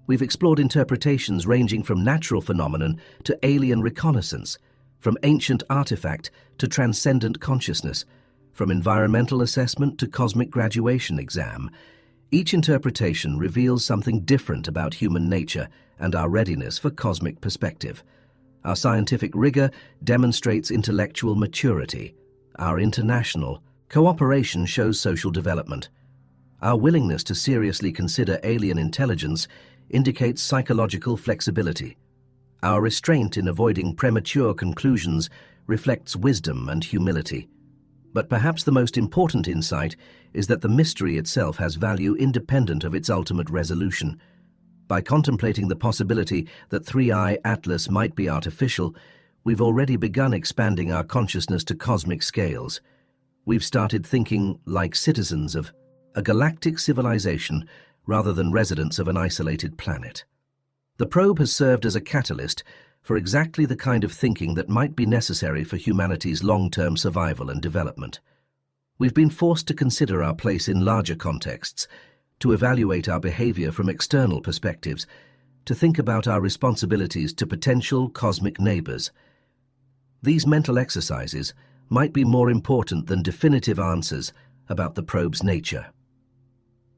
We've explored interpretations ranging from natural phenomenon to alien reconnaissance, from ancient artifact to transcendent consciousness, from environmental assessment to cosmic graduation exam. Each interpretation reveals something different about human nature and our readiness for cosmic perspective. Our scientific rigor demonstrates intellectual maturity. Our international cooperation shows social development. Our willingness to seriously consider alien intelligence indicates psychological flexibility. Our restraint in avoiding premature conclusions reflects wisdom and humility. But perhaps the most important insight is that the mystery itself has value independent of its ultimate resolution. By contemplating the possibility that Three-Eye Atlas might be artificial, we've already begun expanding our consciousness to cosmic scales. We've started thinking like citizens of a galactic civilization rather than residents of an isolated planet. The probe has served as a catalyst for exactly the kind of thinking that might be necessary for humanity's long-term survival and development. We've been forced to consider our place in larger contexts, to evaluate our behavior from external perspectives, to think about our responsibilities to potential cosmic neighbors. These mental exercises might be more important than definitive answers about the probe's nature.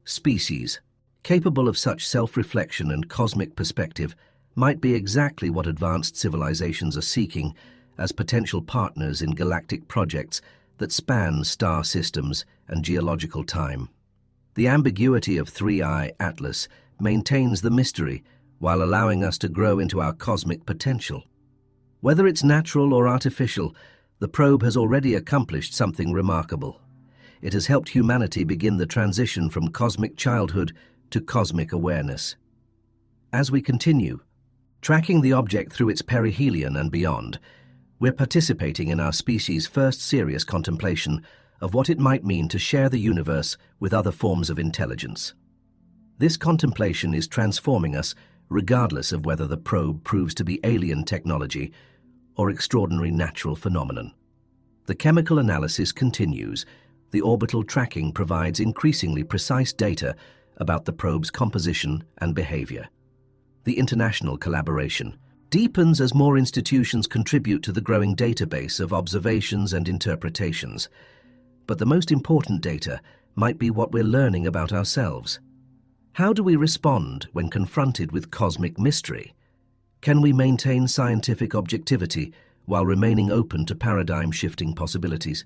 Species capable of such self-reflection and cosmic perspective might be exactly what advanced civilizations are seeking as potential partners in galactic projects that span star systems and geological time. The ambiguity of Three-Eye Atlas maintains the mystery while allowing us to grow into our cosmic potential. Whether it's natural or artificial, the probe has already accomplished something remarkable. It has helped humanity begin the transition from cosmic childhood to cosmic awareness. As we continue, tracking the object through its perihelion and beyond, we're participating in our species' first serious contemplation of what it might mean to share the universe with other forms of intelligence. This contemplation is transforming us regardless of whether the probe proves to be alien technology or extraordinary natural phenomenon. The chemical analysis continues. The orbital tracking provides increasingly precise data about the probe's composition and behavior. The international collaboration deepens as more institutions contribute to the growing database of observations and interpretations. But the most important data might be what we're learning about ourselves. How do we respond when confronted with cosmic mystery? Can we maintain scientific objectivity while remaining open to paradigm-shifting possibilities?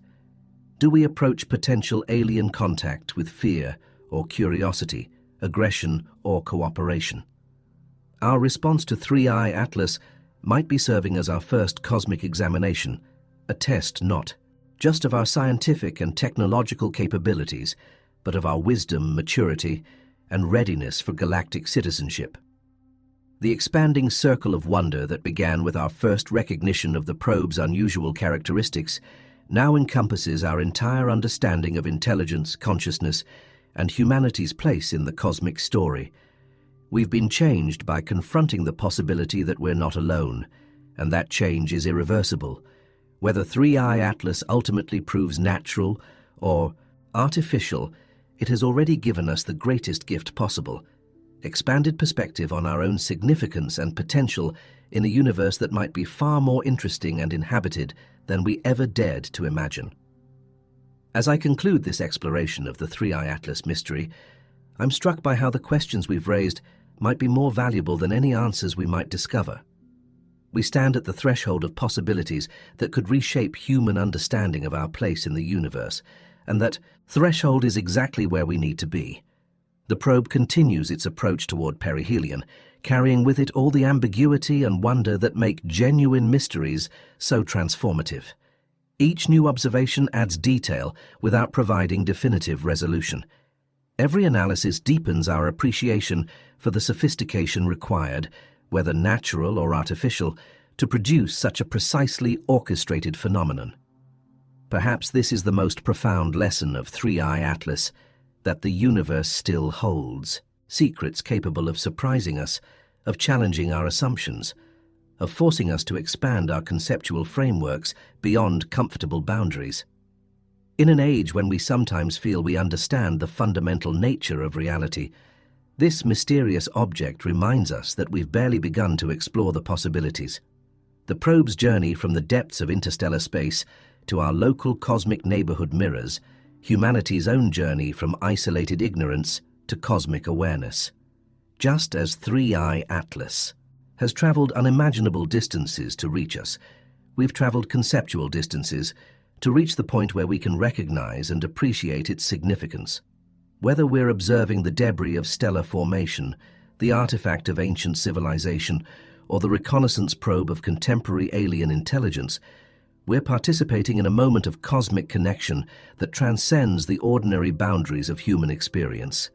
Do we approach potential alien contact with fear or curiosity, aggression or cooperation? Our response to Three-Eye Atlas might be serving as our first cosmic examination, a test not just of our scientific and technological capabilities, but of our wisdom, maturity, and readiness for galactic citizenship. The expanding circle of wonder that began with our first recognition of the probe's unusual characteristics now encompasses our entire understanding of intelligence, consciousness, and humanity's place in the cosmic story. We've been changed by confronting the possibility that we're not alone, and that change is irreversible. Whether Three-Eye Atlas ultimately proves natural or artificial, it has already given us the greatest gift possible: expanded perspective on our own significance and potential in a universe that might be far more interesting and inhabited than we ever dared to imagine. As I conclude this exploration of the Three-Eye Atlas mystery, I'm struck by how the questions we've raised might be more valuable than any answers we might discover. We stand at the threshold of possibilities that could reshape human understanding of our place in the universe, and that threshold is exactly where we need to be. The probe continues its approach toward perihelion, carrying with it all the ambiguity and wonder that make genuine mysteries so transformative. Each new observation adds detail without providing definitive resolution. Every analysis deepens our appreciation for the sophistication required, whether natural or artificial, to produce such a precisely orchestrated phenomenon. Perhaps this is the most profound lesson of 3i Atlas, that the universe still holds secrets capable of surprising us, of challenging our assumptions, of forcing us to expand our conceptual frameworks beyond comfortable boundaries. In an age when we sometimes feel we understand the fundamental nature of reality, this mysterious object reminds us that we've barely begun to explore the possibilities. The probe's journey from the depths of interstellar space to our local cosmic neighborhood mirrors humanity's own journey from isolated ignorance to cosmic awareness. Just as 3i Atlas has traveled unimaginable distances to reach us, we've traveled conceptual distances to reach the point where we can recognize and appreciate its significance. Whether we're observing the debris of stellar formation, the artifact of ancient civilization, or the reconnaissance probe of contemporary alien intelligence, we're participating in a moment of cosmic connection that transcends the ordinary boundaries of human experience.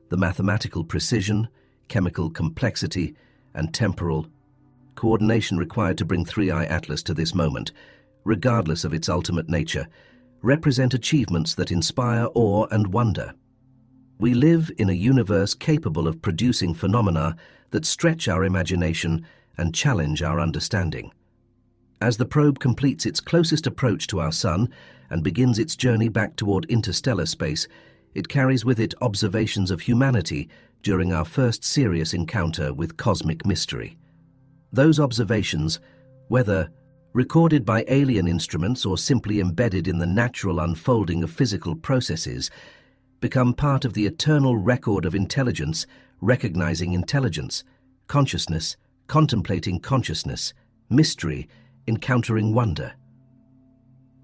The mathematical precision, chemical complexity, and temporal coordination required to bring 3i Atlas to this moment, regardless of its ultimate nature, represent achievements that inspire awe and wonder. We live in a universe capable of producing phenomena that stretch our imagination and challenge our understanding. As the probe completes its closest approach to our Sun and begins its journey back toward interstellar space, it carries with it observations of humanity during our first serious encounter with cosmic mystery. Those observations, whether recorded by alien instruments or simply embedded in the natural unfolding of physical processes, become part of the eternal record of intelligence, recognizing intelligence, consciousness, contemplating consciousness, mystery, encountering wonder.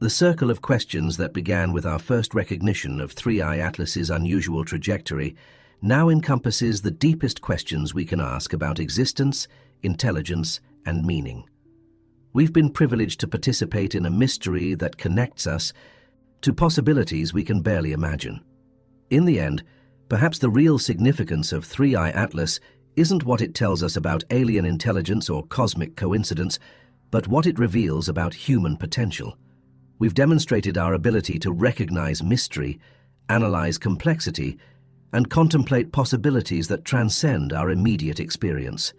The circle of questions that began with our first recognition of 3i Atlas's unusual trajectory now encompasses the deepest questions we can ask about existence, intelligence, and meaning. We've been privileged to participate in a mystery that connects us to possibilities we can barely imagine. In the end, perhaps the real significance of 3i Atlas isn't what it tells us about alien intelligence or cosmic coincidence, but what it reveals about human potential. We've demonstrated our ability to recognize mystery, analyze complexity, and contemplate possibilities that transcend our immediate experience.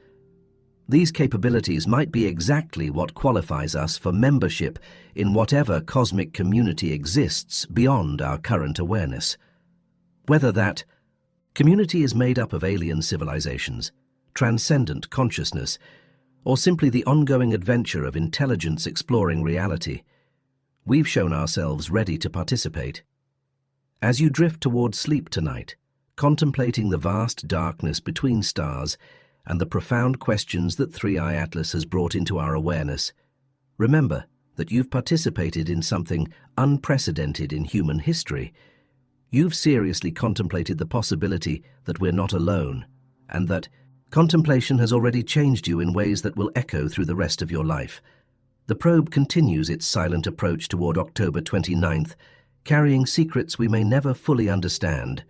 These capabilities might be exactly what qualifies us for membership in whatever cosmic community exists beyond our current awareness. Whether that community is made up of alien civilizations, transcendent consciousness, or simply the ongoing adventure of intelligence exploring reality, we've shown ourselves ready to participate. As you drift toward sleep tonight, contemplating the vast darkness between stars and the profound questions that 3i Atlas has brought into our awareness, remember that you've participated in something unprecedented in human history. You've seriously contemplated the possibility that we're not alone, and that contemplation has already changed you in ways that will echo through the rest of your life. The probe continues its silent approach toward October 29th, carrying secrets we may never fully understand.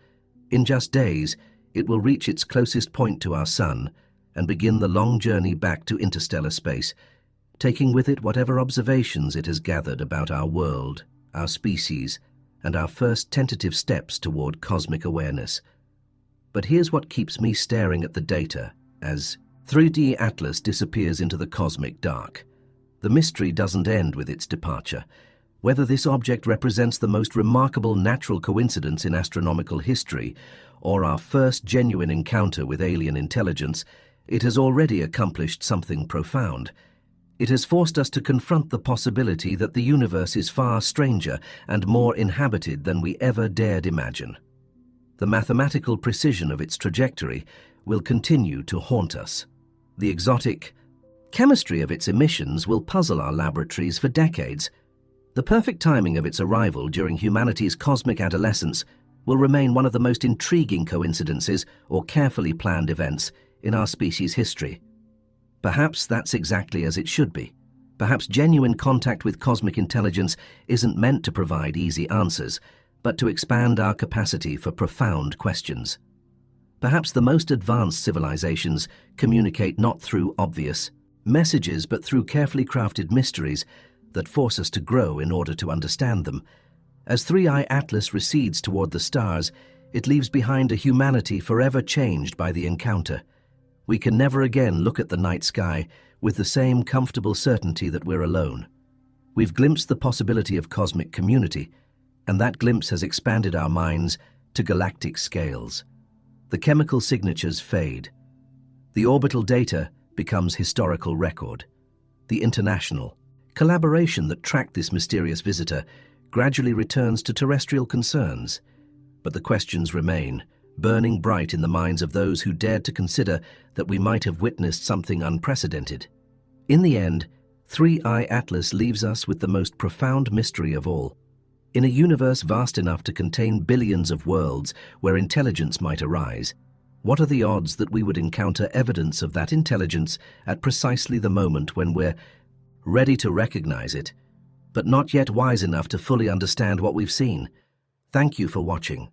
In just days, it will reach its closest point to our Sun and begin the long journey back to interstellar space, taking with it whatever observations it has gathered about our world, our species, and our first tentative steps toward cosmic awareness. But here's what keeps me staring at the data as 3i Atlas disappears into the cosmic dark. The mystery doesn't end with its departure. Whether this object represents the most remarkable natural coincidence in astronomical history or our first genuine encounter with alien intelligence, it has already accomplished something profound. It has forced us to confront the possibility that the universe is far stranger and more inhabited than we ever dared imagine. The mathematical precision of its trajectory will continue to haunt us. The exotic chemistry of its emissions will puzzle our laboratories for decades. The perfect timing of its arrival during humanity's cosmic adolescence will remain one of the most intriguing coincidences or carefully planned events in our species' history. Perhaps that's exactly as it should be. Perhaps genuine contact with cosmic intelligence isn't meant to provide easy answers, but to expand our capacity for profound questions. Perhaps the most advanced civilizations communicate not through obvious messages, but through carefully crafted mysteries that force us to grow in order to understand them. As 3i Atlas recedes toward the stars, it leaves behind a humanity forever changed by the encounter. We can never again look at the night sky with the same comfortable certainty that we're alone. We've glimpsed the possibility of cosmic community, and that glimpse has expanded our minds to galactic scales. The chemical signatures fade. The orbital data becomes historical record. The international collaboration that tracked this mysterious visitor gradually returns to terrestrial concerns. But the questions remain, burning bright in the minds of those who dared to consider that we might have witnessed something unprecedented. In the end, 3i Atlas leaves us with the most profound mystery of all. In a universe vast enough to contain billions of worlds where intelligence might arise, what are the odds that we would encounter evidence of that intelligence at precisely the moment when we're ready to recognize it, but not yet wise enough to fully understand what we've seen? Thank you for watching.